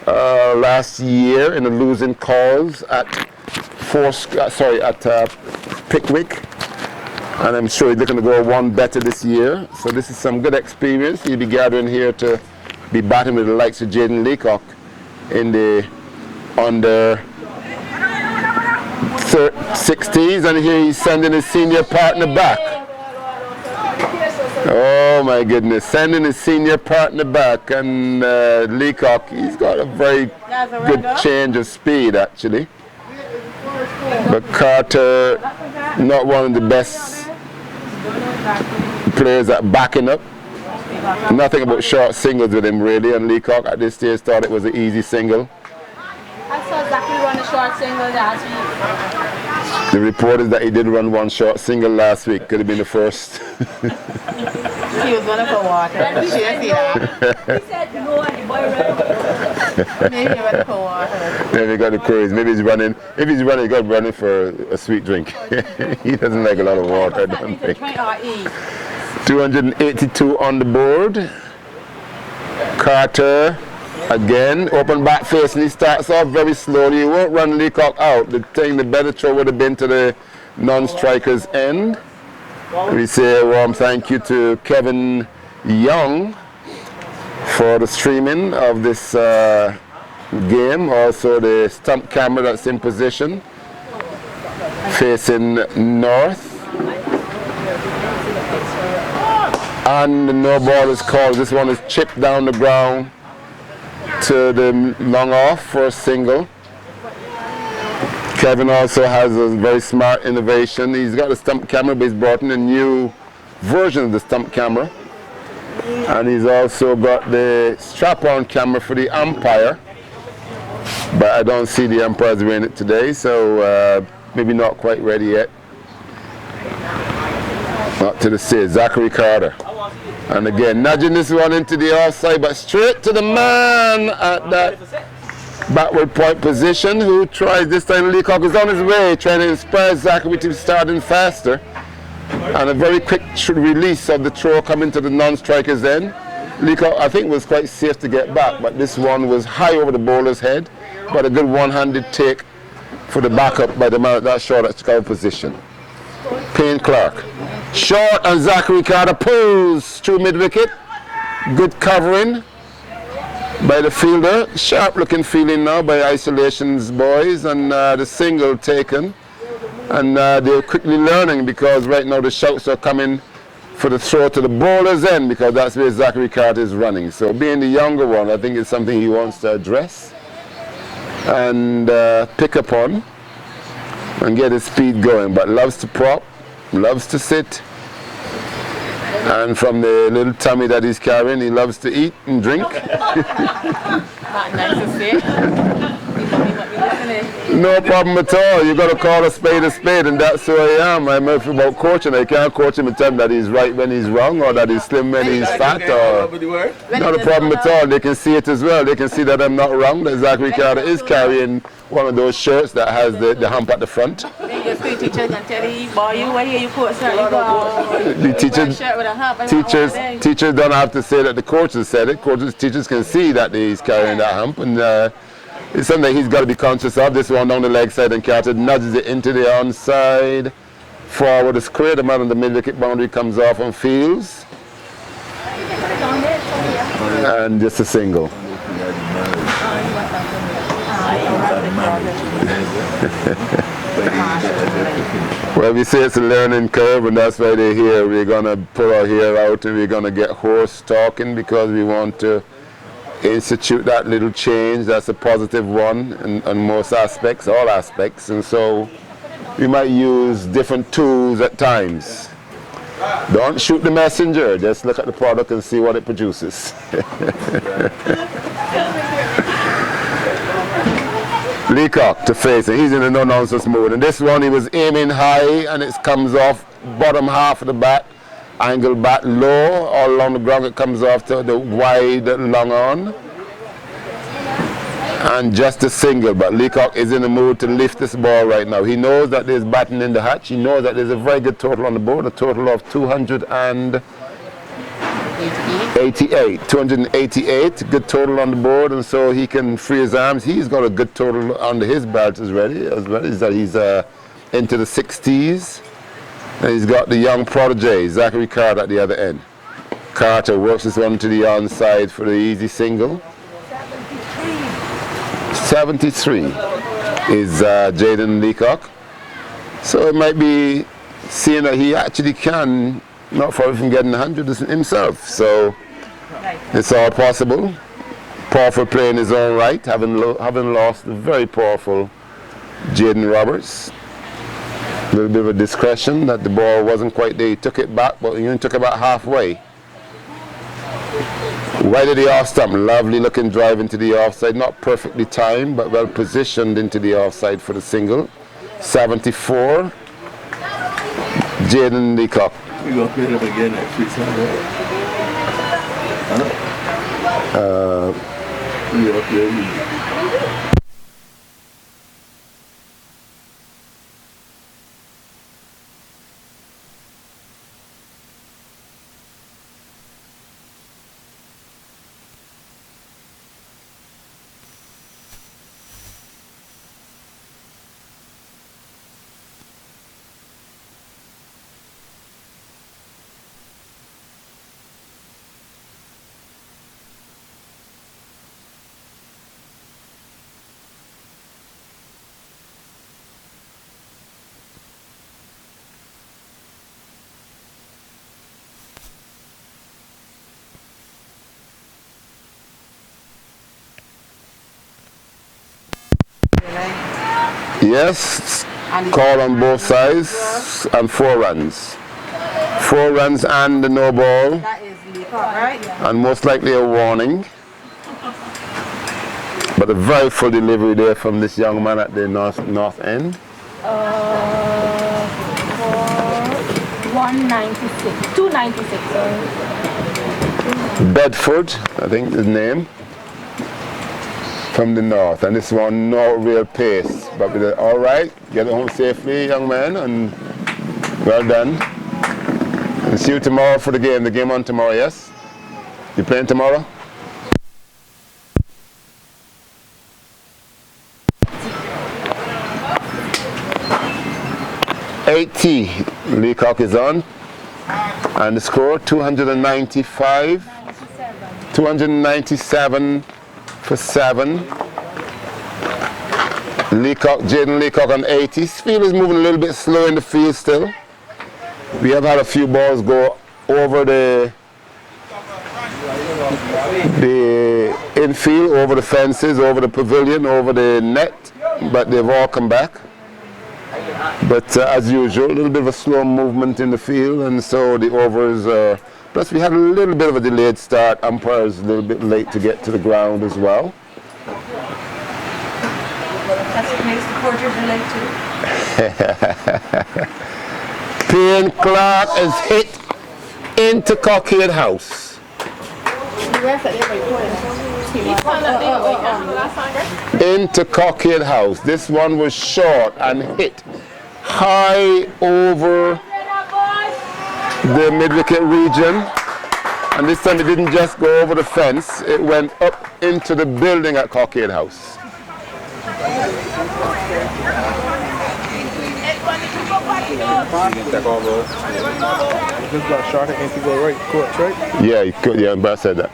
last year in the losing calls at Pickwick. And I'm sure he's looking to go one better this year. So this is some good experience. He'll be gathering here to be batting with the likes of Jaden Leacock in the under 16s, and here he's sending his senior partner back. Oh my goodness, sending his senior partner back, and Leacock, he's got a very good change of speed actually. But Carter, not one of the best players at backing up. Nothing about short singles with him really, and Leacock at this stage thought it was an easy single. I saw Zachary run a short single last week. The report is that he did run one short single last week. Could have been the first. She was running for water. She didn't see that. He said no and the boy ran. Maybe he went for water. Maybe he got the cruise. Maybe he's running. If he's running, he's got running for a sweet drink. He doesn't like a lot of water, I don't think. 282 on the board. Carter. Again, open back face, and he starts off very slowly. He won't run Leacock out. The better throw would have been to the non-striker's end. We say a warm thank you to Kevin Young for the streaming of this game. Also the stump camera that's in position, facing north. And the no ball is called. This one is chipped down the ground to the long off for a single. Kevin also has a very smart innovation. He's got a stump camera, but he's brought in a new version of the stump camera. And he's also got the strap-on camera for the umpire. But I don't see the umpires wearing it today, so maybe not quite ready yet. Not to the stage, Zachary Carter. And again, nudging this one into the offside, but straight to the man at that backward point position, who tries this time. Leacock is on his way, trying to inspire Zachary to start in faster. And a very quick release of the throw coming to the non-striker's end. Leacock, I think, was quite safe to get back, but this one was high over the bowler's head. But a good one-handed take for the backup by the man at that short at Chicago position. Payne Clark. Short, and Zachary Carter pulls through mid-wicket. Good covering by the fielder. Sharp looking fielding now by Isolation's boys, and the single taken. And they're quickly learning, because right now the shouts are coming for the throw to the bowler's end, because that's where Zachary Carter is running. So being the younger one, I think it's something he wants to address and pick up on and get his speed going, but loves to prop, loves to sit, and from the little tummy that he's carrying, he loves to eat and drink. Not nice to say. No problem at all. You got to call a spade, and that's who I am. I'm about coaching. I can't coach him and tell him that he's right when he's wrong, or that he's slim when he's fat, or not a problem at all. They can see it as well. They can see that I'm not wrong, that Zachary Carter is carrying one of those shirts that has the hump at the front. Teachers don't have to say that the coaches said it. Teachers can see that he's carrying that hump, and it's something he's got to be conscious of. This one down the leg side, and Carter nudges it into the onside. Forward is clear. The man on the mid-wicket boundary comes off and fields. And just a single. Well, we say it's a learning curve, and that's why they're here. We're going to pull our hair out, and we're going to get horse talking, because we want to institute that little change. That's a positive one in most aspects, all aspects, and so we might use different tools at times. Don't shoot the messenger, just look at the product and see what it produces. Leacock to face it. He's in a no-nonsense mode, and this one he was aiming high, and it comes off bottom half of the bat, angle bat low, all along the ground. It comes off to the wide long on. and just a single, but Leacock is in the mood to lift this ball right now. He knows that there's batting in the hatch. He knows that there's a very good total on the board, a total of 288, good total on the board, and so he can free his arms. He's got a good total under his belt as well as that he's into the 60s. And he's got the young protege, Zachary Carter, at the other end. Carter works this one to the onside for the easy single. 73 is Jaden Leacock. So it might be seeing that he actually can, not far from getting 100 himself. So it's all possible. Powerful play in his own right, having lost the very powerful Jaden Roberts. A little bit of a discretion that the ball wasn't quite there. He took it back, but he only took about halfway. Right at the off stump, lovely looking drive into the offside, not perfectly timed, but well positioned into the offside for the single. 74, Jaden Leacock. We're going to play them again at 600. Huh? We're going to play them. Yes, call on both sides and 4 runs. 4 runs and the no ball. That is Leacock, right? And most likely a warning. But a very full delivery there from this young man at the north end. 196, 296, sorry. Bedford, I think his name. From the north, and this one no real pace, but with all right, get it home safely, young man, and well done. And see you tomorrow for the game. The game on tomorrow, yes? You playing tomorrow? $80 Leacock is on, and the score 295, 297 for 7. Leacock, Jaden Leacock on 80. Field is moving a little bit slow in the field still. We have had a few balls go over the infield, over the fences, over the pavilion, over the net, but they've all come back. But as usual, a little bit of a slow movement in the field, and so the overs plus we had a little bit of a delayed start. Umpires a little bit late to get to the ground as well. That's what makes the quarter delayed too. Payne Clark is hit into Cockhead House. Into Cockhead House. This one was short and hit high over the mid-wicket region, and this time it didn't just go over the fence, it went up into the building at Cockhead House. Just got shot and to go right, court, right? Yeah, you could, yeah, but I said that.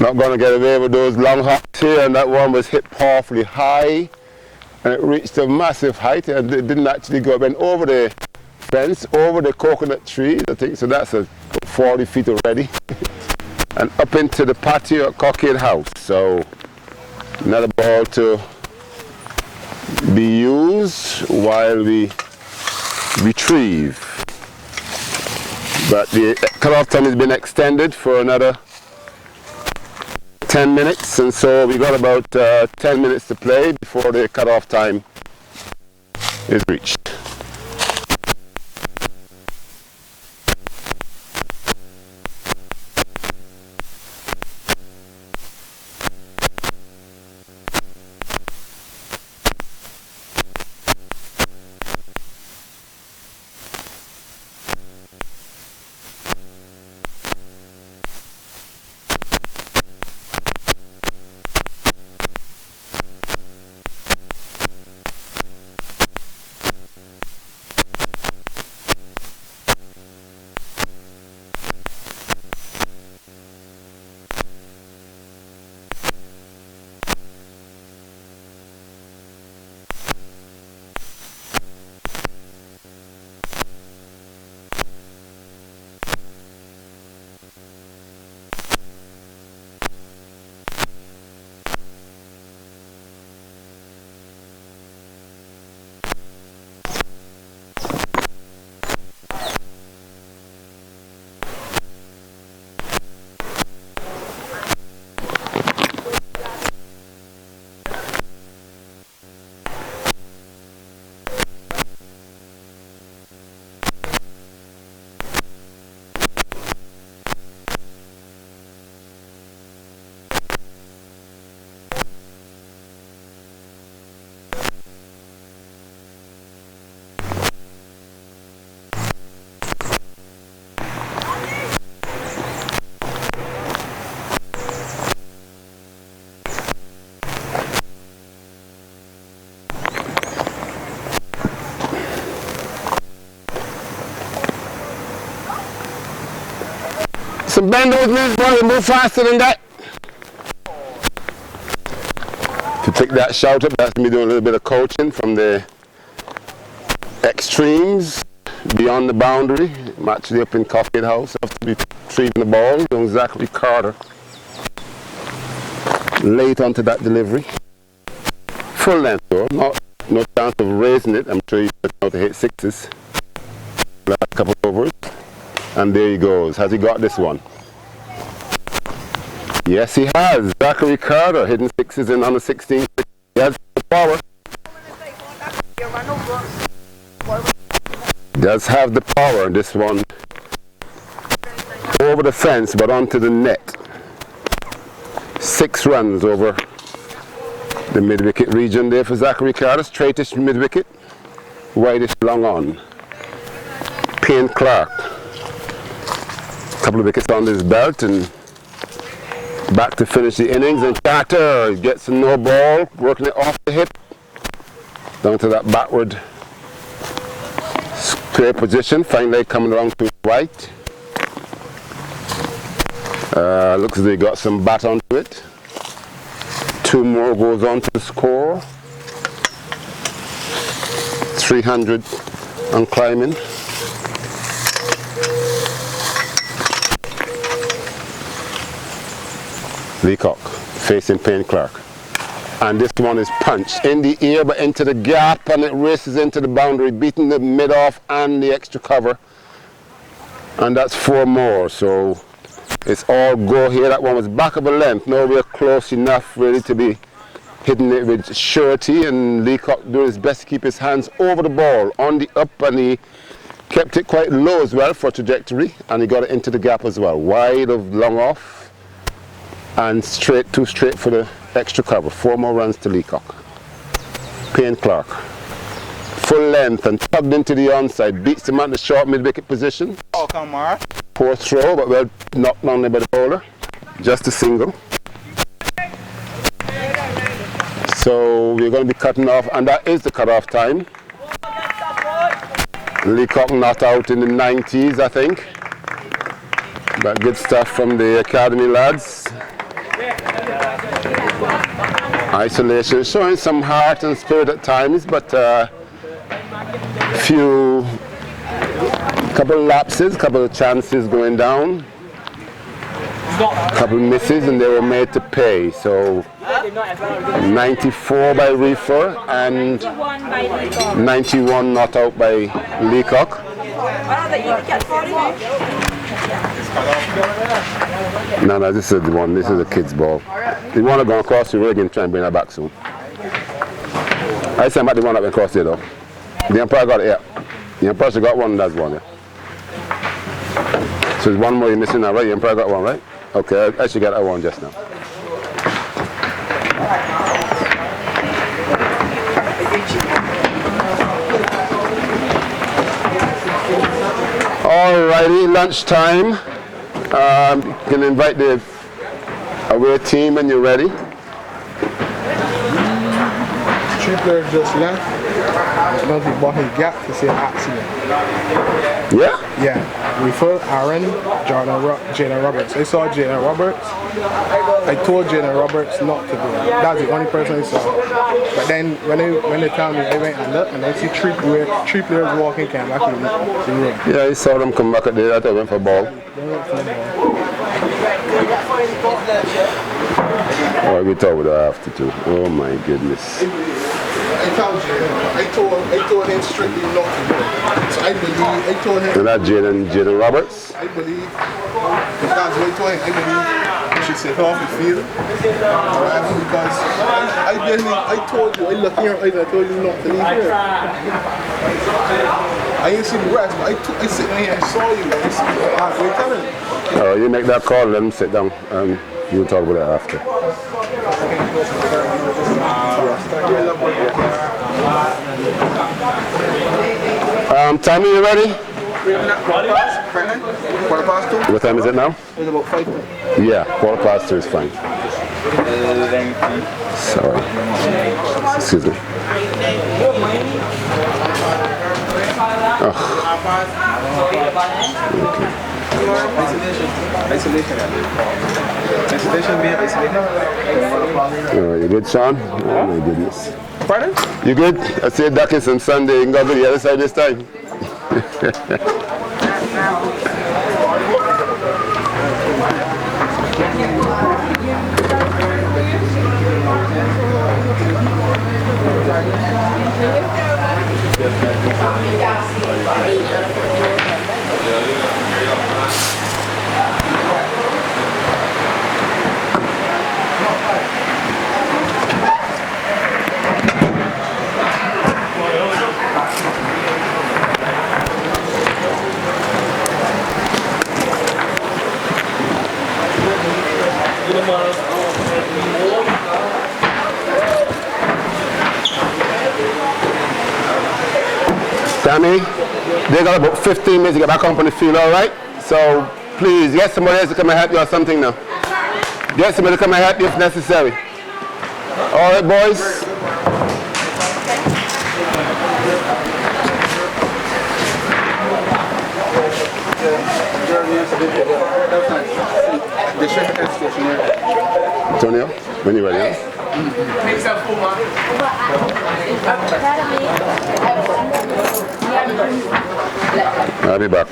Not going to get away with those long hops here, and that one was hit powerfully high, and it reached a massive height, and it didn't actually go went over the fence, over the coconut trees, I think, so that's a 40 feet already, and up into the patio at Cockade House. So another ball to be used while we retrieve. But the cutoff time has been extended for another 10 minutes, and so we got about 10 minutes to play before the cutoff time is reached. So bend those knees, boy, move faster than that. To take that shout up, that's me doing a little bit of coaching from the extremes beyond the boundary. I'm actually up in Cockade House after retrieving the ball. Young Zachary Carter late onto that delivery. Full length though, no chance of raising it. I'm sure he's going to hit sixes. Last couple overs. And there he goes. Has he got this one? Yes, he has. Zachary Carter hitting sixes in on the 16th. He has the power. Does have the power. This one over the fence, but onto the net. 6 runs over the mid-wicket region there for Zachary Carter. Straightish mid-wicket, widest long on. Payne Clark. Couple of wickets on his belt and back to finish the innings, and Carter gets a no ball, working it off the hip down to that backward square position. Finally coming around to right. Looks as though he got some bat onto it. 2 more goes on to the score. 300 on climbing. Leacock facing Payne Clark, and this one is punched in the air but into the gap, and it races into the boundary, beating the mid off and the extra cover, and that's 4 more. So it's all go here. That one was back of a length, nowhere close enough really to be hitting it with surety, and Leacock doing his best to keep his hands over the ball on the up, and he kept it quite low as well for trajectory, and he got it into the gap as well, wide of long off. And too straight for the extra cover. 4 more runs to Leacock. Payne Clark. Full length and tugged into the onside. Beats him at the short mid-wicket position. Oh, come on. Poor throw, but well knocked down there by the bowler. Just a single. So we're going to be cutting off, and that is the cut-off time. Leacock not out in the 90s, I think. But good stuff from the academy lads. Isolation showing some heart and spirit at times, but couple lapses, couple of chances going down, couple misses, and they were made to pay. So 94 by Reefer and 91 not out by Leacock. No, this is the one. This is a kid's ball. The one that going across the rig and try and bring her back soon. I say about the one that went across there though. The umpire got it, yeah. The umpire got one, that's one, yeah. So there's one more you're missing now, right? The umpire got one, right? Okay, I should get that one just now. Alrighty, lunchtime. You can invite the away team when you're ready. 3 players just left. Nothing but his gap to say accident. Yeah? Yeah. Reefer, Aaron, Jaden Roberts. I saw Jaden Roberts. I told Jaden Roberts not to do it. That's the only person I saw. But then when they tell me, I went and looked and I see 3 players walking came back in the room. Yeah, I saw them come back at the that they went for ball. Oh, we talk about that after too. Oh my goodness. I told him strictly not to do it. So I told him. Is that Jaden Roberts? I believe, that's what I told him, I believe he should sit off the field. Because I told you, I looked in your eyes and I told you not to leave here. I didn't see the rest, but I sit in here and saw you. I telling you. Oh, you make that call, let them sit down. We'll talk about that after. Tommy, you ready? Quarter past 2? What time is it now? It's about 5 minutes. Yeah, 2:15 is fine. Sorry. Excuse me. Oh. Okay. Isolation. You good, Sean? Oh my goodness. Pardon? You good? I said Duckins on Sunday. You can go to the other side this time. Danny, they got about 15 minutes to get back up on the field, all right? So please, get somebody else to come and help you or something now. Get somebody to come and help you if necessary. All right, boys? Antonio, when you're ready, huh? I'll be back.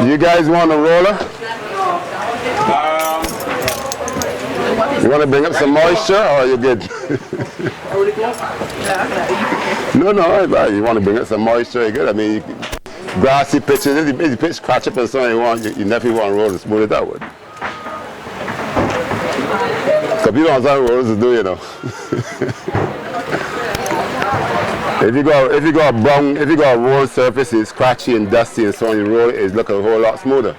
You guys want a roller? You want to bring up some moisture, or are you good? No, you want to bring up some moisture, you're good. I mean, grassy pitches, if the pitch scratch up and so you want, you definitely want to roll to smooth it out with. Because people don't know what rollers to do, you know. If you got a roll surface, it's scratchy and dusty and so on, you roll it look a whole lot smoother.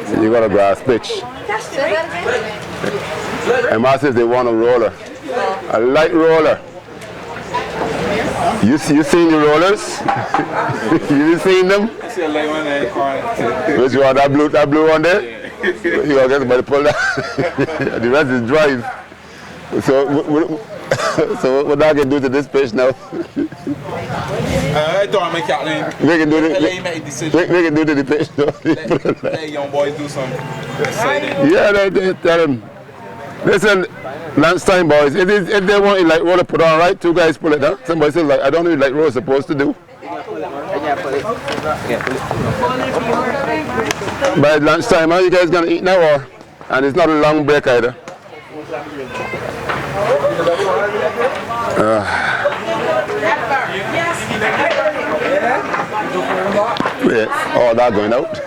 So you got a grass pitch. And massive, they want a roller, a light roller. You seen the rollers? You seen them? I see a light one there. Which one? That blue one there? You gotta get somebody pull that. The rest is drive. So, so what I can do to this pitch now? I don't make Kathleen. We can do the. Let him make a decision. We can do the pitch now. Let young boys do something. Yeah, they tell them. Listen, lunchtime boys. If they want it like Roller put on right, two guys pull it down. Somebody says like I don't know like Roller's supposed to do. By lunchtime, are you guys gonna eat now or? And it's not a long break either. Yeah, all that going out.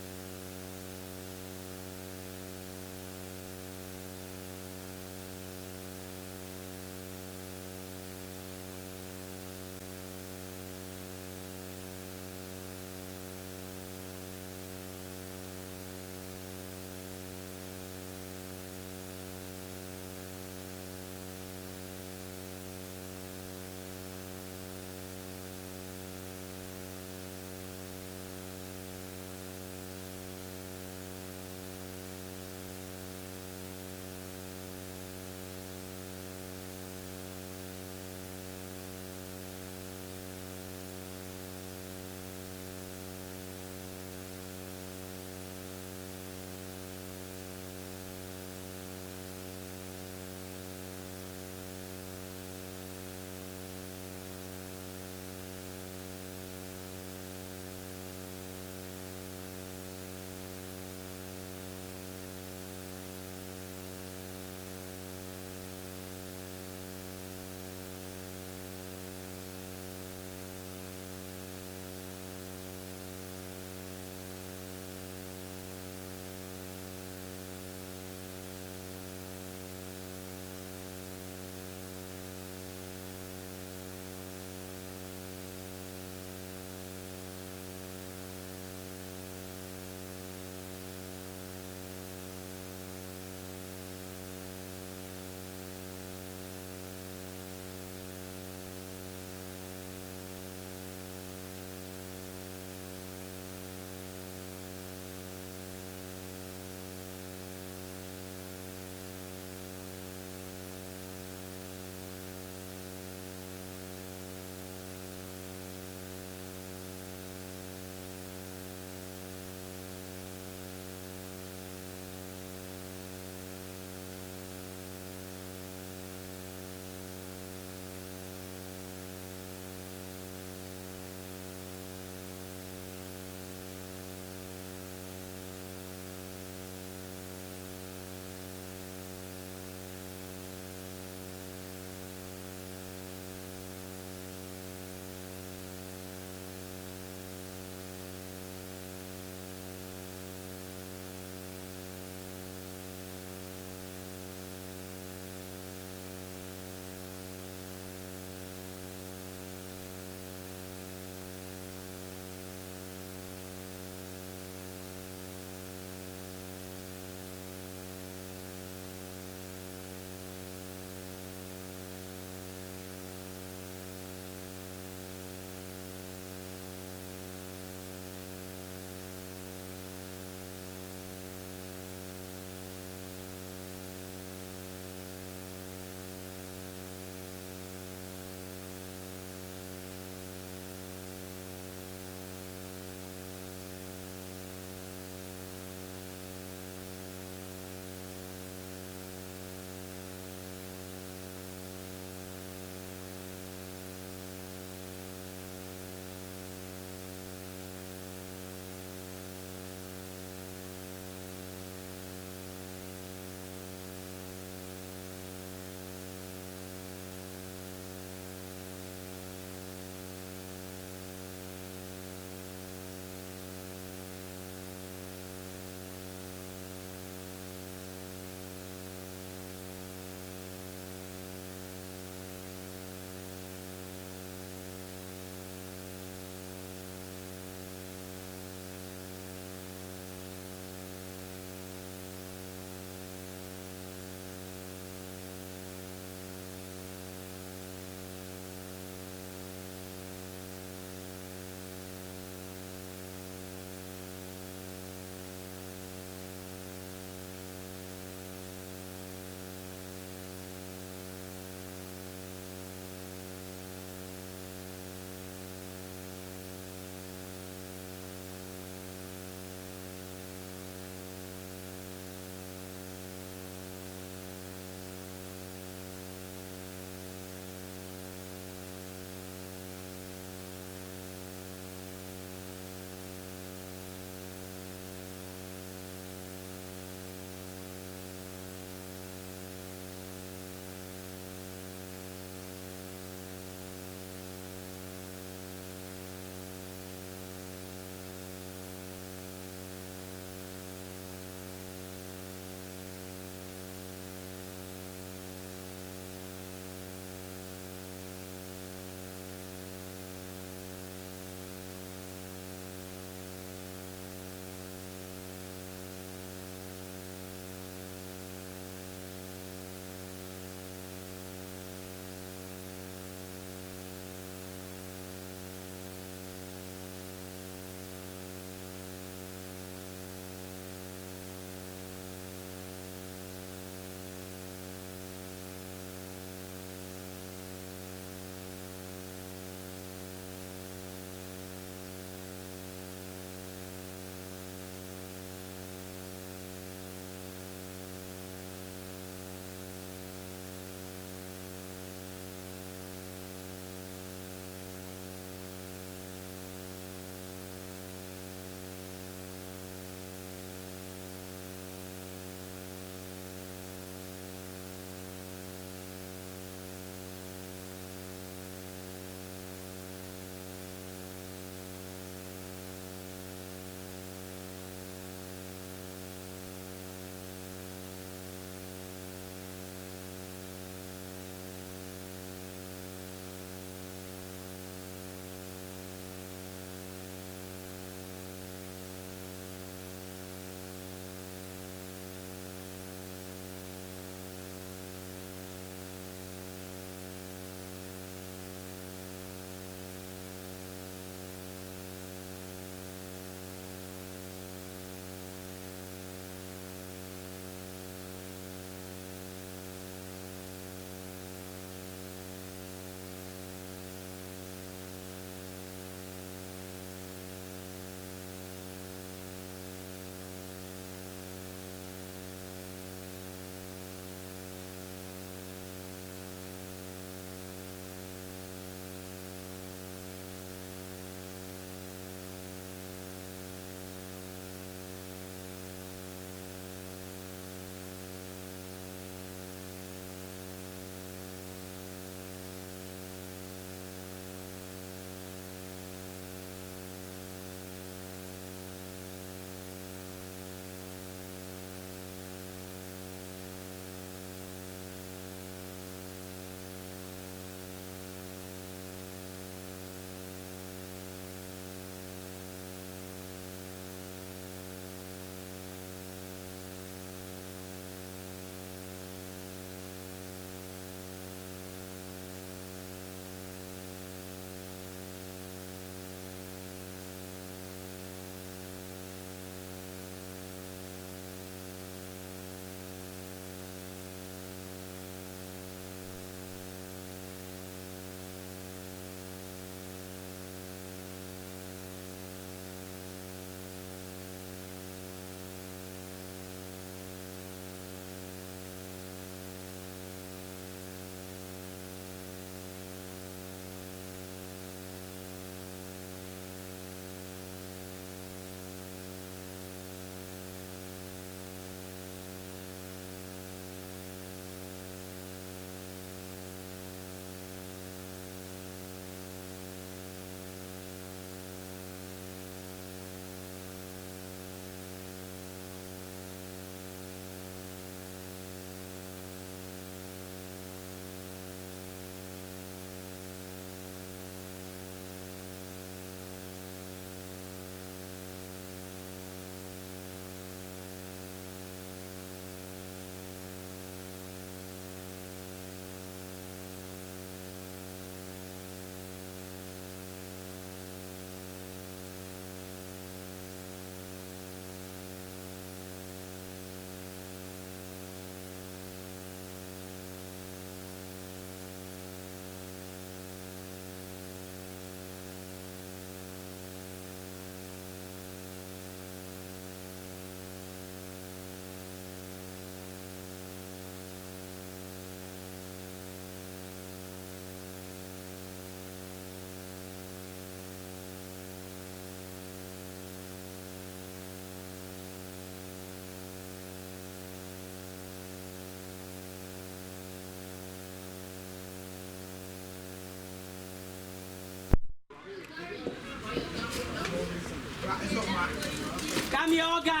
yoga.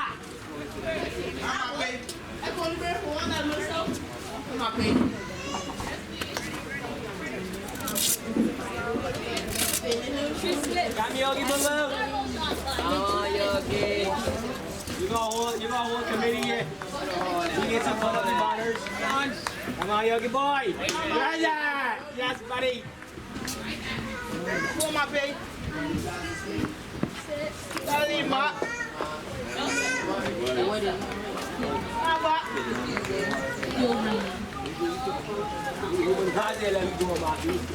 I'm going to go for one that myself. Come on, baby. Got me yogi balloon. Oh, yogi. You gonna hold committee here. You get some fun of the banners. Come on, yogi boy. Yeah. Yes, buddy. Come on, my baby. That's it, Mark.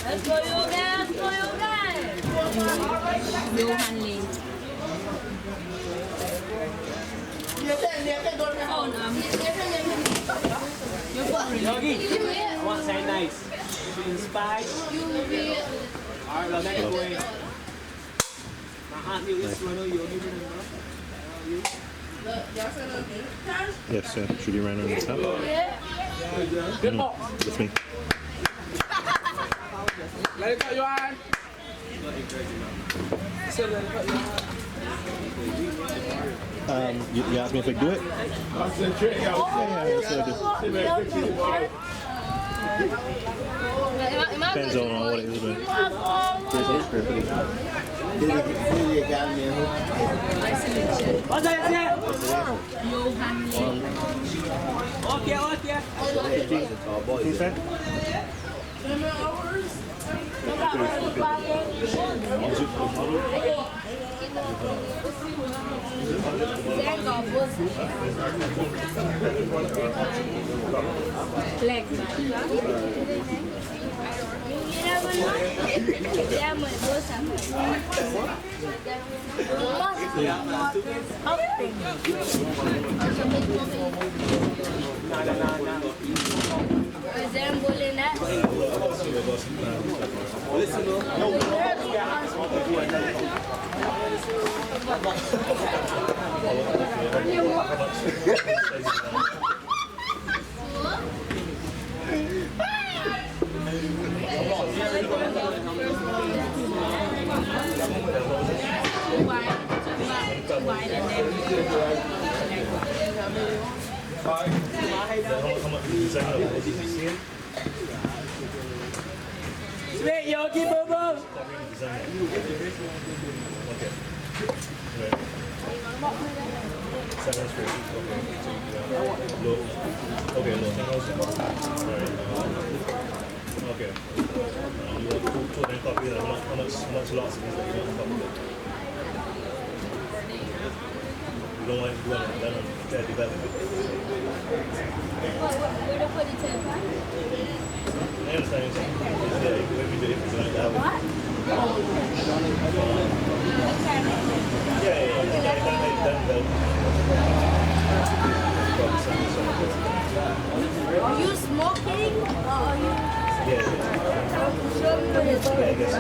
Let's go, yoga. Let's go, yoga. Johan Lee. Yogi, I want to say nice. To inspire. Alright, well, next way. My aunt knew this one, yogi. Yes, sir. Should you run on the top? Good ball. That's me. Let it go, Johan. You asked me if I could do it? Concentrate. Yeah, that's what I do. Depends on what it is, but What's that? Johan Lee. Okay. who's that? Leg. Resembling that. Sweet yogi boo boo. Okay, low. Okay. You want two and copy that. How much loss is that? You want to copy that? You don't want to do it. Then try to develop it. Where to put it to? I understand you're saying. Yeah, if we do it, it's like that. What? Yeah. Are you smoking? Or are you? Yeah. Show me what it's I guess.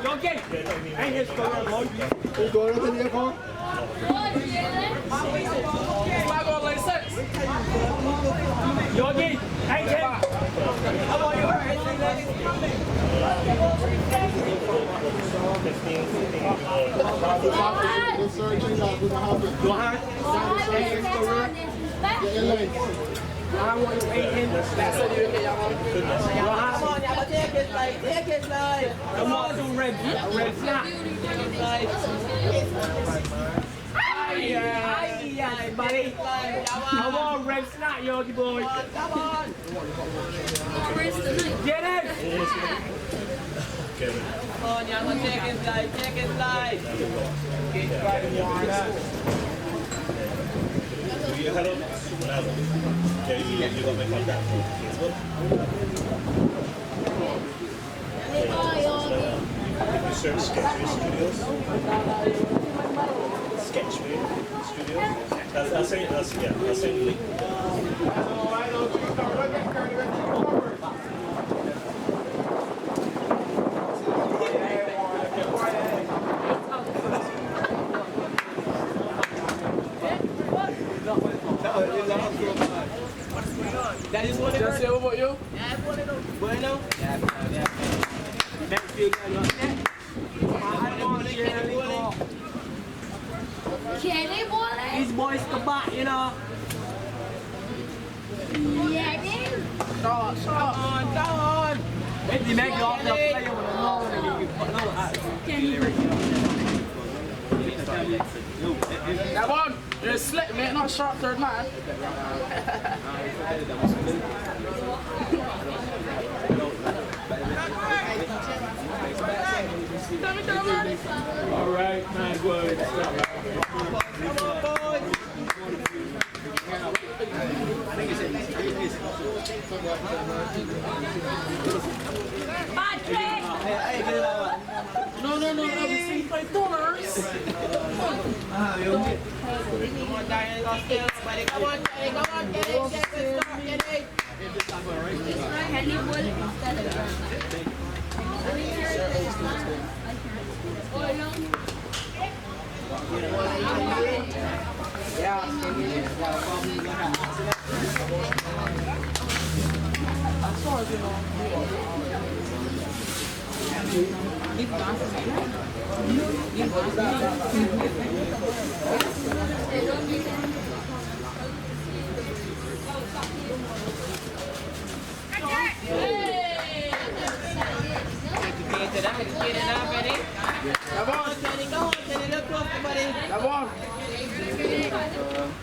Yogi. Hey, here's the boy. You going to the airport? Yogi. Hey, Tim. How are you? I want to wait in. That's what you get. Come on, take it like. Come on, do red snap. Aye, buddy. Come on, red snap, yogi boy. Come on. Get it. Come on, y'all. Take it like. You head up whenever. Yeah, you got my contact on Facebook. If you search Sketchway Studios. Sketchway Studios. That's it. That's it. That is what it is. What about you? Yeah, bueno. Yeah. Next week, these boys come back, you know. Come on. If you make it off the player with a low, then you can put no that one, you're slick, man, not sharp third man. All right, nice work. Come on, boys. No, we see $5. Come on, Diane, lost it. Come on, get it.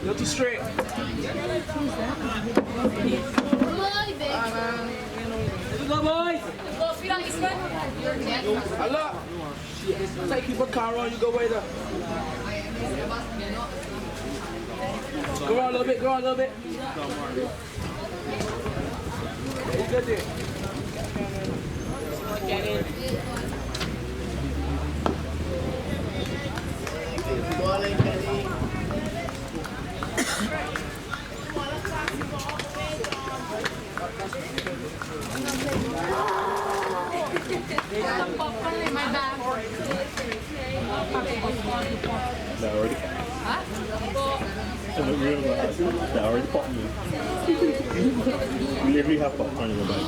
You're too straight. Go, boys. Allah. Take your car on, you go way there. Go on a little bit. You good there. Get in. That already. Huh? That already popped me. You literally have popcorn in your bag.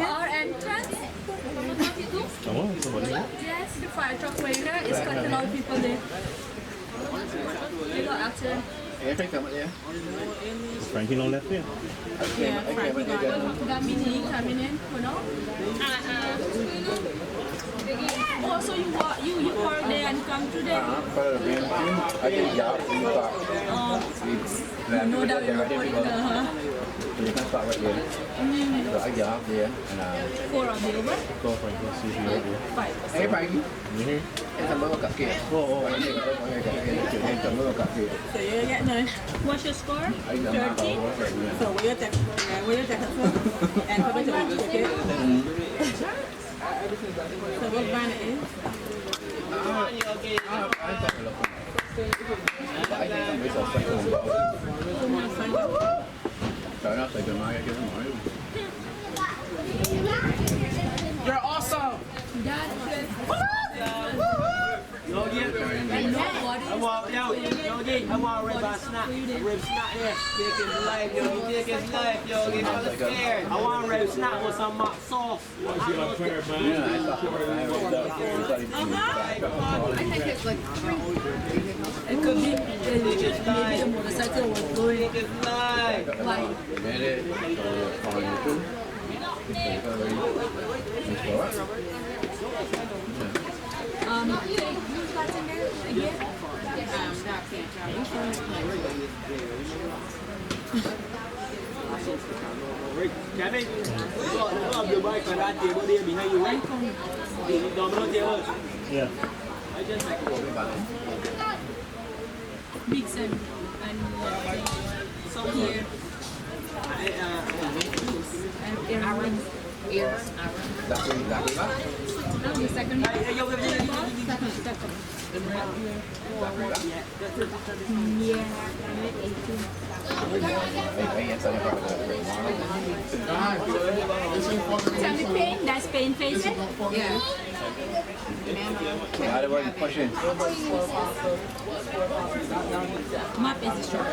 Our entrance. Yes, the fire truck way there is collecting all the people there. They got accident. Frankie no left here. Yeah, Frankie got mini coming in, you know. Oh, so you park there and come to there? You know that we were going You can start right there. So I get off there and 4 of the over? Go Frankie, let's see if you're here. 5. Hey Frankie. It's a little cupcake. So you're getting what's your score? 30? So will you take it and come to the ticket? So what brand it is? You're awesome. I want rib snap here. Take his life, Yogi. Don't scared. I want rib snap with some mock sauce. I think it's like 3. It could be maybe the motorcycle was going. Take his life. Like, what's in there again? Kevin, go up the bike on that table there behind you, right? The domino table. Yeah. I just like Vixen and so here. And Aaron. That's what No, the second. Tell me pain, that's pain facing? Yeah. How do I push in? Map is strong. You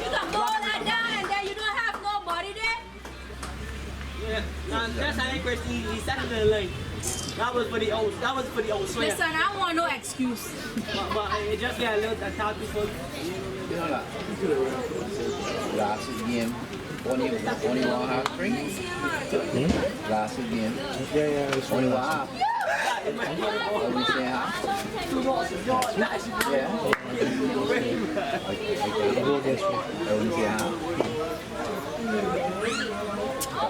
can go that down and then you don't have nobody there? Yeah, that's how they question. He sat in the lane. That was for the old swing. Listen, I want no excuse. But it just got a little attack before. You know that? Last game, only 1.5 drinks. Last game. Yeah, it's Only 1.5. Only say half. Yeah. Only say half.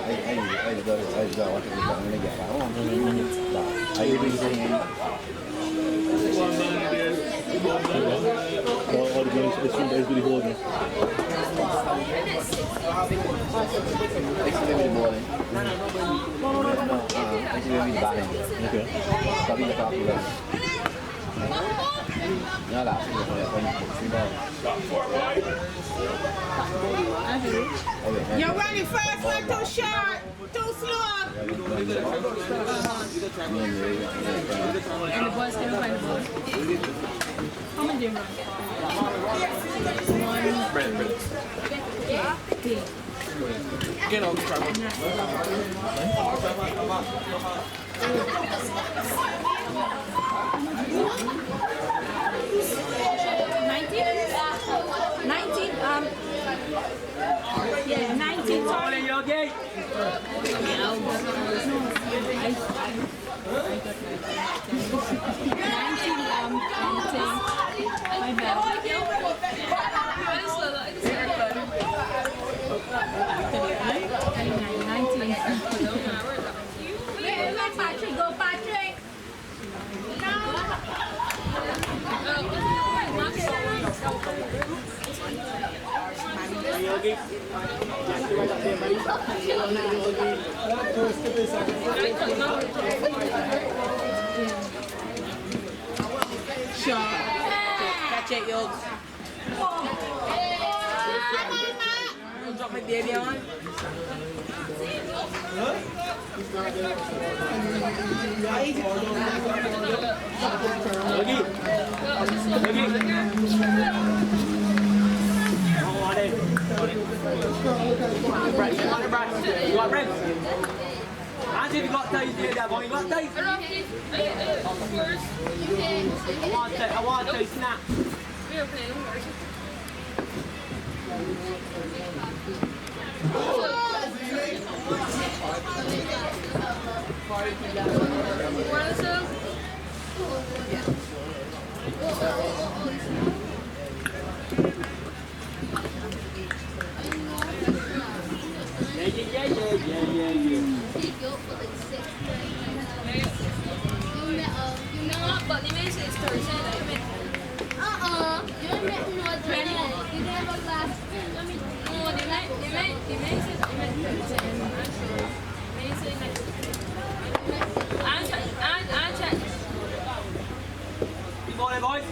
I just got what I'm going to get at home. But I usually saying. all the games, it's really holding. Next game is bowling. Next game is batting. Okay. Probably the top of no, last game is 3 balls. You're running fast, but too short, too slow. And the boys can find the ball. How many do you run? Get on the travel. Yeah, 19. All in your gate. My bad. Let Patrick go, Patrick. Catch it, yo. Drop my baby on. You got bread? As if you got taste here, that boy. You got taste? I want to taste snap. But the message is Thursday, you met. You met ready? You didn't have a glass. No, they met Keep going, boys.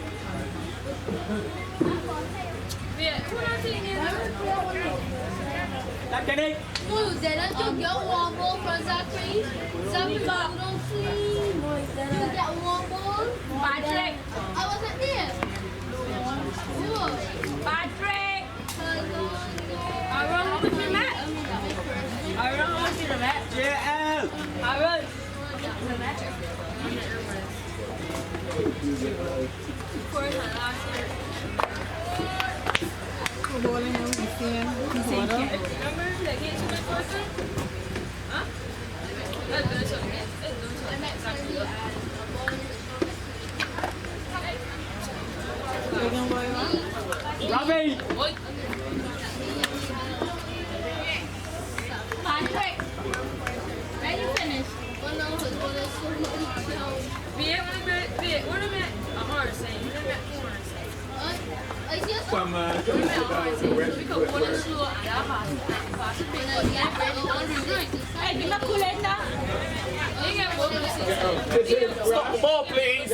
Technique. No, they don't get one ball from that crease. Some people don't see. You get one ball. Patrick. I wasn't there. Patrick. Aaron, what's your match? Aaron, what's your match? JL. Aaron. for holding him. He's saying Remember that game to my person? Huh? That's good. So Robbie! Patrick, ready to finish? Wait a minute. I'm hard to say. Come on. Hey, give me a Kool-Aid now. Stop the ball, please!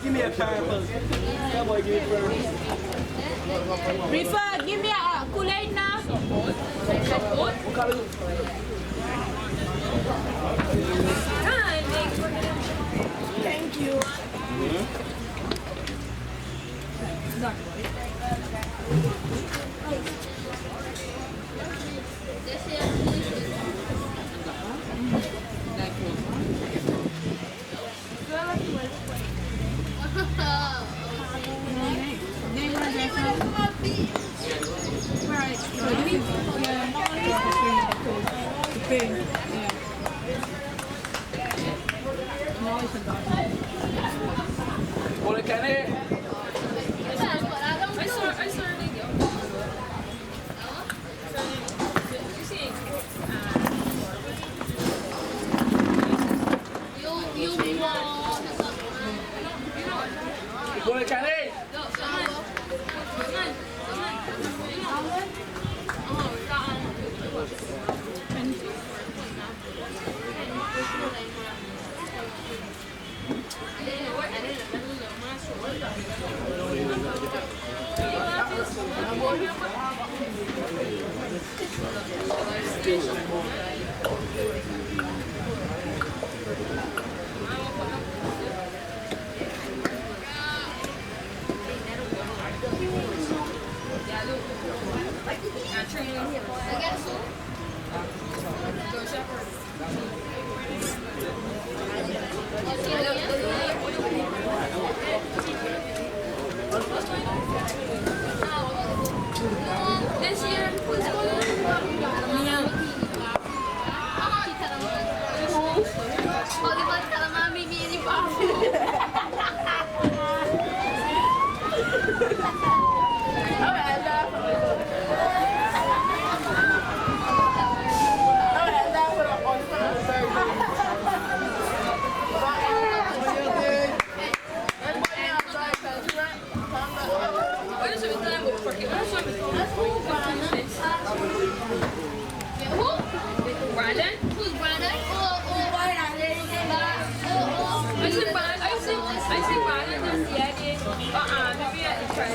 Give me a purple. Cowboy, give me first. Reefer, give me a Kool-Aid now. Thank you. Boleh kan ni? I saw a video. You see? You Boleh kan ni? This year, who's Brandon? Who's Brandon? I see Brandon that's the idea. Maybe I try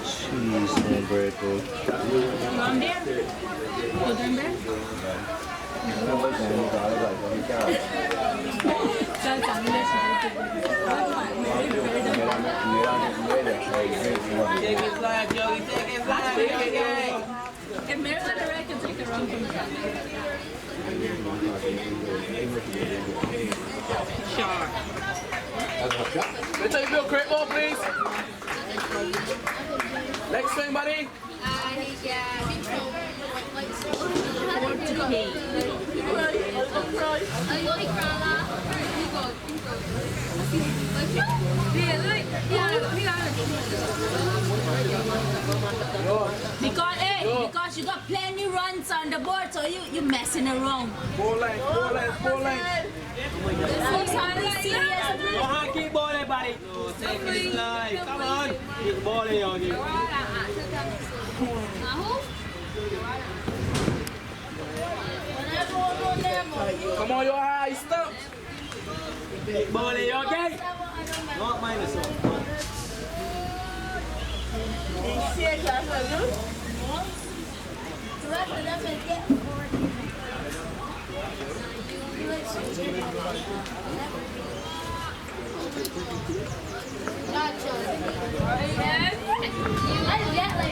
Cheese and bread, bro. Mom there? You done there? Take it live, Yogi. Take it live, Yogi. If Maryland or I can take the wrong from Sure. Let's take Bill Crate ball, please. Next thing, buddy. Because you got plenty runs on the board, so you messing around. Ball length. This is highly serious. Come on, keep balling, buddy. No, take it live. Come on. Keep balling, Yogi. Come on, your high stop. Keep balling, Yogi. Not minus one. I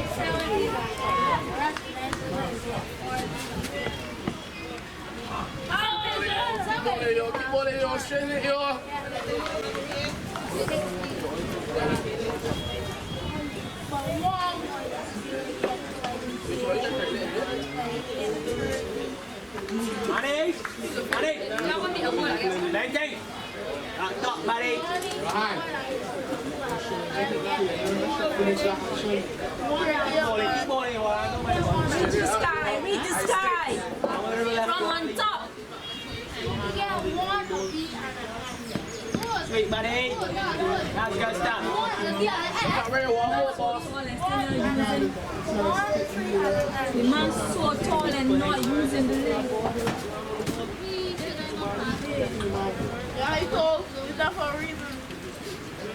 Money! Landing! Top, buddy! Read the sky, read the sky. From on top. Sweet, buddy! That's good stuff! The man's so tall and not using the leg. Yeah, he told you. It's not for a reason.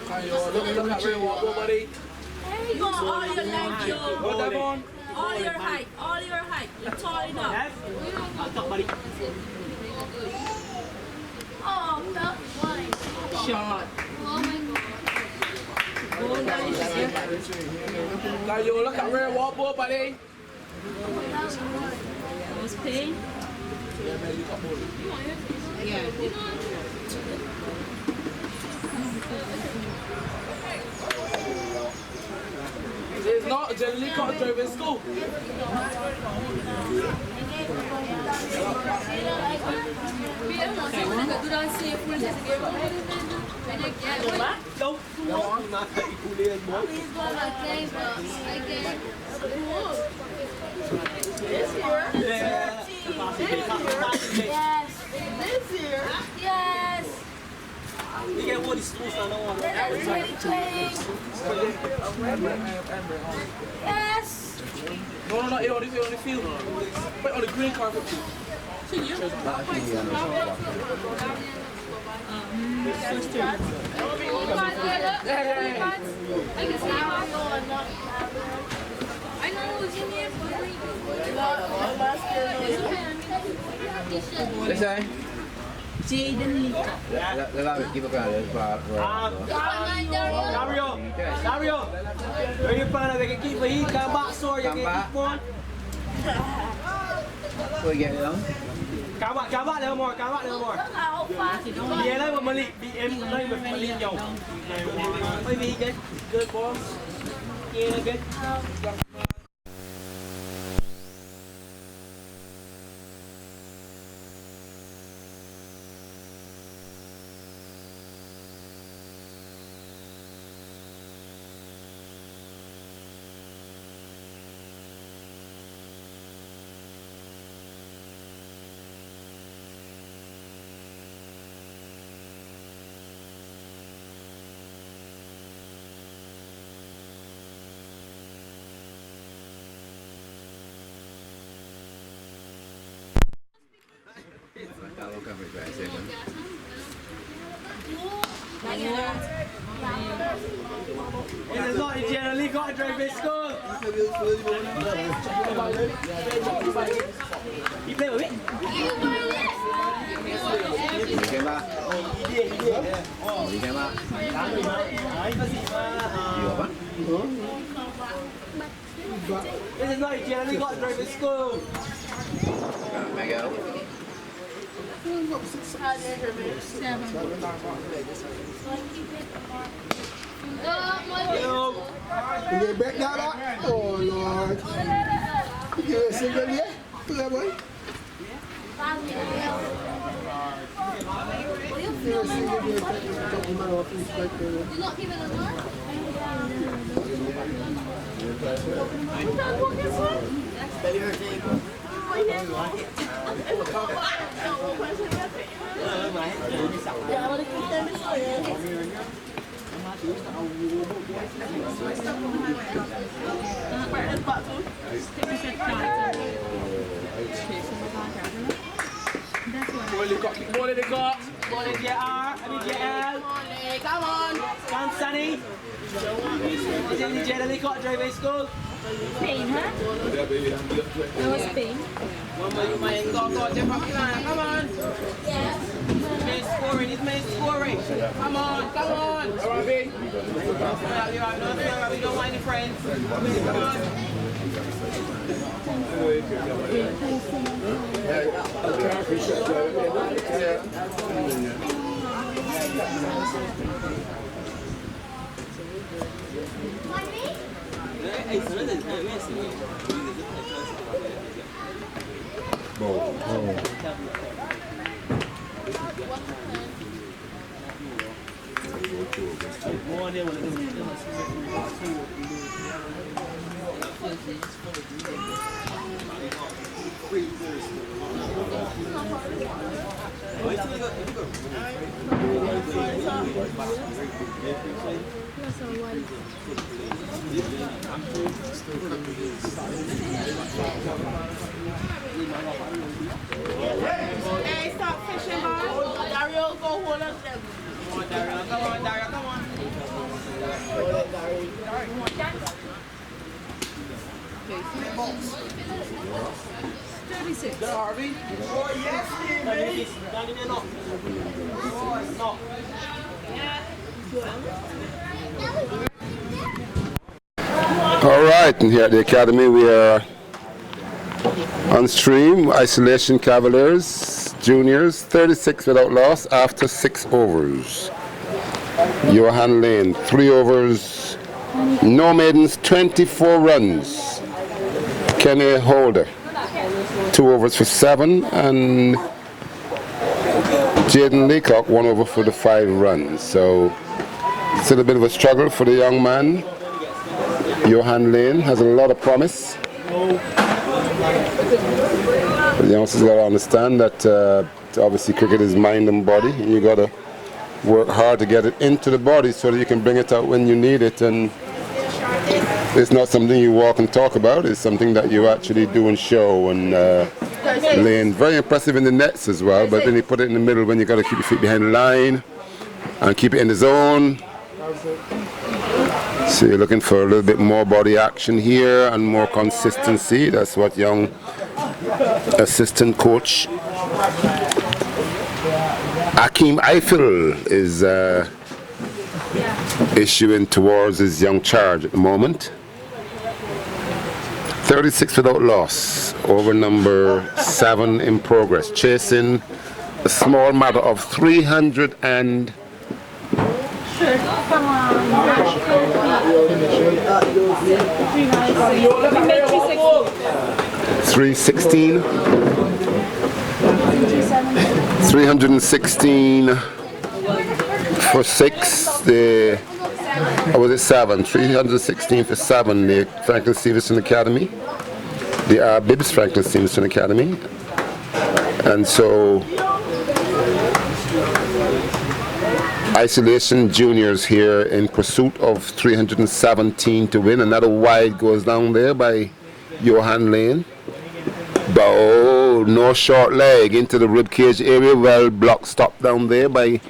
There you go, all your length, yo. All your height, all your height. You're tall enough. Top, buddy! Oh, that's fine. Shot. Oh my god. Oh, nice. Now you look at red wall ball, buddy. That was pain. Yeah. It's not generally caught driving school. Don't! Not that you cool as well. Please go back playing, but I can't. This year. Yeah! Yes. This year. Yes. You get what he's supposed to know. Everybody playing. Yes. No, not here on the field. Wait, on the green carpet. I know who's in here, but Listen. Jaden Lee. Let's keep it going. Dario! Where you plan to keep the heat? Come back, sorry, you can keep on. Tôi ghé lắm. Cá bạc nữa more, cá bạc nữa more. Về đây mà Malik, BM đây mà Malik nhiều. Maybe get good balls. Yeah, good. Kalau kan mereka saya kan. It is not generally got to drive in school. You play with it? Ikan ba? Ikan ba? Iya apa? This is not generally got to drive in school. Mega. You get back now, that? Oh, Lord. You a single yet? Play boy? You're a single yet? You not keeping the door? Ball in the court. Ball in JR. I mean JL. Come on. Come Sunny. Is it the generally got driving school? Spain, huh? That was Spain. Come on. Yes. Main scoring. It's main scoring. Come on. Come on. Robbie. We don't want any friends. Come on. Hey, stop fishing, man. Dario, go hold up them. Come on, Dario. Come on, Dario. Come on. Harvey. Oh, yes, All right, and here at the Academy we are on stream. Isolation Cavaliers, juniors, 36 without loss after 6 overs. Johan Lane, 3 overs, no maidens, 24 runs. Kenny Holder, 2 overs for 7, and Jaden Leacock, 1 over for the 5 runs. So still a bit of a struggle for the young man. Johan Lane has a lot of promise. The youngsters got to understand that obviously cricket is mind and body, and you got to work hard to get it into the body so that you can bring it out when you need it. And it's not something you walk and talk about, it's something that you actually do and show. And Lane, very impressive in the nets as well, but then you put it in the middle when you got to keep your feet behind the line and keep it in the zone. So you're looking for a little bit more body action here and more consistency. That's what young assistant coach Akeem Eiffel is issuing towards his young charge at the moment. 36 without loss, over number 7 in progress, chasing a small matter of 316. For 6, or was it 7? 316 for 7, the Franklin Stevenson Academy, the Bibbs Franklin Stevenson Academy. And so Isolation juniors here in pursuit of 317 to win. Another wide goes down there by Johan Lane. Oh, no short leg into the ribcage area. Well blocked, stop down there by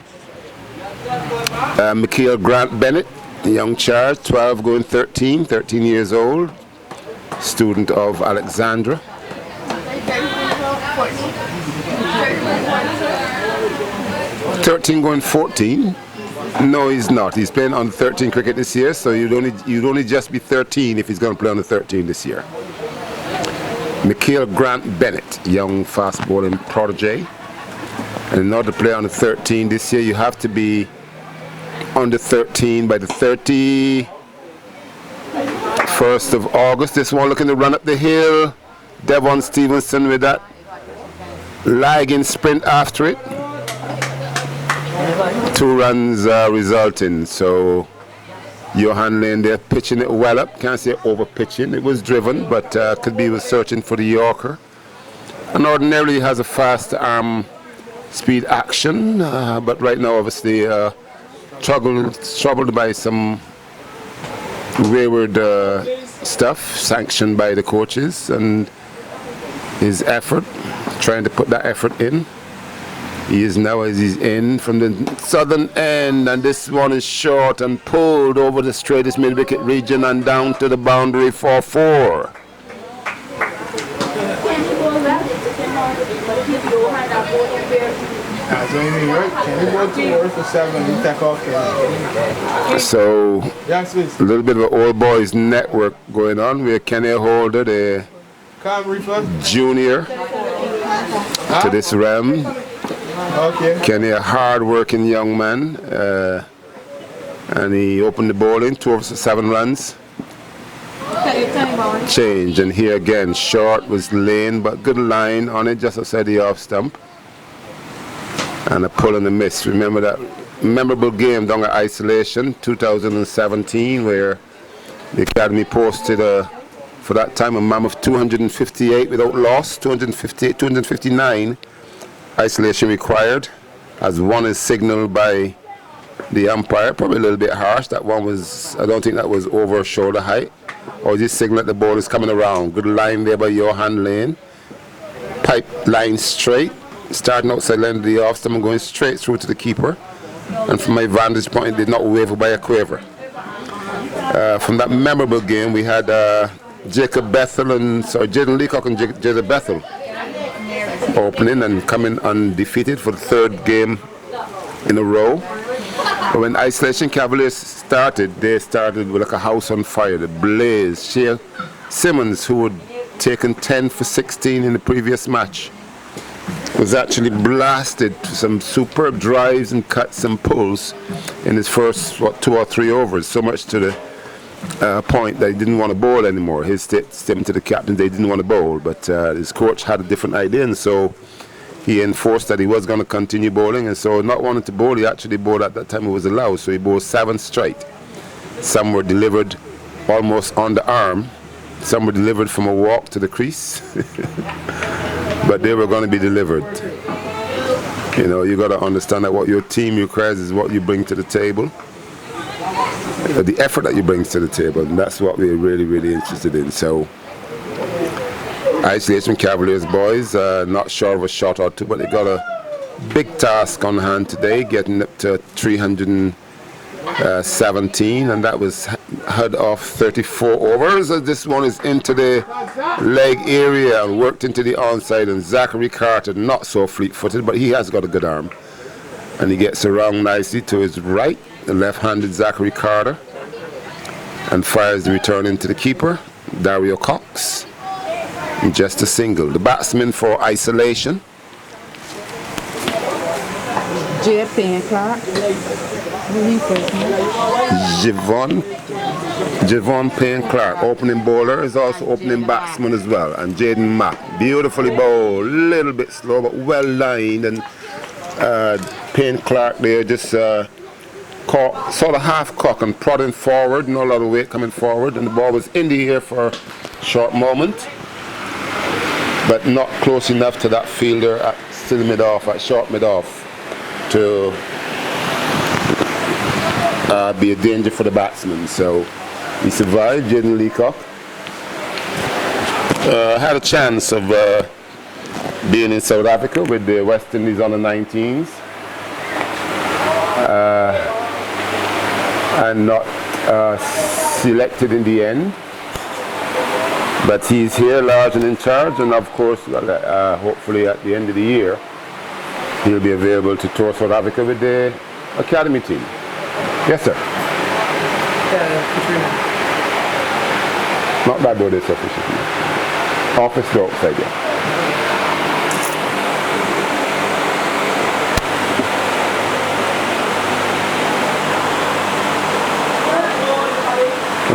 Mikhail Grant Bennett, the young charge, 12 going 13 years old, student of Alexandra. 13 going 14. No, he's not. He's playing on 13 cricket this year, so you'd only just be 13 if he's going to play on the 13 this year. Mikhail Grant Bennett, young fast bowling protege. And in order to play on the 13 this year, you have to be under 13 by the 31st of August. This one looking to run up the hill. Devon Stevenson with that lagging sprint after it. 2 runs resulting. So Johan Lane there pitching it well up. Can't say over pitching. It was driven, but could be he was searching for the Yorker. And ordinarily he has a fast arm speed action, but right now obviously troubled by some wayward stuff sanctioned by the coaches, and his effort, trying to put that effort in. He is now, as he's in from the southern end, and this one is short and pulled over the straightest mid-wicket region and down to the boundary for 4. So a little bit of an old boys network going on. We have Kenny Holder, the junior to this realm. Okay. Kenny, a hard-working young man, and he opened the bowling, 2 overs for 7 runs. Change, and here again, short was lane, but good line on it, just outside the off stump. And a pull and a miss. Remember that memorable game down at Isolation, 2017, where the Academy posted for that time a mammoth 258 without loss, 258, 259 isolation required, as one is signaled by the umpire, probably a little bit harsh. That one was, I don't think that was over shoulder height, or just signal that the ball is coming around. Good line there by Johan Lane. Pipe line straight, starting outside line of the off stump and going straight through to the keeper. And from my vantage point, it did not waver by a quaver. From that memorable game, we had Jaden Leacock and Jacob Bethel opening and coming undefeated for the 3rd game in a row. But when Isolation Cavaliers started, they started with like a house on fire, the blaze. Shea Simmons, who had taken 10 for 16 in the previous match, was actually blasted to some superb drives and cuts and pulls in his first 2 or 3 overs, so much to the point that he didn't want to bowl anymore. His statement to the captain, they didn't want to bowl, but his coach had a different idea, and so he enforced that he was going to continue bowling. And so, not wanting to bowl, he actually bowled at that time it was allowed, so he bowled 7 straight. Some were delivered almost on the arm, some were delivered from a walk to the crease, but they were going to be delivered. You know, you got to understand that what your team requires is what you bring to the table, the effort that you bring to the table, and that's what we're really, really interested in. So, Isolation Cavaliers boys, not sure of a shot or two, but they got a big task on hand today, getting up to 317, and that was had off 34 overs. This one is into the leg area and worked into the onside, and Zachary Carter, not so fleet-footed, but he has got a good arm. And he gets around nicely to his right, the left-handed Zachary Carter, and fires the return into the keeper, Dario Cox. And just a single. The batsman for Isolation, Javon Payne Clark, opening bowler, is also opening batsman as well. And Jaden Mack, beautifully bowled, a little bit slow but well lined, and Payne Clark there just caught, sort of half cock and prodding forward, not a lot of weight coming forward, and the ball was in the air for a short moment, but not close enough to that fielder at still mid-off, at short mid-off, to be a danger for the batsman. So he survived. Jaden Leacock had a chance of being in South Africa with the West Indies under 19s and not selected in the end. But he's here large and in charge, and of course hopefully at the end of the year he'll be available to tour South Africa with the academy team. Yes, sir. Not that door, this official. Office door outside, yeah.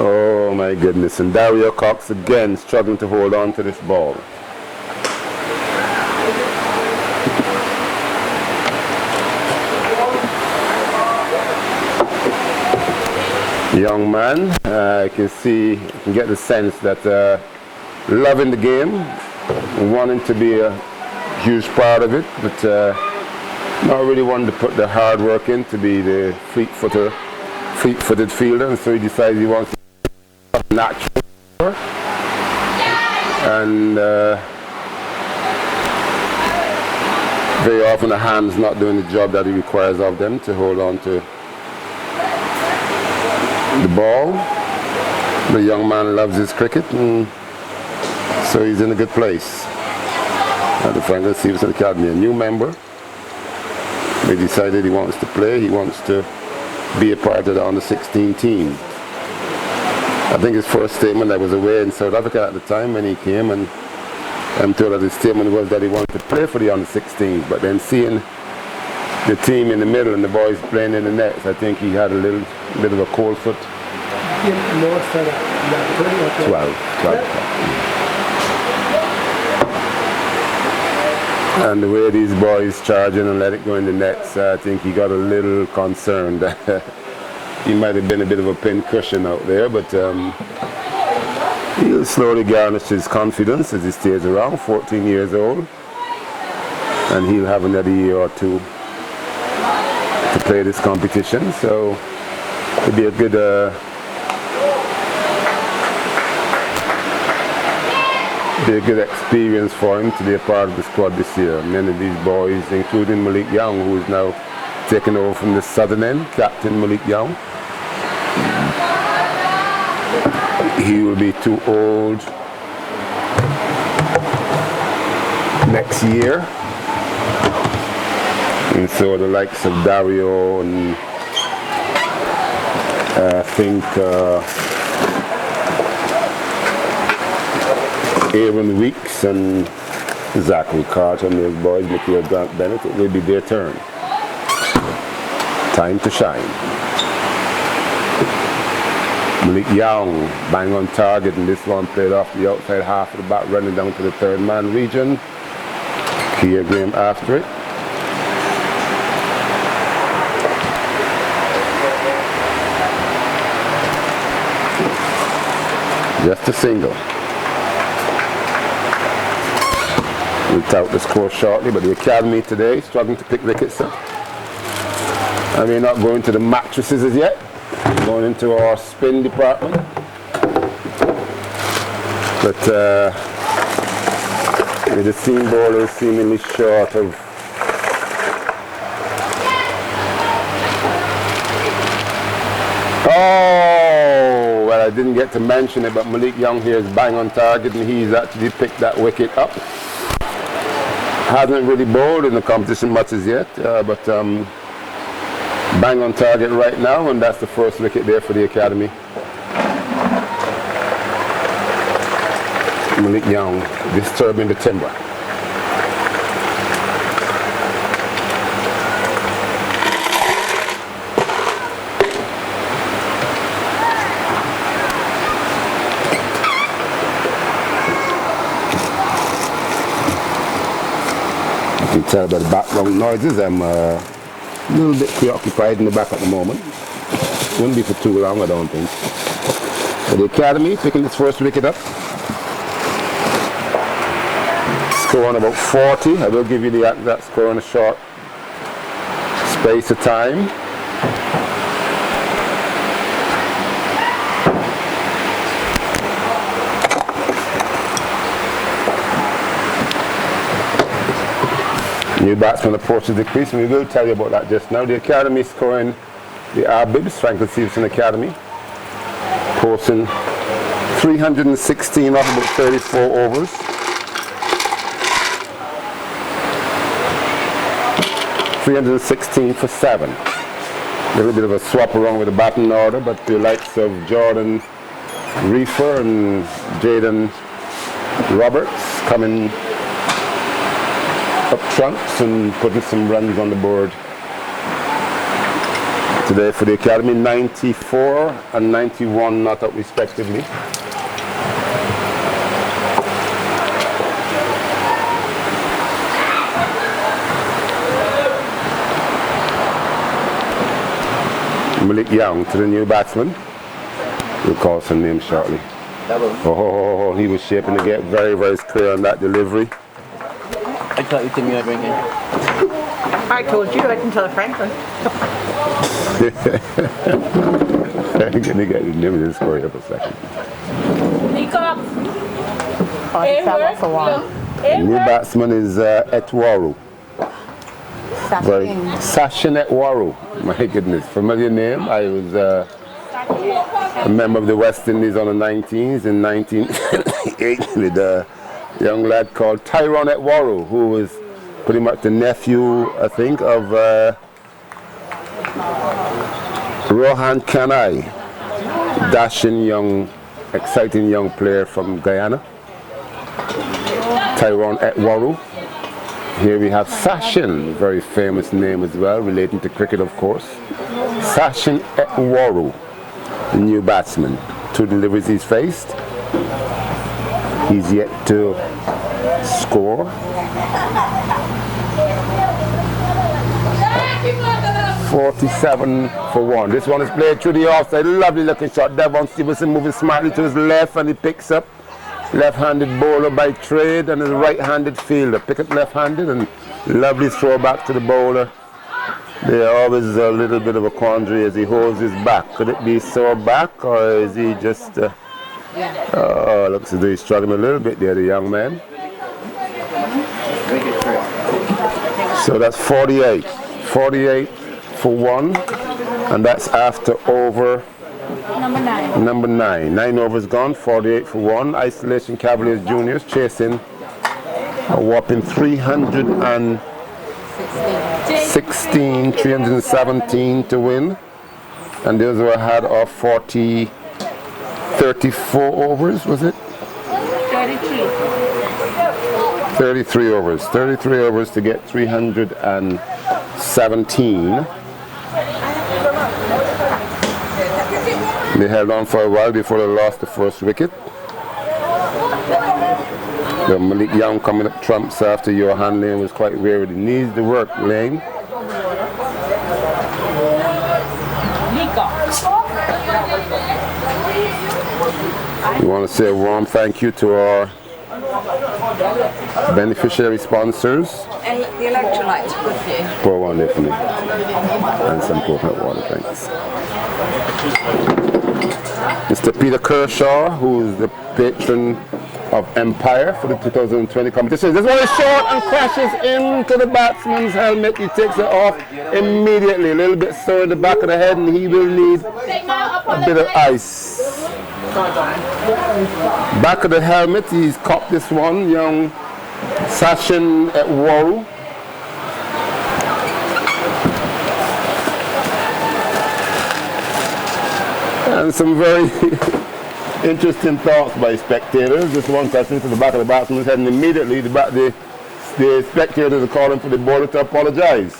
Oh my goodness, and Dario Cox again struggling to hold on to this ball. Young man, I can see, I can get the sense that loving the game, wanting to be a huge part of it, but not really wanting to put the hard work in to be the fleet-footed fielder, and so he decides he wants to be natural. And very often the hand's not doing the job that he requires of them to hold on to the ball. The young man loves his cricket, and so he's in a good place at the Franklin Stevenson Academy. A new member. He decided he wants to play. He wants to be a part of the under-16 team. I think his first statement, I was away in South Africa at the time when he came, and I'm told that his statement was that he wanted to play for the under-16s, but then seeing the team in the middle and the boys playing in the nets. I think he had a little bit of a cold foot. No, sir. 12. And the way these boys charging and let it go in the nets, I think he got a little concerned. He might have been a bit of a pin cushion out there, but he'll slowly garnish his confidence as he stays around, 14 years old. And he'll have another year or two to play this competition, so it'll be a good experience for him to be a part of the squad this year. Many of these boys, including Malik Young, who is now taking over from the southern end, Captain Malik Young. He will be too old next year. And so the likes of Dario and I think Aaron Weeks and Zachary Carter and those boys, Michael Grant Bennett, it will be their turn. Time to shine. Malik Young, bang on target, and this one played off the outside half of the bat, running down to the third man region. Kia Graham after it. Just a single. We'll tout the score shortly, but the academy today struggling to pick wickets up. I mean, not going to the mattresses as yet. Going into our spin department. But with the seam bowlers seemingly short of I didn't get to mention it, but Malik Young here is bang on target, and he's actually picked that wicket up. Hasn't really bowled in the competition much as yet, but bang on target right now, and that's the first wicket there for the academy. Malik Young disturbing the timber. Tell by the background noises, I'm a little bit preoccupied in the back at the moment. Wouldn't be for too long, I don't think. But the academy picking its first wicket up. Score on about 40. I will give you the exact score in a short space of time. New batsman approaches the crease, and we will tell you about that just now. The academy scoring the Arbibs, Franklin Stevenson Academy, posting 316 off about 34 overs. .316 for 7. A little bit of a swap around with the batting order, but the likes of Jordan Reefer and Jaden Roberts coming up trunks and putting some runs on the board today for the academy. 94 and 91 not out respectively. Malik Young to the new batsman. We'll call some names shortly. Oh, he was shaping to get very, very clear on that delivery. I thought you think you were drinking. I told you, I didn't tell Franklin. I'm going to get the name of this story up a second. The new batsman is Etwaru. Sachin Etwaru. My goodness, familiar name. I was a member of the West Indies on the 19s in 1988 with a young lad called Tyrone Etwaru, who was pretty much the nephew, I think, of Rohan Kanai, dashing young, exciting young player from Guyana. Tyrone Etwaru. Here we have Sachin, very famous name as well, relating to cricket, of course. Sachin Etwaru, the new batsman. 2 deliveries he's faced. He's yet to score. 47 for 1. This one is played through the offside. Lovely looking shot. Devon Stevenson moving smartly to his left, and he picks up. Left-handed bowler by trade and a right-handed fielder. Pick up left-handed and lovely throw back to the bowler. There always a little bit of a quandary as he holds his back. Could it be sore back, or is he just... looks as though he's struggling a little bit there, the young man. So that's 48. 48 for 1. And that's after over... Number 9. 9 overs gone, 48 for 1. Isolation Cavaliers Juniors chasing a whopping 316, 317 to win. And those were had of 34 overs, was it? 33 overs. 33 overs to get 317. They held on for a while before they lost the first wicket. The Malik Young coming up trumps after Johan Lane was quite weary. He needs the work, Lane. We want to say a warm thank you to our beneficiary sponsors. And the electrolytes, good for you. Pour one there for me. And some coconut water, thanks. Mr. Peter Kershaw, who is the patron of Empire for the 2020 competition. This one is short and crashes into the batsman's helmet. He takes it off immediately. A little bit sore in the back of the head, and he will need a bit of ice. Back of the helmet, he's copped this one, young Sachin Etwaru. And some very interesting thoughts by spectators. This one touching to the back of the batsman's head, and immediately the spectators are calling for the bowler to apologize.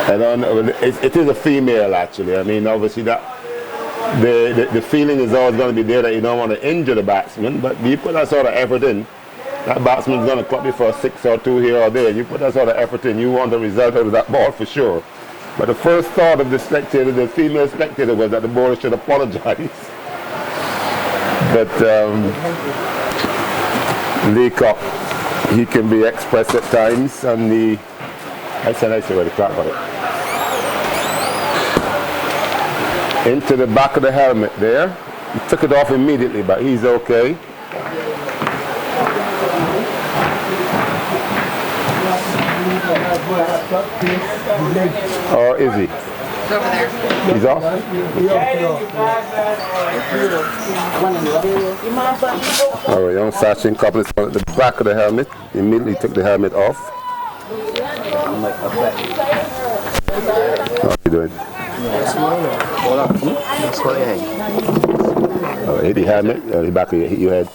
I don't know, it is a female actually. I mean, obviously that the feeling is always going to be there that you don't want to injure the batsman, but you put that sort of effort in, that batsman's going to cut you for a 6 or 2 here or there. You put that sort of effort in, you want the result out of that ball for sure. But the first thought of the spectator, the female spectator, was that the bowler should apologize. But Leacock, he can be expressed at times, and I said where the crap on it. Into the back of the helmet there. He took it off immediately, but he's okay. Or is he? He's over there. He's off? All right, young Sachin couple is at the back of the helmet. He immediately took the helmet off. How are you doing? Hit the helmet, the back of your head.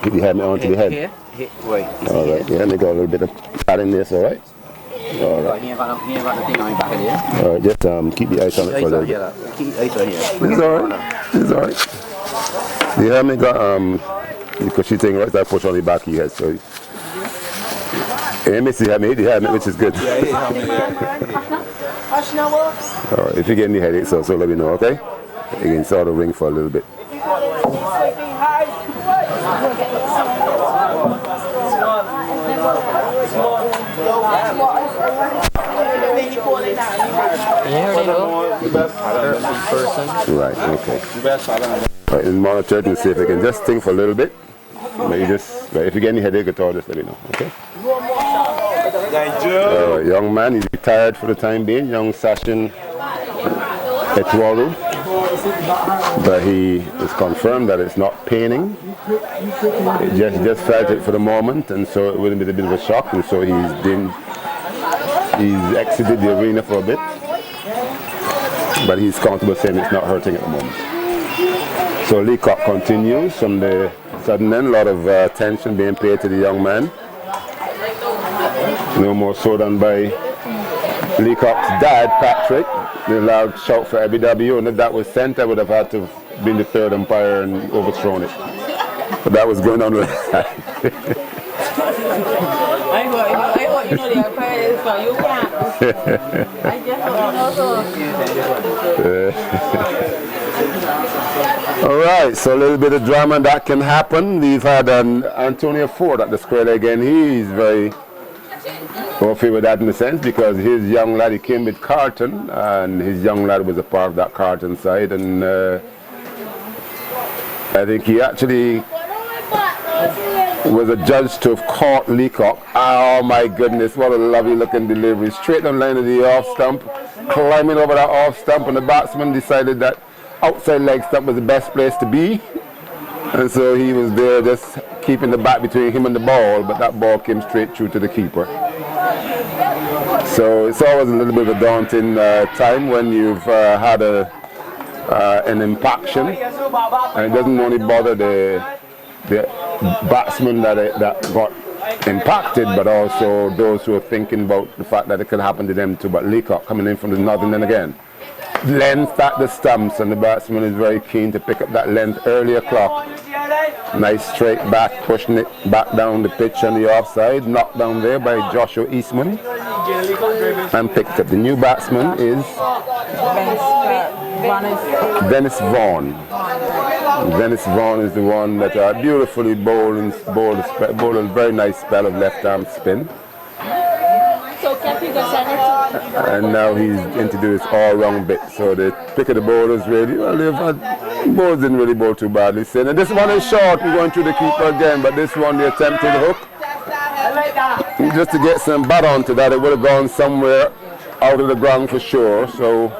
Hit the helmet onto the head. All right, yeah, and they got a little bit of pad in this, all right? All right. All right, just keep the ice on it for a little bit. It's all right. It's all right. The helmet got because she taking right that push on the back of your head, so miss the helmet, which is good. All right, if you get any headaches, so let me know, okay? You can sort of ring for a little bit. Right, okay. Right, and monitor it and see if you can just think for a little bit. Maybe just, if you get any headache at all, just let me know, okay? Young man, he's retired for the time being, young Sachin Etwaru. But he is confirmed that it's not paining. It just felt it for the moment, and so it wouldn't be a bit of a shock, and so he's exited the arena for a bit. But he's comfortable saying it's not hurting at the moment. So Leacock continues from the sudden end, a lot of attention being paid to the young man. No more so than by Leacock's dad, Patrick. The loud shout for ABW, and if that was sent, I would have had to have been the third umpire and overthrown it. But that was going on the left side. I thought you know the umpire is for you can't. I just thought All right, so a little bit of drama that can happen. We've had Antonio Ford at the square leg again. He's very okay with that in a sense because his young lad, he came with Carlton, and his young lad was a part of that Carlton side, and I think he actually was a judge to have caught Leacock. Oh my goodness, what a lovely looking delivery. Straight on line of the off stump, climbing over that off stump, and the batsman decided that outside leg stump was the best place to be. And so he was there just keeping the bat between him and the ball, but that ball came straight through to the keeper. So it's always a little bit of a daunting time when you've had an impaction, and it doesn't only bother the batsman that got impacted, but also those who are thinking about the fact that it could happen to them too. But Leacock coming in from the northern end again. Length at the stumps, and the batsman is very keen to pick up that length early o'clock. Nice straight back, pushing it back down the pitch on the offside, knocked down there by Joshua Eastman, and picked up. The new batsman is Dennis Vaughan. Dennis Vaughan is the one that beautifully bowled a very nice spell of left arm spin. And now he's introduced all-round bit. So the pick of the bowlers really, well, bowlers didn't really bowl too badly. And this one is short, we're going through the keeper again, but this one they attempted the hook. And just to get some bat onto that, it would have gone somewhere out of the ground for sure. So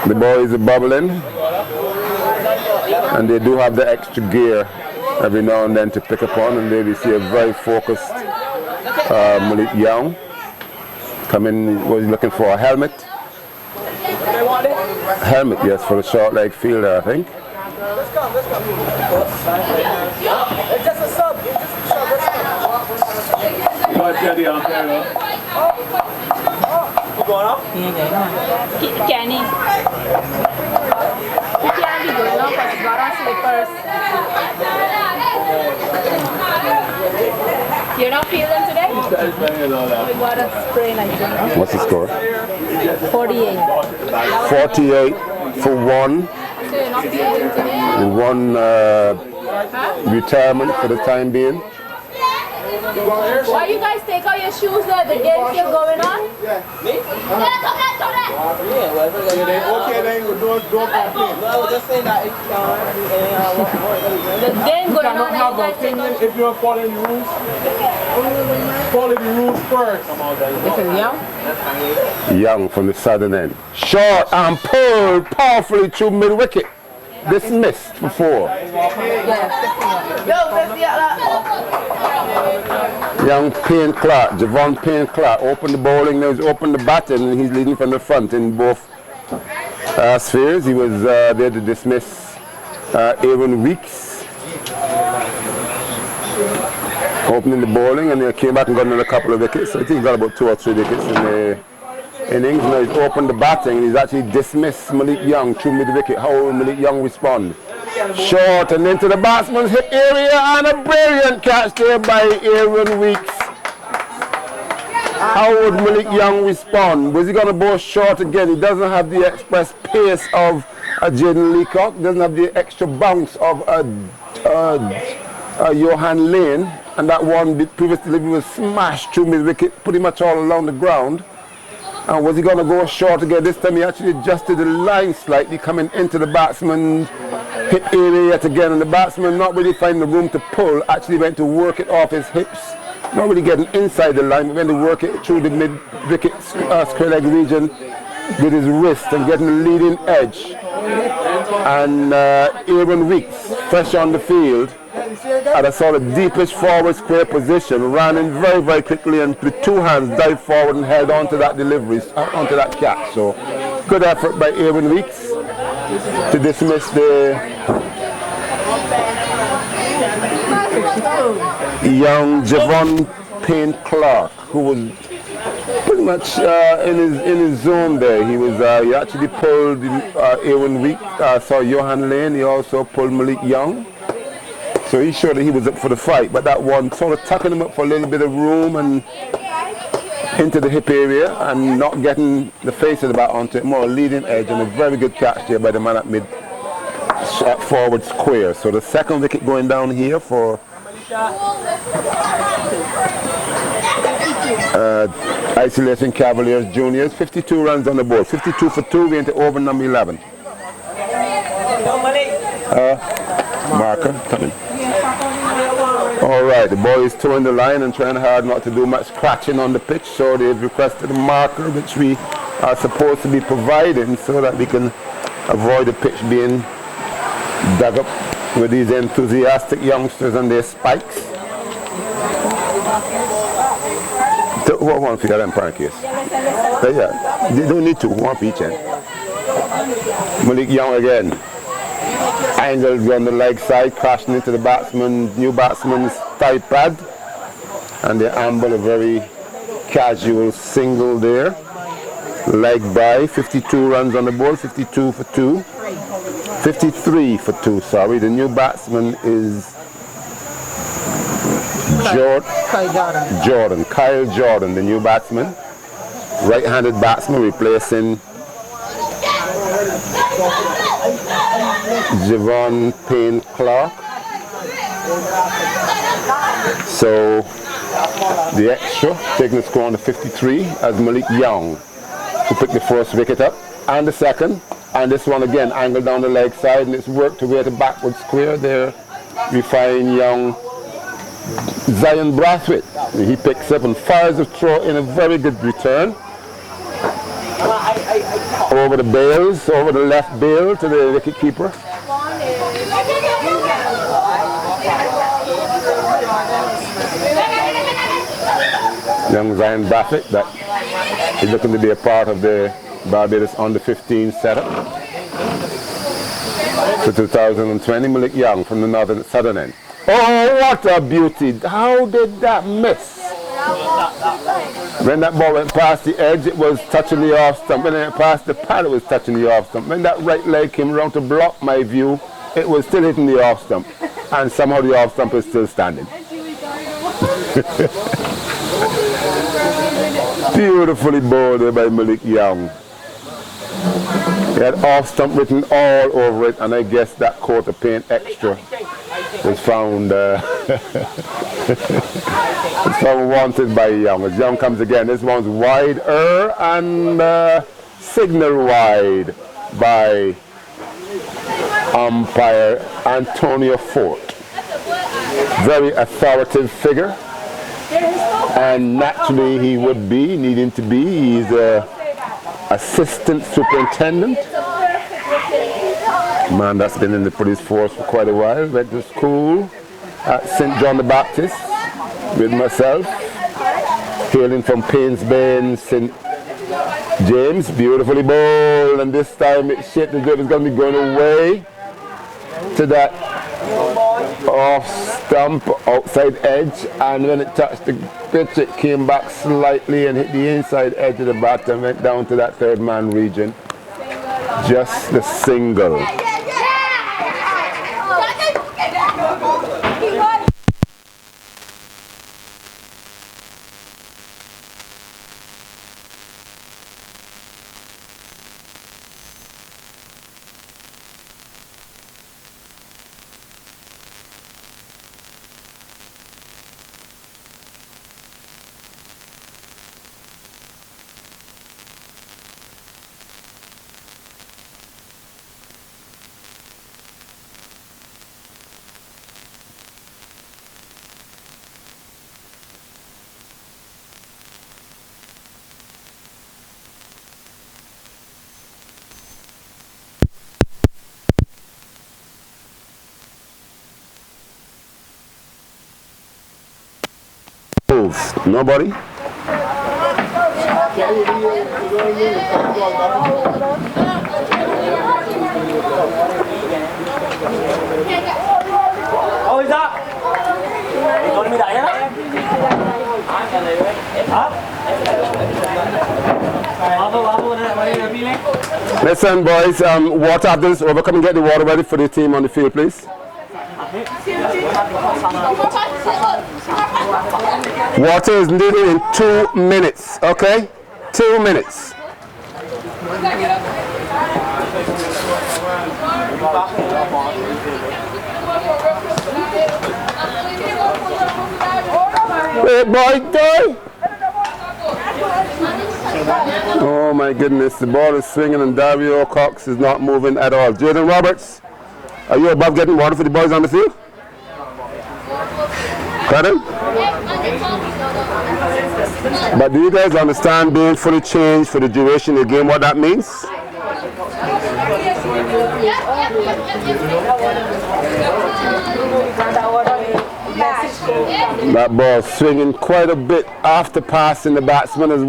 the boys are bubbling, and they do have the extra gear every now and then to pick upon, and there we see a very focused Malik Young coming. Was looking for a helmet? Helmet, yes, for the short leg fielder, I think. It's just a sub. You going up? Kenny. He can't be going up because he's got on slippers. You're not feeling today? We got a sprain, I think. What's the score? 48. 48 for one. So you're not feeling today? One retirement for the time being. Why you guys take out your shoes there? The game still going on? Yeah, okay, then don't complain. Well, just saying that the game going on. Have an opinion if you're following the rules. Follow the rules first. This is Young? Young from the southern end. Short and pulled powerfully through mid-wicket. Dismissed for 4. Young Payne Clark, Javon Payne Clark, opened the bowling, now he's opened the batting, and he's leading from the front in both spheres. He was there to dismiss Aaron Weeks, opening the bowling, and he came back and got another couple of wickets. So I think he got about 2 or 3 wickets in the innings. Now he's opened the batting, and he's actually dismissed Malik Young through mid-wicket. How will Malik Young respond? Short and into the batsman's hip area, and a brilliant catch there by Aaron Weeks. How would Malik Young respond? Was he going to bowl short again? He doesn't have the express pace of Jaden Leacock, doesn't have the extra bounce of Johan Lane, and that one previous delivery was smashed through mid-wicket, pretty much all along the ground. And was he going to go short again? This time he actually adjusted the line slightly, coming into the batsman's hip area yet again, and the batsman not really finding the room to pull, actually went to work it off his hips, not really getting inside the line, but went to work it through the mid-wicket square leg region with his wrist and getting the leading edge. And Aaron Weeks, fresh on the field, at a sort of deepish forward square position, ran in very, very quickly and with 2 hands dived forward and held onto that delivery, onto that catch. So good effort by Aaron Weeks to dismiss the young Javon Payne Clark, who was pretty much in his zone there. He actually pulled Ewan Week, Johan Lane. He also pulled Malik Young. So he showed that he was up for the fight, but that one sort of tucking him up for a little bit of room and into the hip area and not getting the face of the bat onto it, more leading edge, and a very good catch there by the man at forward square. So the second wicket going down here for Isolation Cavaliers Juniors. 52 runs on the board, 52 for 2, we're into over number 11. Marker coming. All right, the boy is towing the line and trying hard not to do much scratching on the pitch, so they've requested a marker, which we are supposed to be providing so that we can avoid the pitch being dug up with these enthusiastic youngsters and their spikes. So, what one for your empire case? Yeah, they don't need to, one for each end. Malik Young again. Angled on the leg side, crashing into the new batsman's thigh pad, and they amble a very casual single there. Leg by, 52 runs on the board, 52 for 2, 53 for 2, sorry. The new batsman is Kyle Jordan, the new batsman. Right-handed batsman replacing Javon Payne Clark. So the extra taking the score on to 53 as Malik Young, who picked the first wicket up, and the second, and this one again angled down the leg side, and it's worked away to backward square there. We find young Zion Brathwaite. He picks up and fires a throw in a very good return. Over the bails, over the left bail to the wicket keeper. Young Zion Brathwaite, that is looking to be a part of the Barbados under 15 setup for 2020. Malik Young from the southern end. Oh, what a beauty! How did that miss? When that ball went past the edge, it was touching the off stump. When it went past the pad, it was touching the off stump. When that right leg came around to block my view, it was still hitting the off stump. And somehow the off stump is still standing. Beautifully bowled there by Malik Young. He had off stump written all over it, and I guess that coat of paint extra was found wanted by Young. As Young comes again, this one's wider and signal wide by umpire Antonio Fort. Very authoritative figure, and naturally he would be, needing to be. He's a assistant superintendent. Man that's been in the police force for quite a while. Went to school at St. John the Baptist with myself, hailing from Paynes Bay in St. James. Beautifully bowled, and this time it shaped as if it's going to be going away to that off stump outside edge, and when it touched the pitch it came back slightly and hit the inside edge of the bat and went down to that third man region. Just the single. Nobody? Oh, is that? Con mi đại á. Listen, boys, water after this over. Come and get the water ready for the team on the field, please. Water is needed in 2 minutes, okay? 2 minutes. Wait, boy, die! Oh my goodness, the ball is swinging and Dario Cox is not moving at all. Jaden Roberts, are you above getting water for the boys on the field? Pardon? But do you guys understand being fully changed for the duration of the game, what that means? That ball swinging quite a bit after passing the batsman as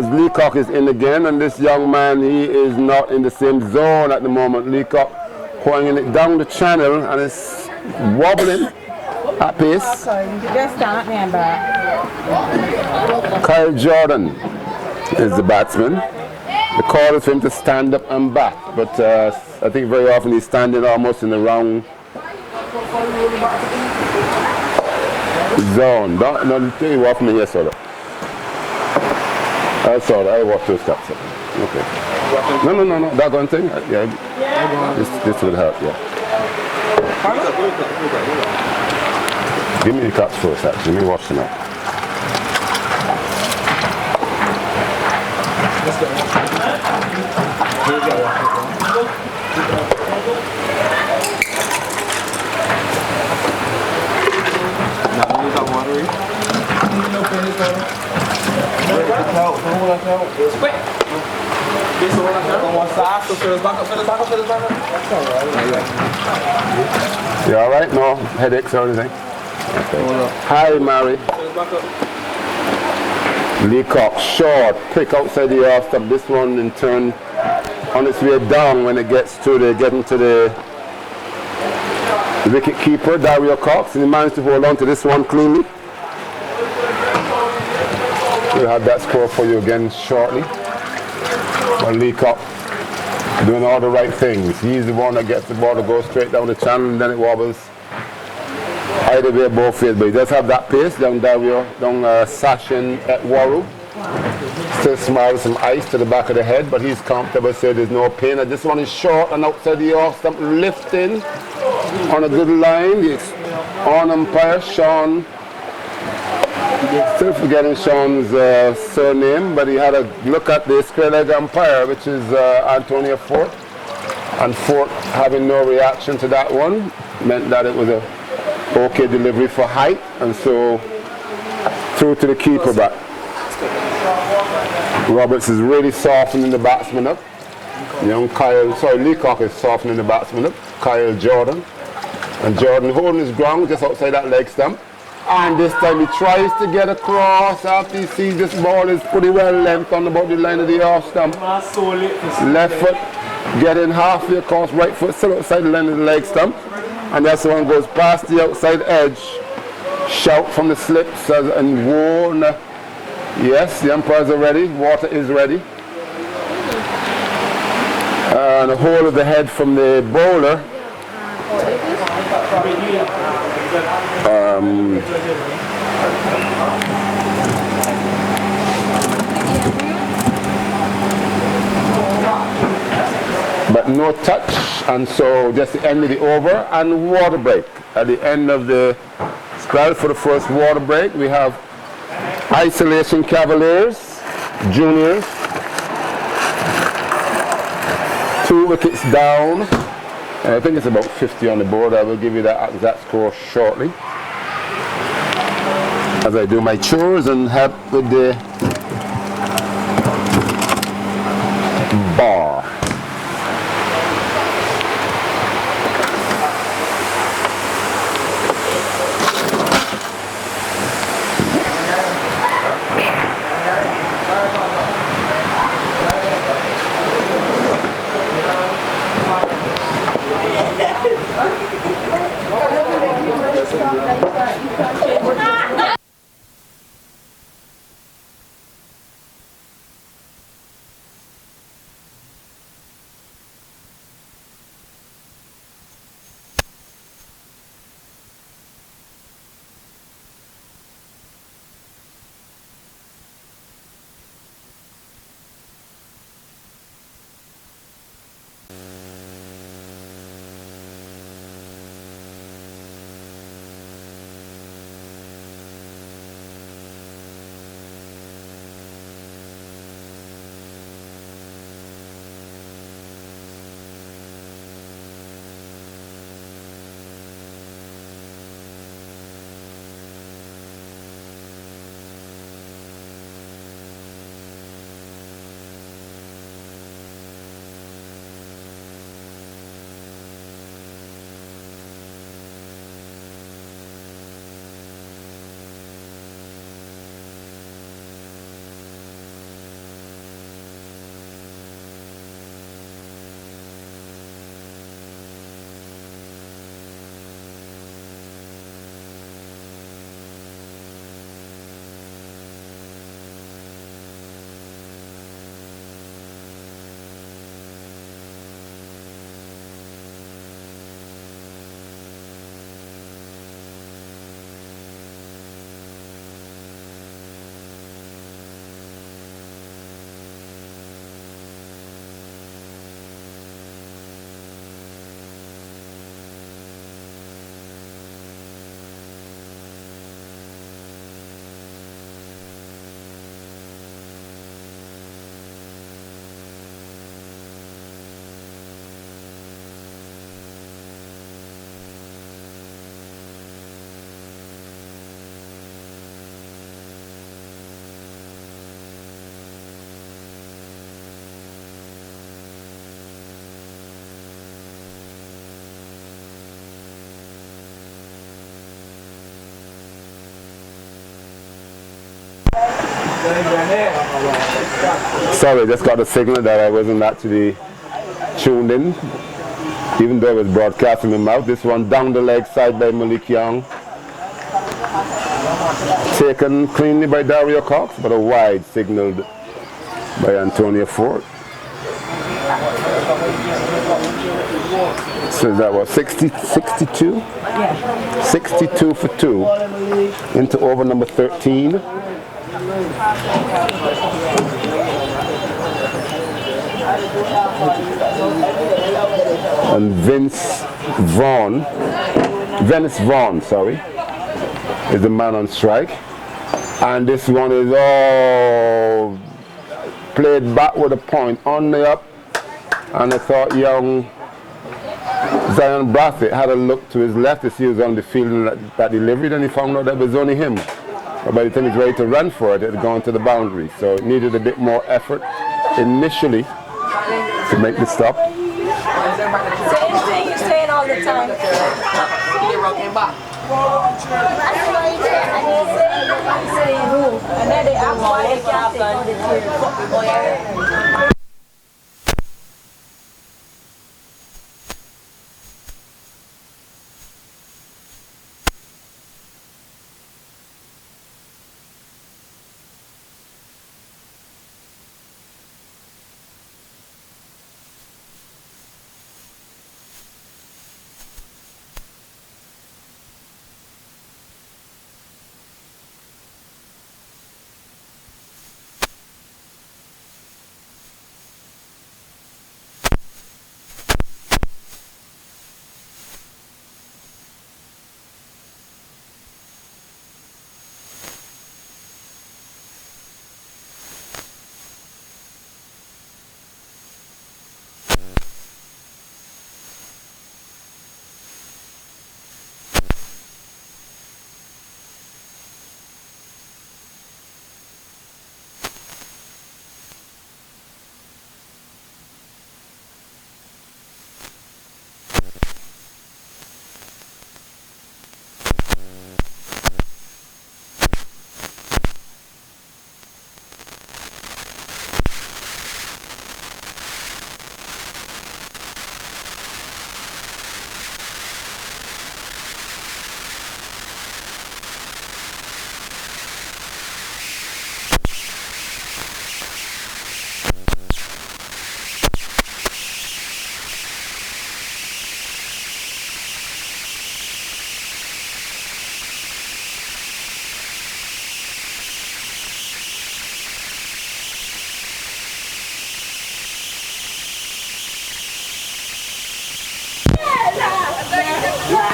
Leacock is in again, and this young man, he is not in the same zone at the moment. Leacock pouring it down the channel and it's wobbling at pace. Kyle Jordan is the batsman. The call is for him to stand up and bat, but I think very often he's standing almost in the wrong zone. No, take you off me here, sort of. I saw that. I walked those caps. Okay. No. That one thing? Yeah. This will help, yeah. Give me the caps first, actually. Let me wash them out. You alright? No headaches or anything? Okay. Hi, Mary. Leacock, short, quick outside the off stop. This one in turn on its way down when it gets to getting to the wicket keeper, Dario Cox, and he managed to hold on to this one cleanly. We'll have that score for you again shortly. But Leacock doing all the right things. He's the one that gets the ball to go straight down the channel and then it wobbles. Either way, both ways, but he does have that pace down Sashin at Waru. Still smiles some ice to the back of the head, but he's comfortable, so there's no pain. And this one is short and outside the off stump, lifting on a good line. The on umpire, Sean. Still forgetting Sean's surname, but he had a look at the square leg umpire, which is Antonio Fort. And Fort having no reaction to that one meant that it was a okay delivery for height, and so through to the keeper back. Roberts is really softening the batsman up. Leacock is softening the batsman up. Kyle Jordan. And Jordan holding his ground just outside that leg stump. And this time he tries to get across after he sees this ball is pretty well length on about the line of the off stump. Left foot getting halfway across, right foot still outside the line of the leg stump. And that's the one goes past the outside edge. Shout from the slips and warn. Yes, the umpires are ready. Water is ready. And a hold of the head from the bowler. But no touch, and so just the end of the over and water break. At the end of the spell for the first water break, we have Isolation Cavaliers, juniors, 2 wickets down. I think it's about 50 on the board. I will give you that exact score shortly as I do my chores and help with the bar. Sorry, just got a signal that I wasn't actually tuned in, even though it was broadcast in my mouth. This one down the leg side by Malik Young. Taken cleanly by Dario Cox, but a wide signaled by Antonio Ford. So that was 62? 62 for 2 into over number 13. And Venice Vaughn, sorry, is the man on strike. And this one is all played back with a point on the up. And I thought young Zion Brathwaite had a look to his left to see who was on the field and that delivery, and he found out that it was only him. But by the time he's ready to run for it, it had gone to the boundary. So it needed a bit more effort initially to make the stop. Same thing you're saying all the time. You're rocking back. And then they ask why they can't take.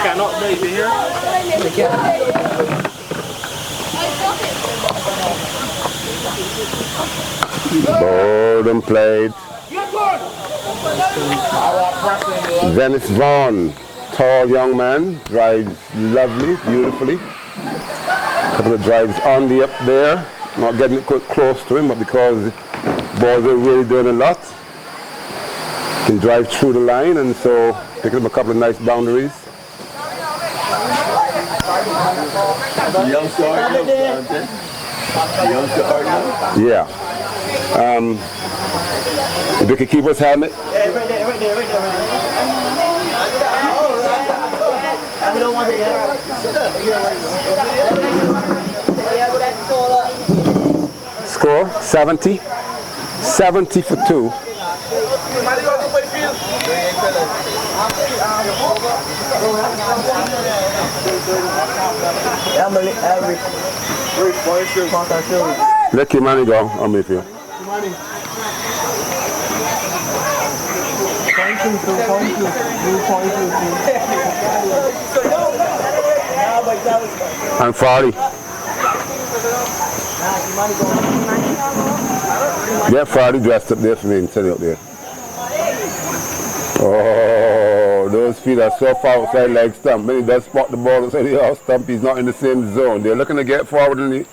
Cannot be here. Bold and played. Venice Vaughn, tall young man, drives lovely, beautifully. Couple of drives on the up there, not getting it close to him, but because balls are really doing a lot, can drive through the line, and so picking up a couple of nice boundaries. Yeah. The wicket-keeper's helmet. Score 70. 70 for 2. Let Kimani go. I'm with you. I'm 40. Yeah, 40 dressed up there for me and sitting up there. Oh, those feet are so far outside leg stump. When he does spot the ball outside the off stump, he's not in the same zone. They're looking to get forward in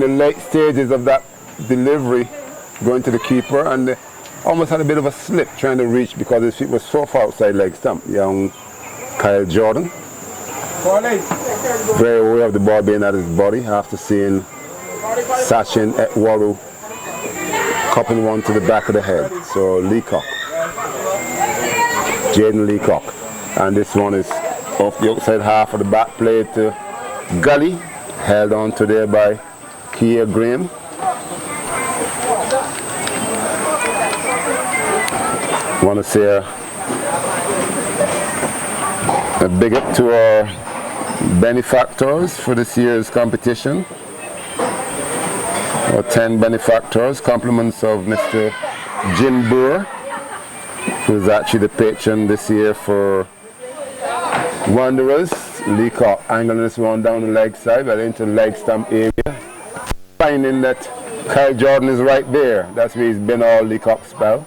the late stages of that delivery, going to the keeper, and they almost had a bit of a slip trying to reach because his feet were so far outside leg stump. Young Kyle Jordan. Very aware of the ball being at his body after seeing Sachin Ekwaru cupping one to the back of the head. So Leacock, Jaden Leacock, and this one is off the outside half of the back plate to Gully, held on to there by Kia Graham. Want to say a big up to our benefactors for this year's competition. Our 10 benefactors, compliments of Mr. Jim Brewer, who is actually the patron this year for Wanderers. Leacock angling this one down the leg side, but into the leg stump area. Finding that Kyle Jordan is right there. That's where he's been all Leacock's spell.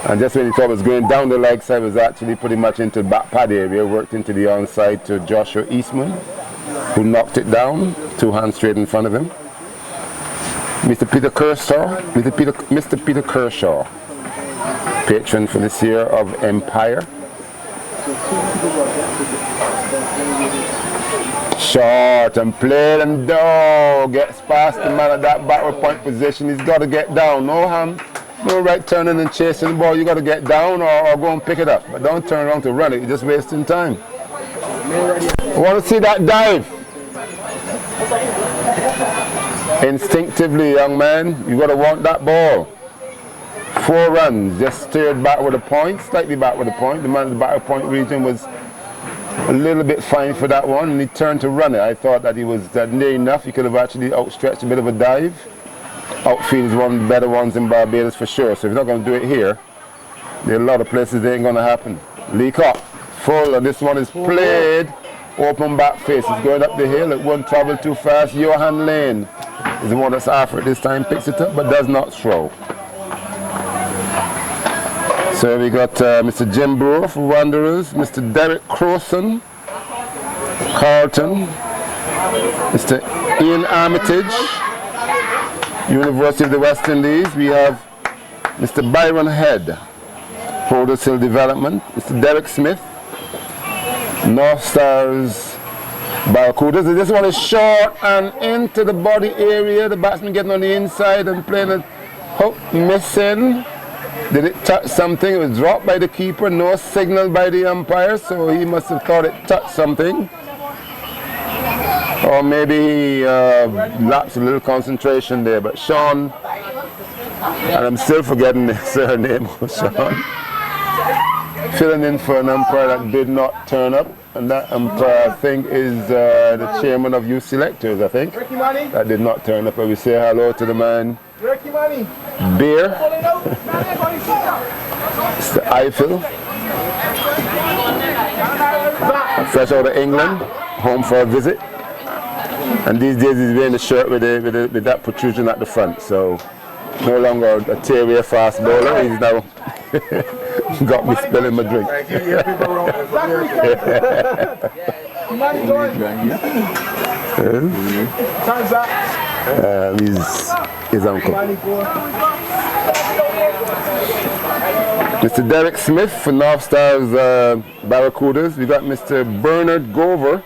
And just when he thought it was going down the leg side, was actually pretty much into the back pad area, worked into the onside to Joshua Eastman, who knocked it down, 2 hands straight in front of him. Mr. Peter Kershaw, patron for this year of Empire. Short and played and down, gets past the man at that backward point position. He's got to get down. No hand, no right turning and chasing the ball. You got to get down or go and pick it up. But don't turn around to run it. You're just wasting time. I want to see that dive. Instinctively, young man, you got to want that ball. 4 runs, just steered back with a point, slightly back with a point. The man at the back point region was a little bit fine for that one, and he turned to run it. I thought that he was near enough. He could have actually outstretched a bit of a dive. Outfield is one of the better ones in Barbados for sure. So if you're not going to do it here, there are a lot of places it ain't going to happen. Leacock, full, and this one is played. Open back face, it's going up the hill. It won't travel too fast. Johan Lane is the one that's after it this time, picks it up but does not throw. So we got Mr. Jim Brewer for Wanderers, Mr. Derek Crowson, Carlton, Mr. Ian Armitage, University of the West Indies. We have Mr. Byron Head, Holders Hill Development, Mr. Derek Smith, North Stars Barracudas. This one is short and into the body area. The batsman getting on the inside and playing it. Hook missing. Did it touch something? It was dropped by the keeper. No signal by the umpire, so he must have thought it touched something. Or maybe he lapsed a little concentration there. But Sean, and I'm still forgetting the surname of Sean, filling in for an umpire that did not turn up, and that umpire I think is the chairman of youth selectors, I think, that did not turn up. And we say hello to the man Beer, Mr. Eiffel, fresh out of England, home for a visit, and these days he's wearing a shirt with that protrusion at the front, so no longer a tearaway fast bowler. He's now got me spilling my drink. He's his uncle. Mr. Derek Smith for North Stars Barracudas. We got Mr. Bernard Gover,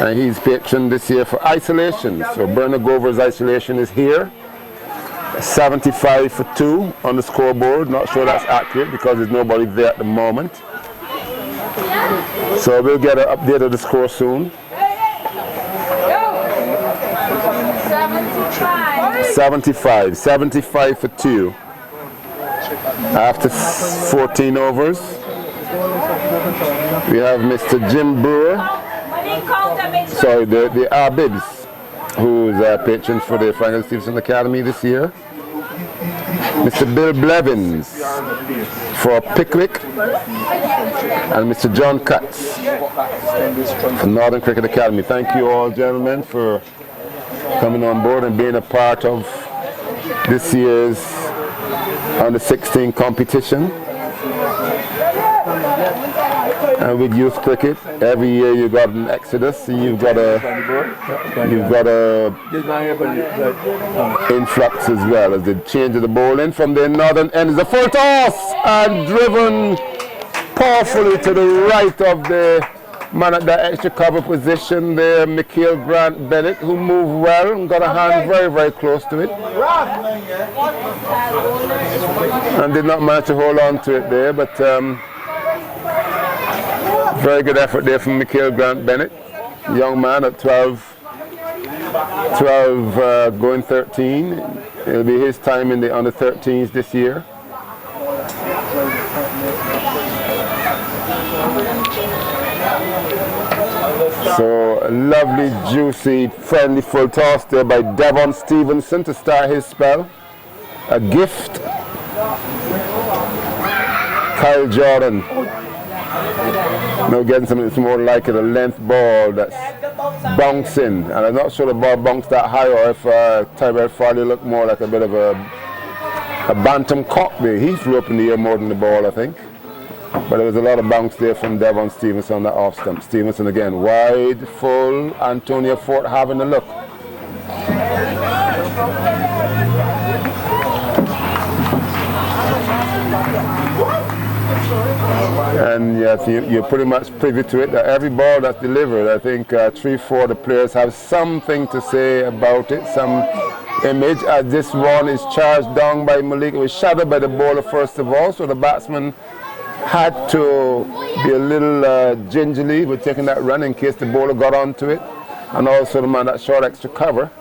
and he's patron this year for isolation. So Bernard Gover's isolation is here. 75 for 2 on the scoreboard. Not sure that's accurate because there's nobody there at the moment. So we'll get an update of the score soon. 75 for 2 after 14 overs. We have Mr. Jim Brewer, sorry, the Arbibs, who is a patron for the Franklin Stevenson Academy this year. Mr. Bill Blevins for Pickwick, and Mr. John Cutts for Northern Cricket Academy. Thank you all, gentlemen, for coming on board and being a part of this year's under 16 competition. And with youth cricket, every year you've got an exodus, and you've got a influx as well as the change of the bowling from the northern end. Is a full toss and driven powerfully to the right of the Man at that extra cover position there, Mikhail Grant Bennett, who moved well and got a hand very, very close to it. And did not manage to hold on to it there, but very good effort there from Mikhail Grant Bennett. Young man at 12 going 13. It'll be his time in the under 13s this year. So a lovely, juicy, friendly full toss there by Devon Stevenson to start his spell. A gift. Kyle Jordan. Now getting something that's more like a length ball that's bouncing. And I'm not sure the ball bounced that high or if Tyrell Farley looked more like a bit of a bantam cock there. He flew up in the air more than the ball, I think. But there was a lot of bounce there from Devon Stevenson on that off stump. Stevenson again, wide, full, Antonio Fort having a look. And yes, you're pretty much privy to it, that every ball that's delivered, I think 3-4 of the players have something to say about it, some image. As this one is charged down by Malik, it was shadowed by the bowler first of all, so the batsman had to be a little gingerly with taking that run in case the bowler got onto it, and also the man that short extra cover.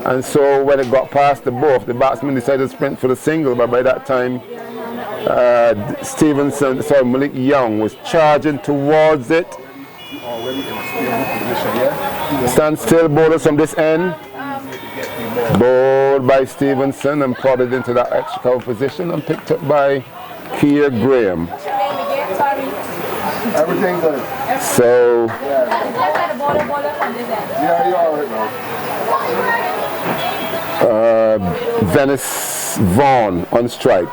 And so when it got past the both, the batsman decided to sprint for the single, but by that time Malik Young was charging towards it. Stand still, bowlers from this end. Bowled by Stevenson and prodded into that extra cover position and picked up by Keir Graham. Everything good. So Venice Vaughn on strike.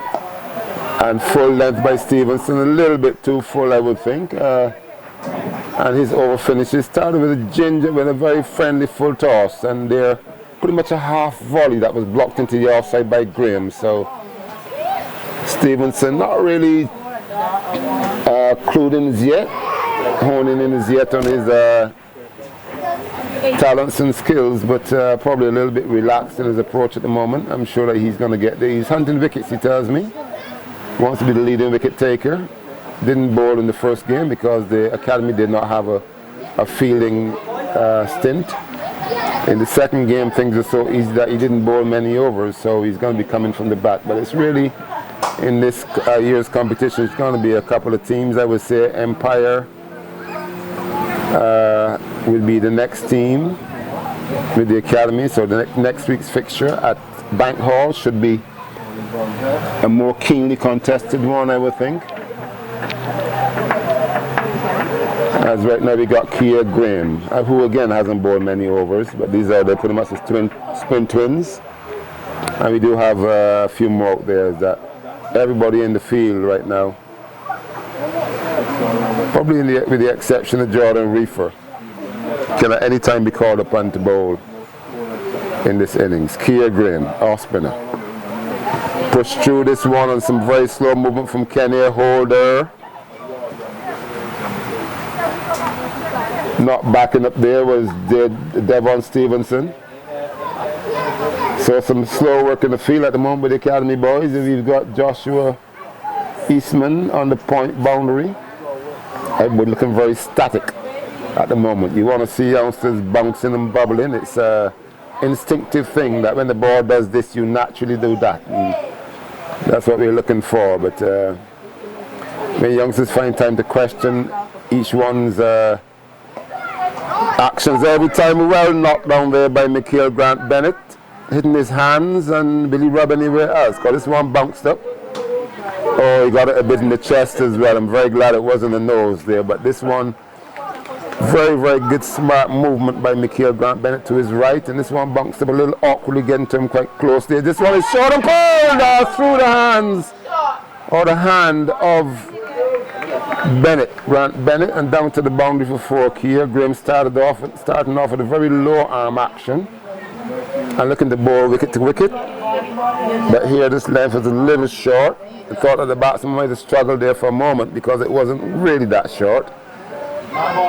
And full length by Stevenson, a little bit too full, I would think. And his over finishes started with a very friendly full toss, and they're pretty much a half volley that was blocked into the offside by Graham. So Stevenson not really clued in as yet, honing in as yet on his talents and skills, but probably a little bit relaxed in his approach at the moment. I'm sure that he's going to get there. He's hunting wickets, he tells me. Wants to be the leading wicket taker. Didn't bowl in the first game because the academy did not have a fielding stint. In the second game, things are so easy that he didn't bowl many overs, so he's going to be coming from the bat. But it's really, in this year's competition, it's going to be a couple of teams. I would say Empire will be the next team with the academy. So the next week's fixture at Bank Hall should be a more keenly contested one, I would think. As right now we got Keir Graham, who again hasn't bowled many overs, but they're pretty much the spin twins. And we do have a few more out there. That everybody in the field right now, probably with the exception of Jordan Reefer, can at any time be called upon to bowl in this innings. Keir Graham, off spinner. Push through this one on some very slow movement from Kenny Holder. Not backing up there was Devon Stevenson. So some slow work in the field at the moment with the academy boys. And we've got Joshua Eastman on the point boundary. Everybody looking very static at the moment. You want to see youngsters bouncing and bubbling. It's an instinctive thing that when the ball does this, you naturally do that. And that's what we're looking for. But when youngsters find time to question each one's actions every time, well knocked down there by Mikhail Grant Bennett, hitting his hands and Billy Rubb anywhere else. Because this one bounced up. Oh, he got it a bit in the chest as well. I'm very glad it wasn't the nose there. But this one, very, very good smart movement by Mikhail Grant Bennett to his right. And this one bounced up a little awkwardly, getting to him quite close there. This one is short and cold through the hands, or the hand of Grant Bennett, and down to the boundary for 4. Keir Graham starting off with a very low arm action and looking to bowl wicket to wicket. But here this length was a little short. I thought that the batsman might have struggled there for a moment because it wasn't really that short.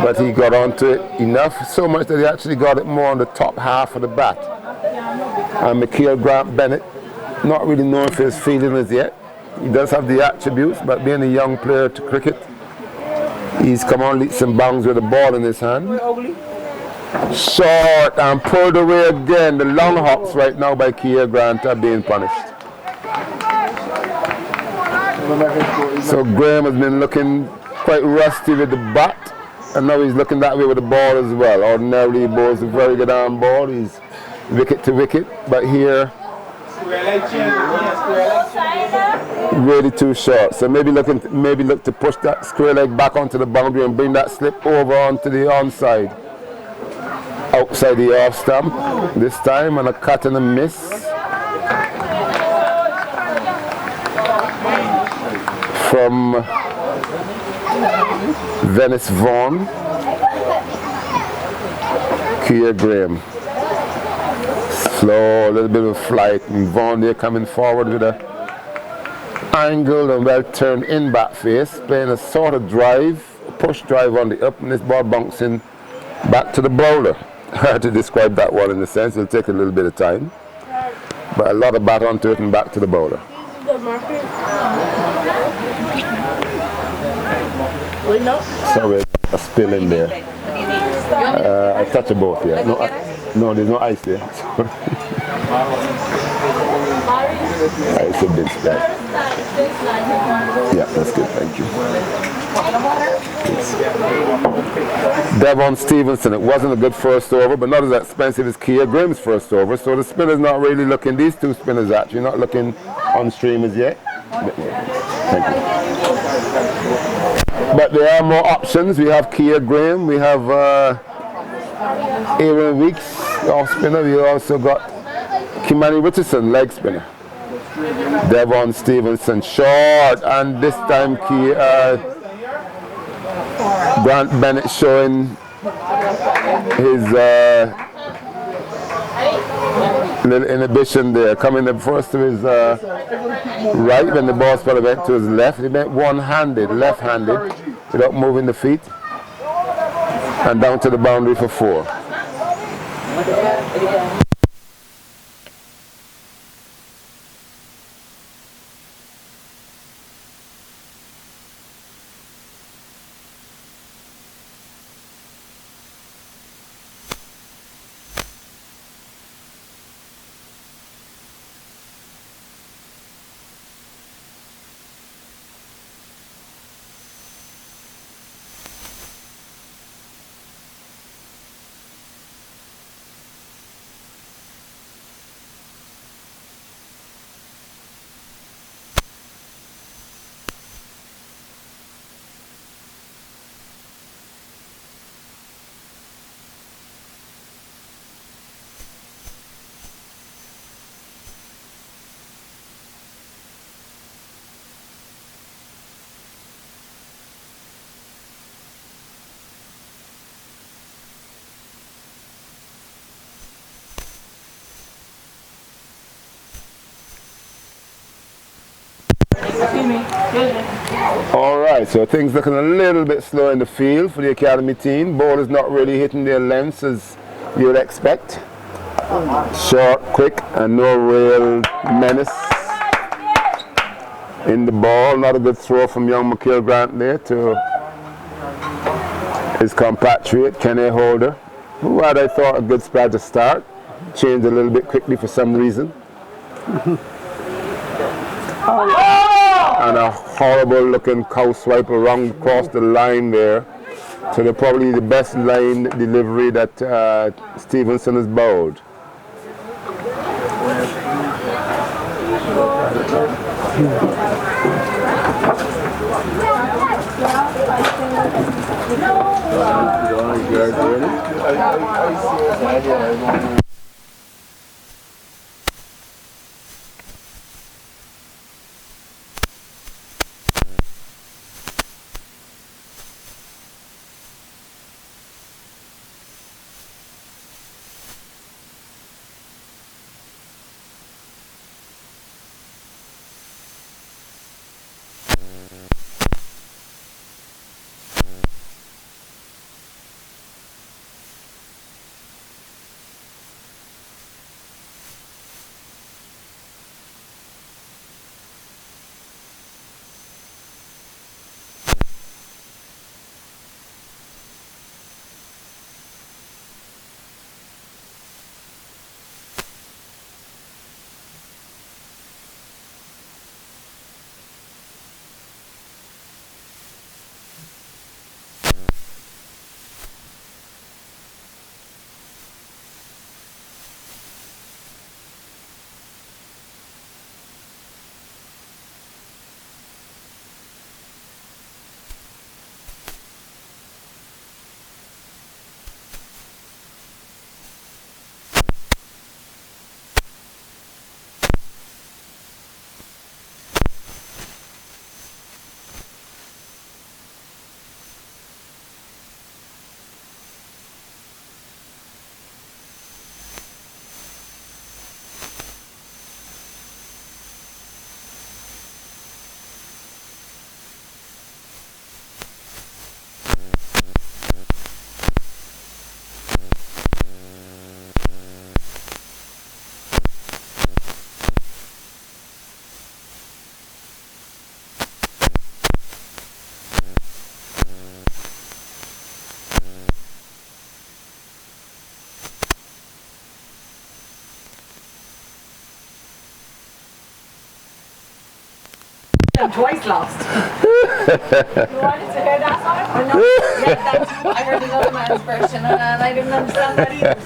but he got onto it enough, so much that he actually got it more on the top half of the bat. And Mikhail Grant Bennett, not really known for his fielding as yet. He does have the attributes, but being a young player to cricket, he's come on leaps and bounds with the ball in his hand. Short and pulled away again. The long hops right now by Kia Grant are being punished. So Graham has been looking quite rusty with the bat, and now he's looking that way with the ball as well. Ordinarily he bowls a very good arm ball. He's wicket to wicket, but here really too short. So maybe look to push that square leg back onto the boundary and bring that slip over onto the onside. Outside the off stump this time, and a cut and a miss from Venice Vaughan. Kia Graham. Slow, a little bit of flight, and Vaughan there coming forward with a angled and well turned in bat face, playing a sort of drive, push drive on the up, and this ball bouncing back to the bowler. Hard to describe that one in a sense, it'll take a little bit of time. But a lot of bat onto it and back to the bowler. Sorry, a spill in there. I touched both here. No, there's no ice there. Ice has been spilled. Yeah, that's good, thank you. Devon Stevenson, it wasn't a good first over, but not as expensive as Kia Graham's first over, so the spinner's not really looking, these two spinners actually not looking on stream as yet. Thank you. But there are more options. We have Kia Graham, we have Aaron Weeks, off spinner, we also got Kimani Richardson, leg spinner. Devon Stevenson short, and this time Grant Bennett showing his little inhibition there, coming up first to his right when the ball spot went to his left. He went one-handed, left-handed, without moving the feet, and down to the boundary for 4. Alright, so things looking a little bit slow in the field for the academy team. Ball is not really hitting their lengths as you would expect. Short, quick, and no real menace in the ball. Not a good throw from young Mikhail Grant there to his compatriot Kenny Holder, who had, I thought, a good spot to start. Changed a little bit quickly for some reason. And a horrible looking cow swipe around across the line there to probably the best line delivery that Stevenson has bowled. them twice lost. You wanted to hear that song? Or no? Yeah, that's, I heard another man's version and I didn't understand that either.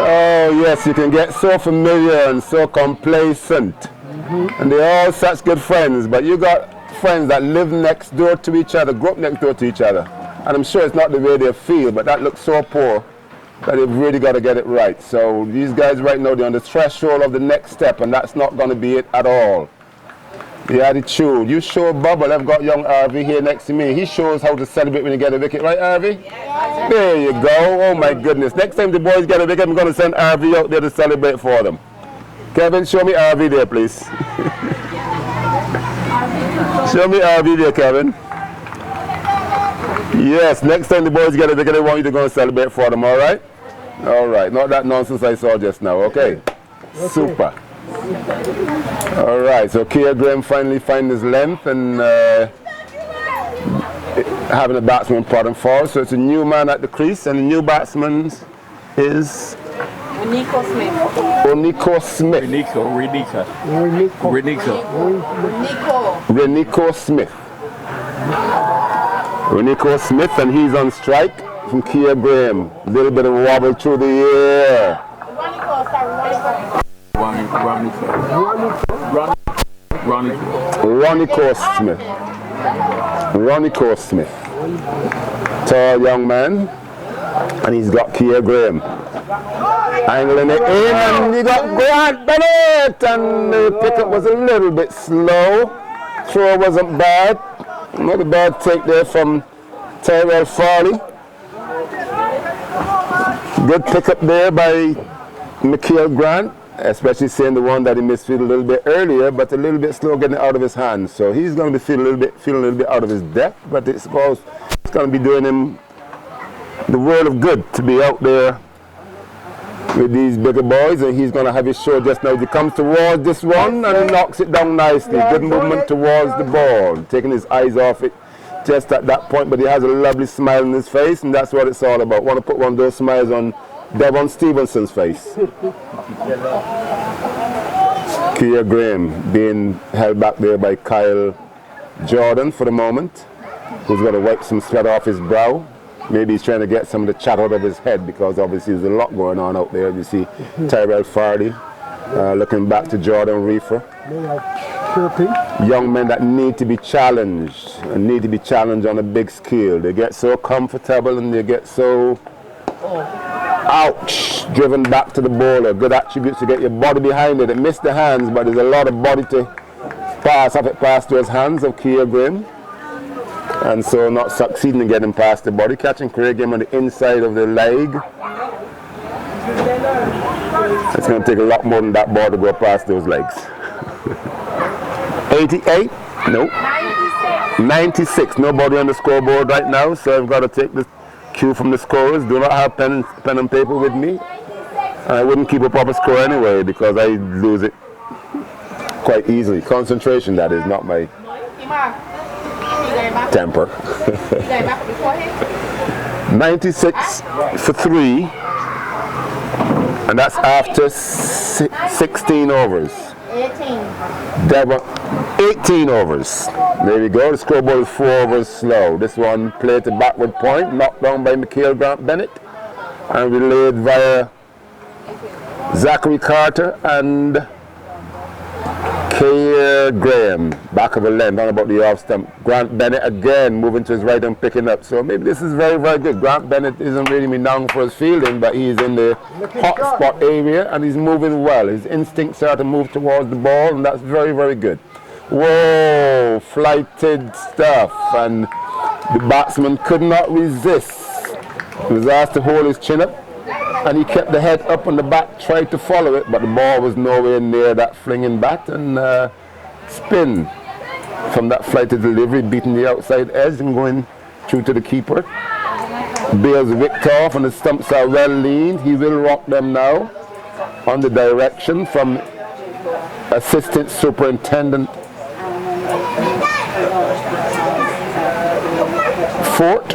Oh yes, you can get so familiar and so complacent. And they're all such good friends, but you got friends that live next door to each other, grew up next door to each other. And I'm sure it's not the way they feel, but that looks so poor that they've really got to get it right. So these guys right now, they're on the threshold of the next step, and that's not going to be it at all. The attitude. You show Bubble. I've got young Harvey here next to me. He shows how to celebrate when you get a wicket, right, Harvey? Yeah. There you go. Oh my goodness. Next time the boys get a wicket, I'm going to send Harvey out there to celebrate for them. Kevin, show me Harvey there, please. Show me Harvey there, Kevin. Yes, next time the boys get a wicket, I want you to go and celebrate for them, all right? All right. Not that nonsense I saw just now, okay? Super. All right, so Kia Graham finally find his length and having a batsman bottom fall. So it's a new man at the crease, and the new batsman is Renico Smith. Renico Smith. Renico Smith. Renico Smith, and he's on strike from Kia Graham. A little bit of wobble through the air. Renico Smith. Renico Smith. Tall young man, and he's got Kia Graham. Angling it in, and he got Grant Bennett, and the pickup was a little bit slow. Throw wasn't bad. Not a bad take there from Tyrell Farley. Good pickup there by Mikhail Grant, especially seeing the one that he misfielded a little bit earlier, but a little bit slow getting it out of his hands. So he's going to be feeling a little bit out of his depth, but it's going to be doing him the world of good to be out there with these bigger boys, and he's going to have his show just now. He comes towards this one and he knocks it down nicely. Good movement towards the ball, taking his eyes off it just at that point, but he has a lovely smile on his face, and that's what it's all about. Want to put one of those smiles on Devon Stevenson's face. Kia Graham being held back there by Kyle Jordan for the moment, who's going to wipe some sweat off his brow. Maybe he's trying to get some of the chat out of his head, because obviously there's a lot going on out there. You see Tyrell Farley looking back to Jordan Reefer. Young men that need to be challenged, and need to be challenged on a big scale. They get so comfortable and they get so driven back to the bowler. Good attributes to get your body behind it. It missed the hands, but there's a lot of body to pass off it past those hands of Kia Graham. And so not succeeding in getting past the body, catching Craig Graham on the inside of the leg. It's going to take a lot more than that ball to go past those legs. 88? Nope. 96. Nobody on the scoreboard right now, so I've got to take the cue from the scorers. Do not have pen and paper with me. I wouldn't keep a proper score anyway, because I lose it quite easily. Concentration, that is, not my temper. 96 for 3, and that's after 16 overs. 18 overs. There we go. The scoreboard is 4 overs slow. This one played to backward point, knocked down by Mikhail Grant Bennett, and relayed via Zachary Carter and Kia Graham, back of a length, on about the off stump. Grant Bennett again moving to his right and picking up. So maybe this is very, very good. Grant Bennett isn't really renowned for his fielding, but he's in the hot spot area and he's moving well. His instincts are to move towards the ball, and that's very, very good. Whoa, flighted stuff, and the batsman could not resist. He was asked to hold his chin up, and he kept the head up on the bat, tried to follow it, but the ball was nowhere near that flinging bat, and spin from that flighted delivery, beating the outside edge and going through to the keeper. Bales wicked off, and the stumps are well leaned. He will rock them now on the direction from Assistant Superintendent Fort.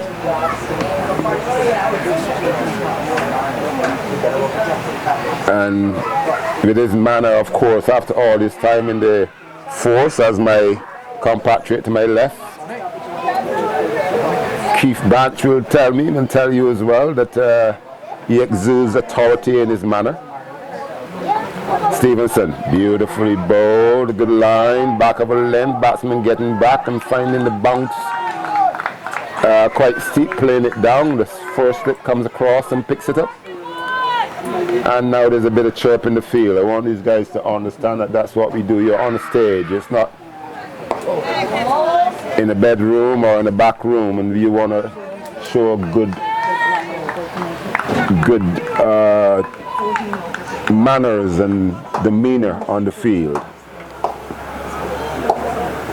And with his manner, of course, after all this time in the force as my compatriot to my left. Keith Banch will tell me and tell you as well that he exudes authority in his manner. Stevenson, beautifully bowled, good line, back of a length, batsman getting back and finding the bounce quite steep, playing it down. The first slip comes across and picks it up. And now there's a bit of chirp in the field. I want these guys to understand that that's what we do. You're on the stage. It's not in a bedroom or in a back room, and you want to show a good manners and demeanor on the field.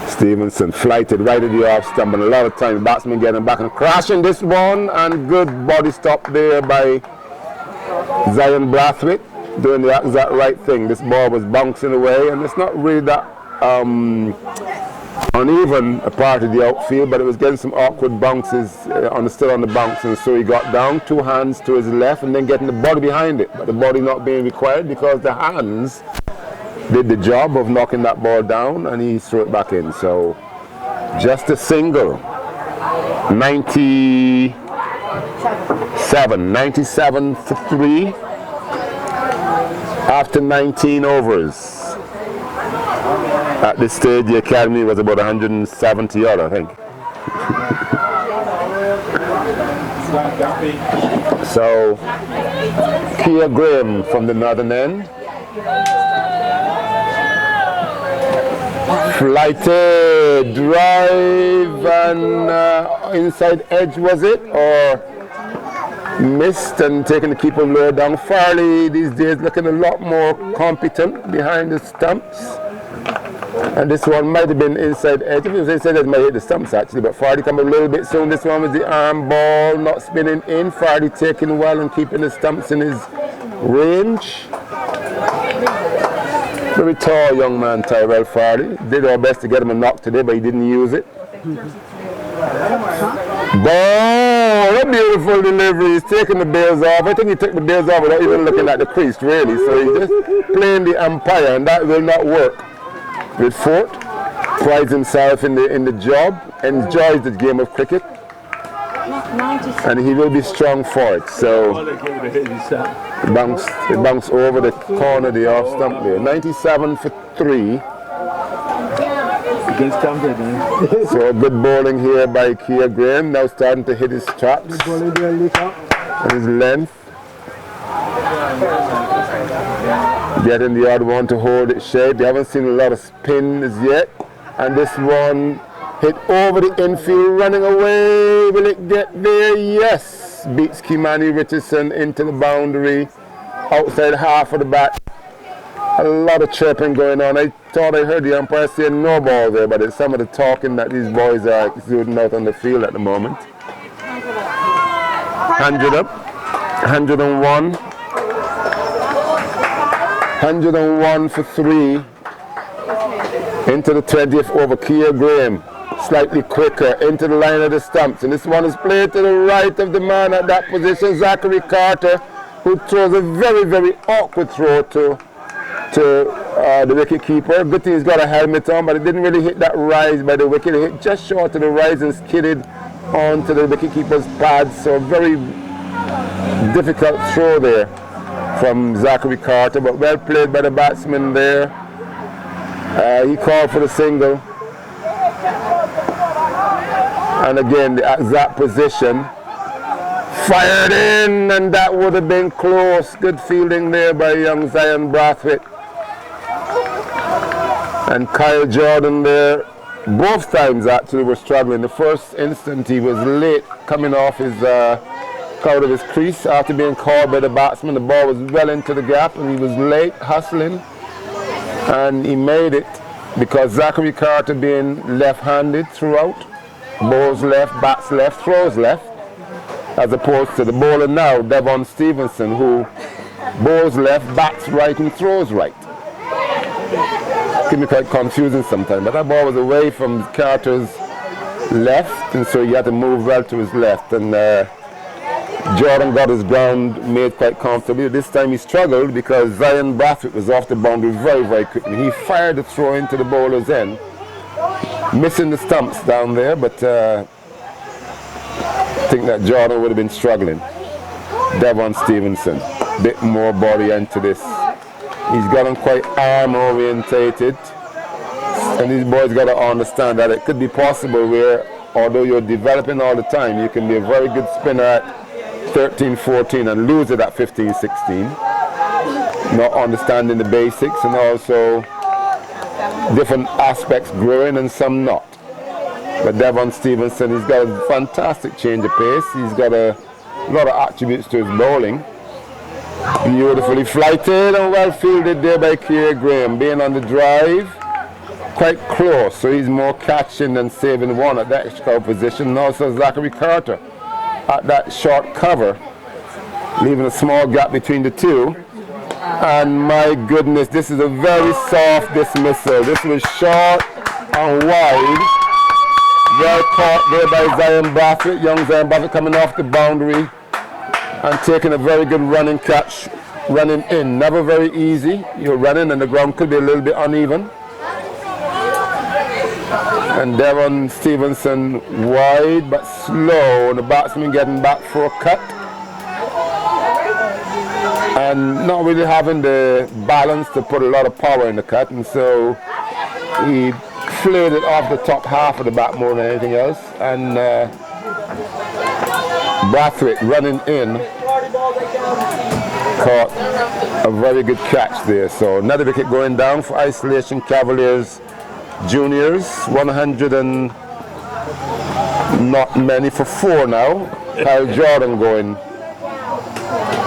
Stevenson flighted right at the off stump, and a lot of time the batsman getting back and crashing this one, and good body stop there by Zion Brathwaite, doing the exact right thing. This ball was bouncing away, and it's not really that uneven a part of the outfield, but it was getting some awkward bounces still on the bounce, and so he got down, two hands to his left, and then getting the body behind it, but the body not being required because the hands did the job of knocking that ball down, and he threw it back in. So just a single. 97 for 3 after 19 overs. At this stage, the academy was about 170 odd, I think. So, Kia Graham from the northern end. Flighted, drive, and inside edge, was it? Or missed and taking the keeper lower down. Farley these days looking a lot more competent behind the stumps. And this one might have been inside edge. If it was inside edge, it might hit the stumps actually, but Farley come a little bit soon. This one was the arm ball, not spinning in. Farley taking well and keeping the stumps in his range. Very tall young man, Tyrell Farley. Did our best to get him a knock today, but he didn't use it. Ball, a beautiful delivery. He's taking the bails off. I think he took the bails off without even looking at the crease, really. So he's just playing the umpire, and that will not work. With Fort, prides himself in the job, enjoys the game of cricket, and he will be strong for it. So it bounced over the corner of the off stump there. 97 for 3. So good bowling here by Kia Graham, now starting to hit his traps and his length. Getting the odd one to hold its shape. You haven't seen a lot of spin as yet. And this one hit over the infield, running away. Will it get there? Yes. Beats Kimani Richardson into the boundary, outside half of the bat. A lot of chirping going on. I thought I heard the umpire say no ball there, but it's some of the talking that these boys are exuding out on the field at the moment. 100 up, 101. 101 for 3 into the 20th over. Kia Graham slightly quicker into the line of the stumps, and this one is played to the right of the man at that position, Zachary Carter, who throws a very, very awkward throw to the wicket keeper. Good thing he's got a helmet on, but it didn't really hit that rise by the wicket. It hit just short of the rise and skidded onto the wicket keeper's pad. So very difficult throw there from Zachary Carter, but well played by the batsman there. He called for the single, and again the exact position, fired in, and that would have been close. Good fielding there by young Zion Brathwaite. And Kyle Jordan there, both times actually were struggling. The first instant he was late coming off his out of his crease after being called by the batsman. The ball was well into the gap and he was late hustling, and he made it because Zachary Carter, being left-handed throughout, bowls left, bats left, throws left, as opposed to the bowler now, Devon Stevenson, who bowls left, bats right and throws right. It can be quite confusing sometimes, but that ball was away from Carter's left, and so he had to move well to his left, and Jordan got his ground made quite comfortably. This time he struggled because Zion Brathwaite was off the boundary very, very quickly. He fired the throw into the bowler's end, missing the stumps down there, but I think that Jordan would have been struggling. Devon Stevenson, bit more body into this. He's gotten quite arm orientated, and these boys got to understand that it could be possible where, although you're developing all the time, you can be a very good spinner at 13, 14 and lose it at 15, 16. Not understanding the basics and also different aspects growing and some not. But Devon Stevenson, he's got a fantastic change of pace. He's got a lot of attributes to his bowling. Beautifully flighted and well fielded there by Keir Graham. Being on the drive, quite close, so he's more catching than saving one at that extra position. And also Zachary Carter at that short cover, leaving a small gap between the two. And my goodness, this is a very soft dismissal. This was short and wide. Well caught there by Zion Brathwaite. Young Zion Brathwaite coming off the boundary and taking a very good running catch, running in. Never very easy. You're running and the ground could be a little bit uneven. And Devon Stevenson wide but slow, and the batsman getting back for a cut. And not really having the balance to put a lot of power in the cut, and so he flared it off the top half of the bat more than anything else. And Brathwaite running in caught a very good catch there. So another wicket going down for Isolation Cavaliers Juniors. 100 and not many for 4 now. Kyle Jordan going.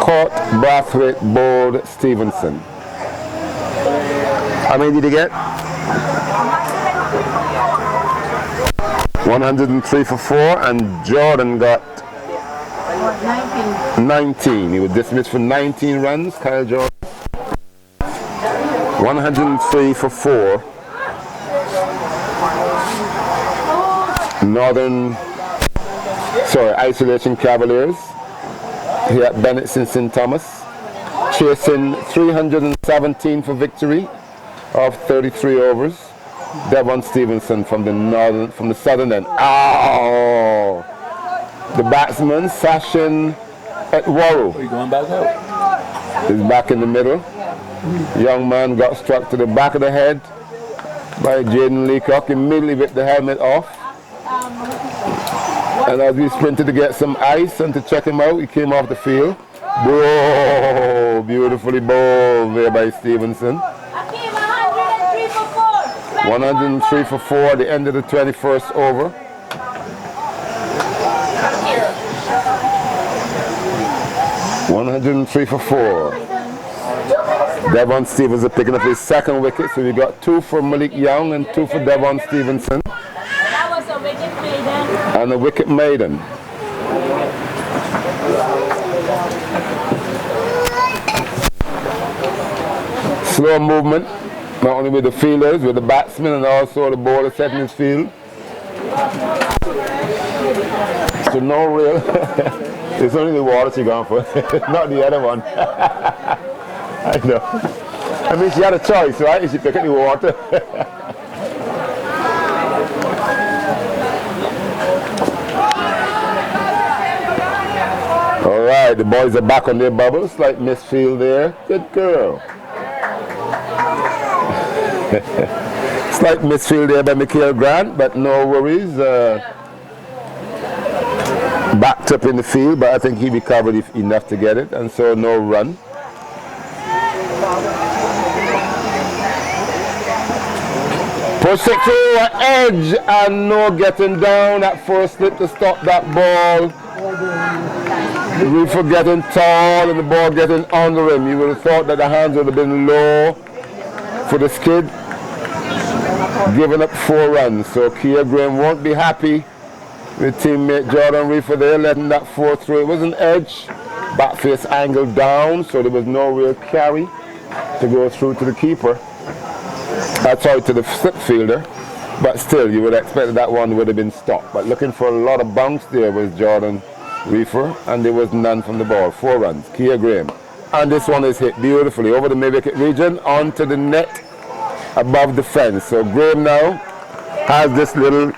Caught, Brathwaite, bowled, Stevenson. How many did he get? 103 for 4, and Jordan got 19. He was dismissed for 19 runs, Kyle Jordan. 103 for 4. Isolation Cavaliers here at Bennett St. Thomas, chasing 317 for victory of 33 overs. Devon Stevenson from the southern end. Oh! The batsman Sachin Etwaru. Are you going back out? Is back in the middle. Young man got struck to the back of the head by Jaden Leacock. Immediately ripped the helmet off. And as we sprinted to get some ice and to check him out, he came off the field. Whoa, beautifully bowled there by Stevenson. 103 for 4 at the end of the 21st over. $103 for 4. Devon Stevenson picking up his second wicket, so we got 2 for Malik Young and 2 for Devon Stevenson. And a wicket maiden. Slow movement, not only with the fielders, with the batsmen and also the bowler setting his field. So no real, it's only the water she's gone for, not the other one. I know. I mean, she had a choice, right? She picked up the water. All right, the boys are back on their bubbles. Slight misfield there. Good girl. Slight misfield there by Mikhail Grant, but no worries. Backed up in the field, but I think he recovered enough to get it, and so no run. Push it through an edge and no getting down at first slip to stop that ball. Reefer getting tall and the ball getting under him. You would have thought that the hands would have been low for the skid. Giving up 4 runs. So Keir Graham won't be happy with teammate Jordan Reefer there, letting that 4 through. It was an edge. Back face angled down, so there was no real carry to go through to the keeper. Sorry, to the slip fielder. But still, you would expect that one would have been stopped. But looking for a lot of bounce there was Jordan Reefer, and there was none from the ball. 4 runs. Kia Graham. And this one is hit beautifully over the mid-wicket region onto the net above the fence. So Graham now has this little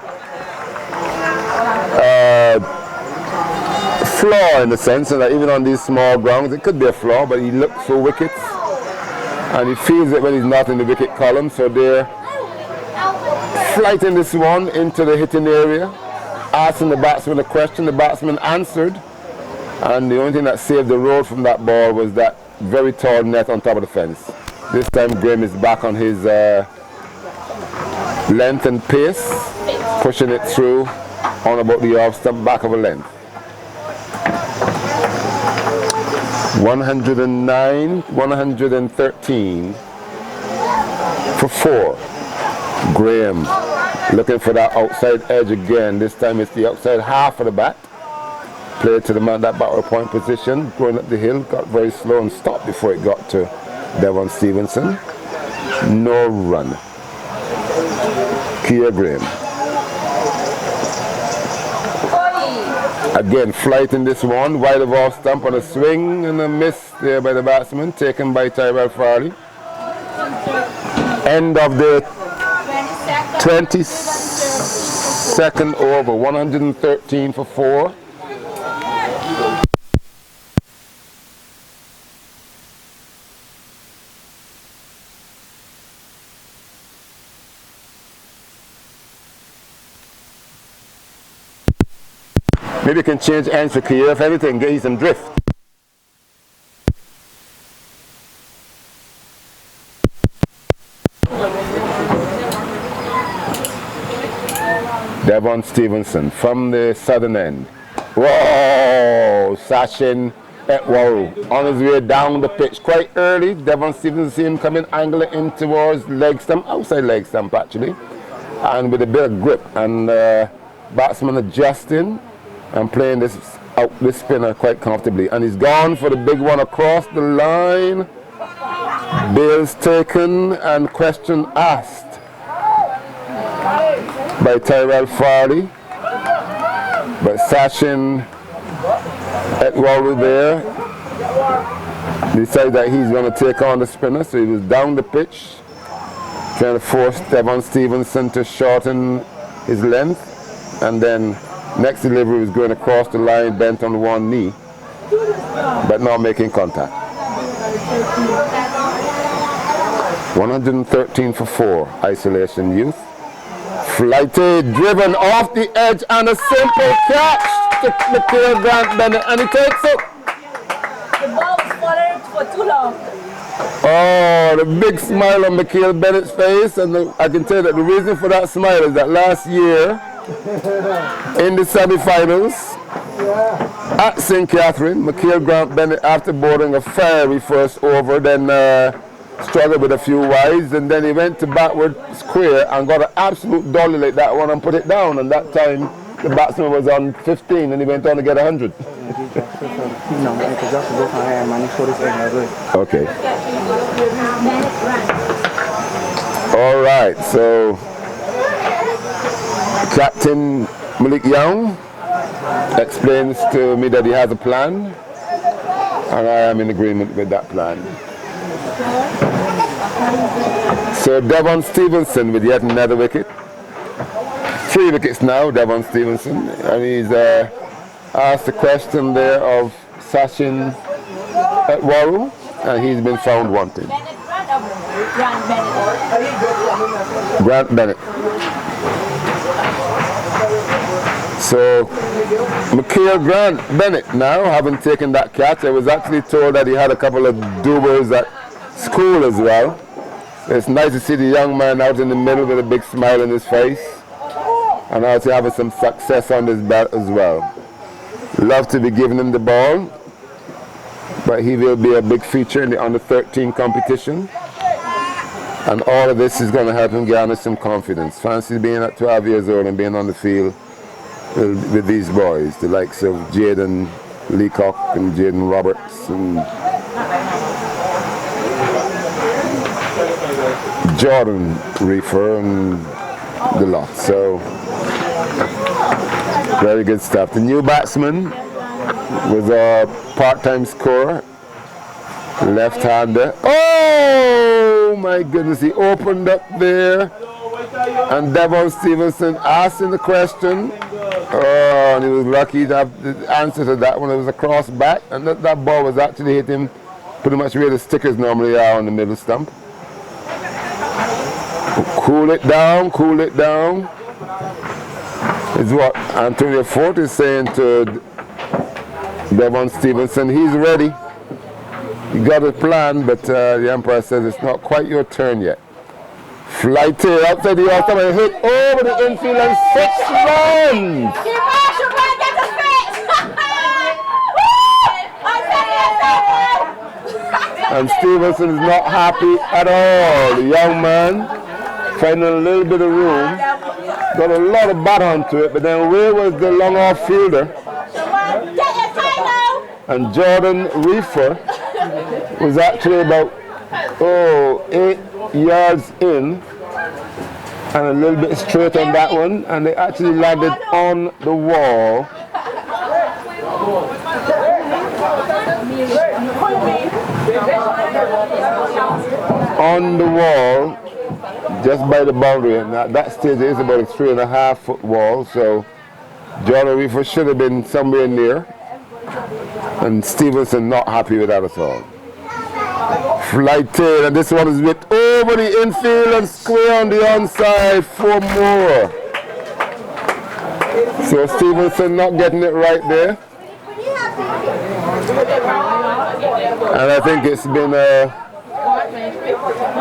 flaw in the sense that even on these small grounds, it could be a flaw, but he looks for wickets and he feels it when he's not in the wicket column. So they're flighting this one into the hitting area, asking the batsman a question. The batsman answered, and the only thing that saved the road from that ball was that very tall net on top of the fence. This time Graham is back on his length and pace, pushing it through on about the off stump back of a length. 109, 113 for 4. Graham looking for that outside edge again. This time it's the outside half of the bat. Played to the man that backward point position, going up the hill, got very slow and stopped before it got to Devon Stevenson. No run. Kia Graham. Again, flight in this one, wide of off stump on a swing and a miss there by the batsman, taken by Tyrell Farley. End of the 22nd over, 113 for 4. Maybe you can change ends for Kia, if anything, get you some drift. Devon Stevenson from the southern end. Whoa! Sachin Etwaru on his way down the pitch quite early. Devon Stevenson see him coming, angling in towards leg stump, outside leg stump actually, and with a bit of grip. And batsman adjusting and playing this spinner quite comfortably. And he's gone for the big one across the line. Bails taken and question asked by Tyrell Farley. But Sachin Etwaru there decided that he's going to take on the spinner. So he was down the pitch, trying to force Devon Stevenson to shorten his length. And then next delivery was going across the line, bent on one knee, but not making contact. 113 for 4, isolation youth. Flighted, driven off the edge, and a simple catch to Mikhail Grant Bennett, and he takes it. The ball was following for too long. Oh, the big smile on Mikhail Bennett's face, and I can tell you that the reason for that smile is that last year, in the semi-finals at St. Catherine, Mikhail Grant Bennett, after boarding a fiery first over, then struggled with a few wides, and then he went to backward square and got an absolute dolly like that one and put it down. And that time the batsman was on 15 and he went on to get 100. Okay. All right, so Captain Malik Young explains to me that he has a plan, and I am in agreement with that plan. So Devon Stevenson with yet another wicket. 3 wickets now, Devon Stevenson, and he's asked the question there of Sachin Etwaru, and he's been found wanting. Grant Bennett. So Mikhail Grant Bennett now, having taken that catch, I was actually told that he had a couple of doers at school as well. It's nice to see the young man out in the middle with a big smile on his face, and also having some success on his bat as well. Love to be giving him the ball, but he will be a big feature in the under 13 competition, and all of this is going to help him garner some confidence. Fancy being at 12 years old and being on the field with these boys, the likes of Jaden Leacock and Jaden Roberts and Jordan Reefer and the lot. So very good stuff. The new batsman was a part-time scorer, left-hander. Oh my goodness, he opened up there, and Devon Stevenson asking the question. Oh, and he was lucky to have the answer to that one. It was a cross back, and that ball was actually hitting pretty much where the stickers normally are on the middle stump. Cool it down, cool it down. Is what Antonio Fort is saying to Devon Stevenson. He's ready. You got a plan, but the umpire says it's not quite your turn yet. Flight tail outside the off and hit over the infield and 6 runs. And Stevenson is not happy at all. The young man finding a little bit of room. Got a lot of bat onto it, but then where was the long off fielder? And Jordan Reefer was actually about 8 yards in and a little bit straight on that one, and they actually landed on the wall. On the wall, just by the boundary, and at that stage it is about a 3.5 foot wall, so Jordan Reefer should have been somewhere near, and Stevenson not happy with that at all. Flight tail, and this one is whipped over the infield and square on the onside for more. So Stevenson not getting it right there. And I think it's been a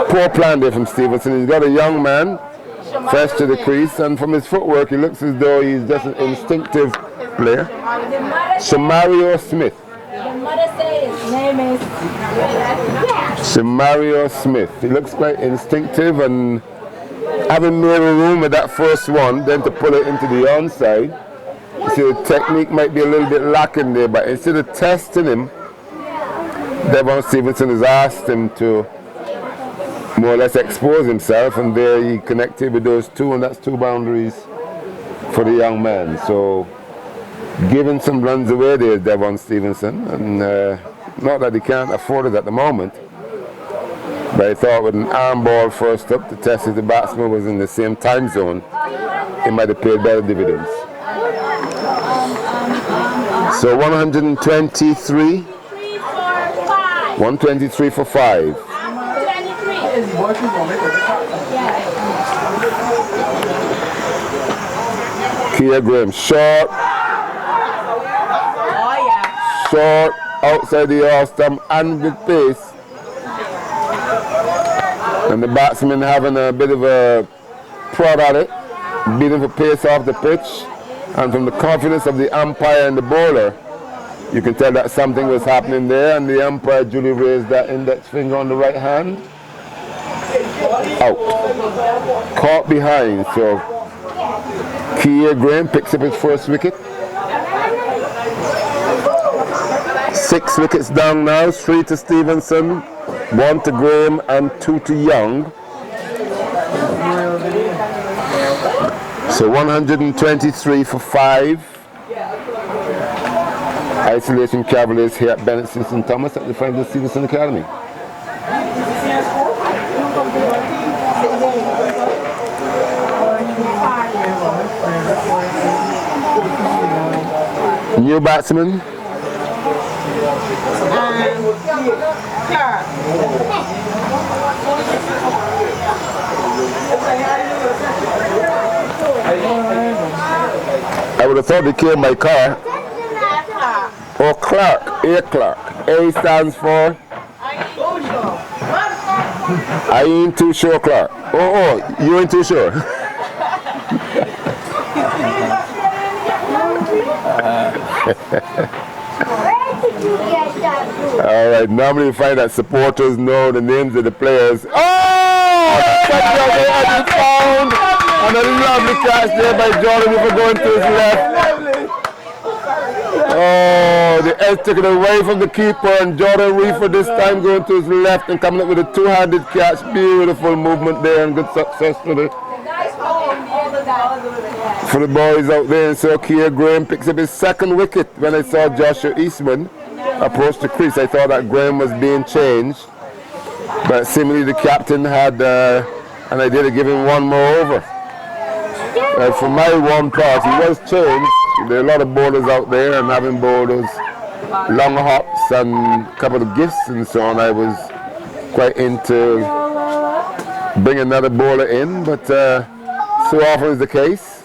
poor plan there from Stevenson. He's got a young man fresh to the crease, and from his footwork he looks as though he's just an instinctive player. Shamario Smith. Shamario Smith. He looks quite instinctive, and having made a room with that first one, then to pull it into the onside. You see, the technique might be a little bit lacking there, but instead of testing him, Devon Stevenson has asked him to more or less expose himself, and there he connected with those two, and that's 2 boundaries for the young man. So giving some runs away there, Devon Stevenson, and not that he can't afford it at the moment, but I thought with an arm ball first up to test if the batsman was in the same time zone, it might have paid better dividends. So 123 for 5. Kia Graham, short, short, outside the off stump and with pace. And the batsman having a bit of a prod at it, beating for pace off the pitch. And from the confidence of the umpire and the bowler, you can tell that something was happening there, and the umpire duly raised that index finger on the right hand. Out. Caught behind, so Kia Graham picks up his first wicket. 6 wickets down now, 3 to Stevenson, 1 to Graham and 2 to Young. So 123 for 5. Isolation Cavaliers here at Bennett Simpson Thomas at the Franklin Stevenson Academy. New batsman. I would have thought they came by car. Or Clark, A. Clark. A stands for I ain't too sure, Clark. Oh, you ain't too sure. All right, normally you find that supporters know the names of the players. Oh! Found! And a lovely catch there by Jordan Reefer going to his left. Oh, the edge took it away from the keeper, and Jordan Reefer this time going to his left and coming up with a 2-handed catch. Beautiful movement there and good success for the for the boys out there. So Kia Graham picks up his second wicket. When I saw Joshua Eastman approach the crease, I thought that Graham was being changed. But seemingly the captain had an idea to give him one more over. For my one part, he was changed. There are a lot of bowlers out there, and having bowlers long hops and a couple of gifts and so on, I was quite into bringing another bowler in, but so often is the case.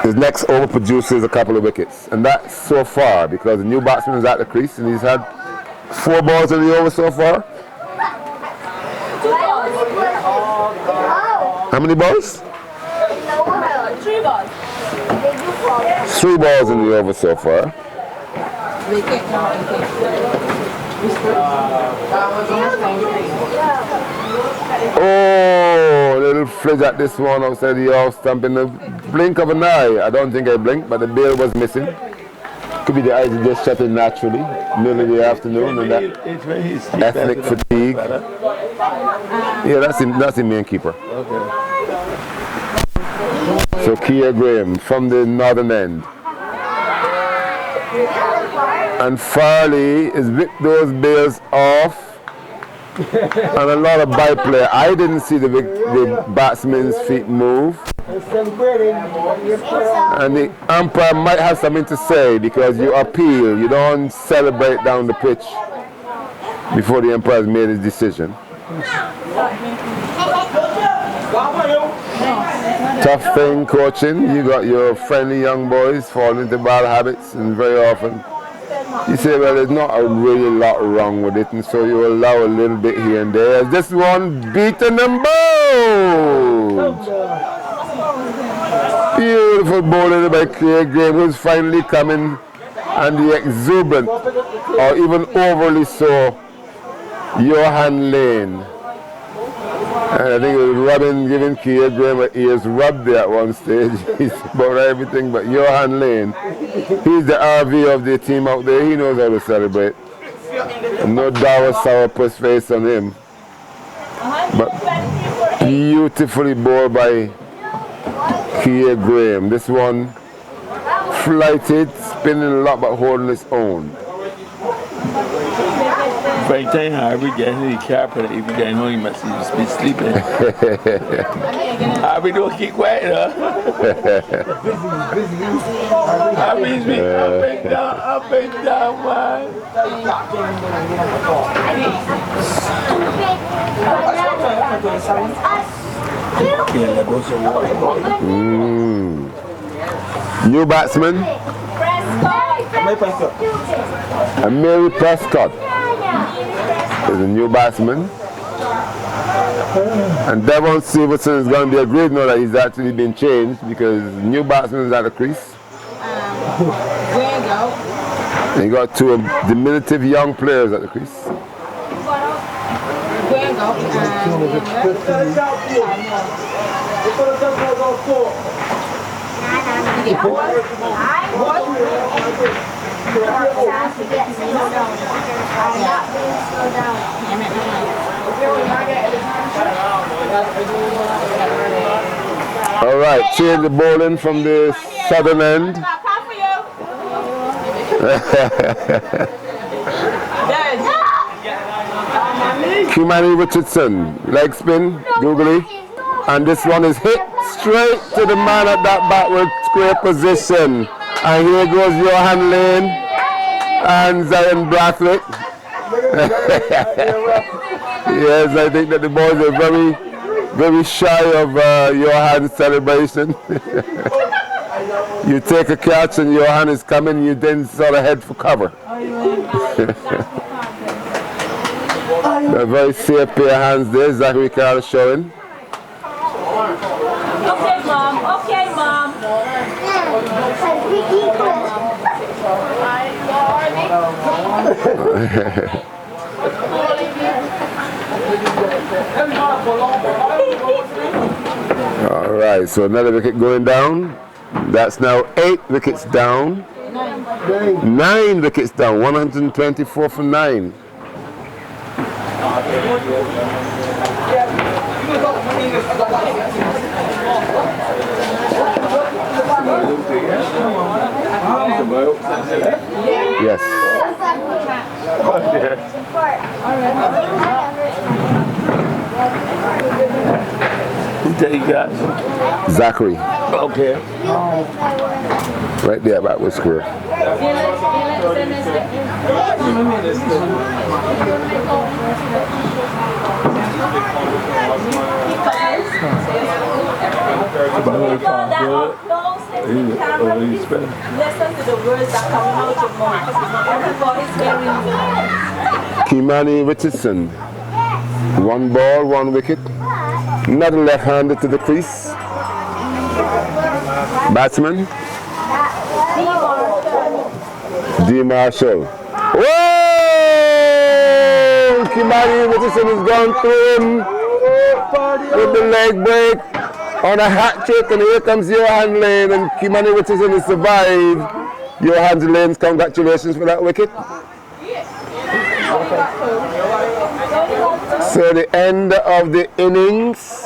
His next over produces a couple of wickets, and that's so far because the new batsman is at the crease and he's had 4 balls in the over so far. How many balls? 3 balls. 3 balls in the over so far. Oh, a little fledge at this one outside the off stump in the blink of an eye. I don't think I blinked, but the bail was missing. Could be the eyes are just shut in naturally, middle of the afternoon, and that ethnic fatigue. Yeah, that's the main keeper. Okay. So Kia Graham from the northern end. And Farley is with those bails off. And a lot of byplay. I didn't see the batsman's feet move. And the umpire might have something to say because you appeal. You don't celebrate down the pitch before the umpire has made his decision. Tough thing coaching. You got your friendly young boys falling into bad habits, and very often you say, well, there's not a really lot wrong with it, and so you allow a little bit here and there. This one beaten and bowled. Beautiful bowling by Kia Graham, who's finally coming, and the exuberant, or even overly so, Johan Lane. And I think it was giving Kia Graham an ears rub there at one stage. He's about everything but Johan Lane. He's the RV of the team out there. He knows how to celebrate. And no dour sourpuss face on him. But beautifully bowled by Kia Graham. This one flighted, spinning a lot but holding its own. By the time Harvey gets in the carpet, if he gets home, he must just be sleeping. Harvey don't keep quiet, huh? Harvey's been up and down, man. New batsman. And Mary Prescott is a new batsman. And Devon Silverson is going to be a great note that he's actually been changed because new batsman is at the crease. And you got 2 diminutive young players at the crease. All right, change the bowling from the southern end. Kimani Richardson, leg spin, googly, and this one is hit straight to the man at that backward square position. And here goes Johan Lane and Zion Brathwaite. Yes, I think that the boys are very, very shy of Johan's celebration. You take a catch and Johan is coming, you then sort of head for cover. A very safe pair of hands there, Zachary Carl showing. Okay, Mom. Okay, Mom. All right, so another wicket going down. That's now 8 wickets down. 9 wickets down, 124 for 9. Yes. Who take that? Zachary. Okay. Right there, back with square. Listen to the words that come out your mouth. Everybody's hearing. Kimani Richardson. 1 ball, 1 wicket. Not left-handed to the crease. Batsman. D. Marshall. Whoa! Kimani Richardson has gone through him with the leg break on a hat trick, and here comes Johan Lane, and Kimani Richardson has survived. Johan Lane, congratulations for that wicket. So the end of the innings.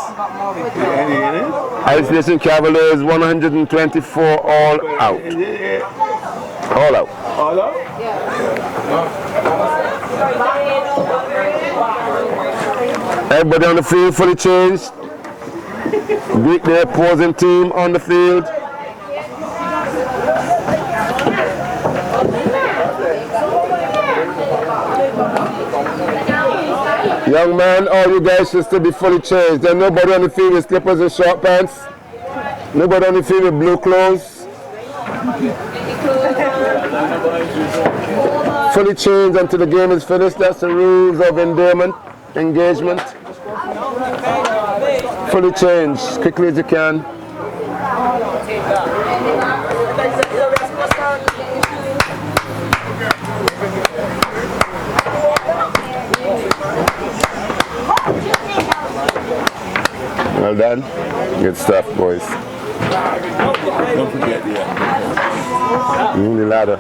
Isolation Cavaliers 124 all out. All out. All out? Everybody on the field fully changed. Greet the opposing team on the field. Young man, all you guys should still be fully changed. There's nobody on the field with slippers and short pants. Nobody on the field with blue clothes. Fully changed until the game is finished. That's the rules of endearment, engagement. Fully changed, quickly as you can. Well done. Good stuff, boys. Don't forget the ladder.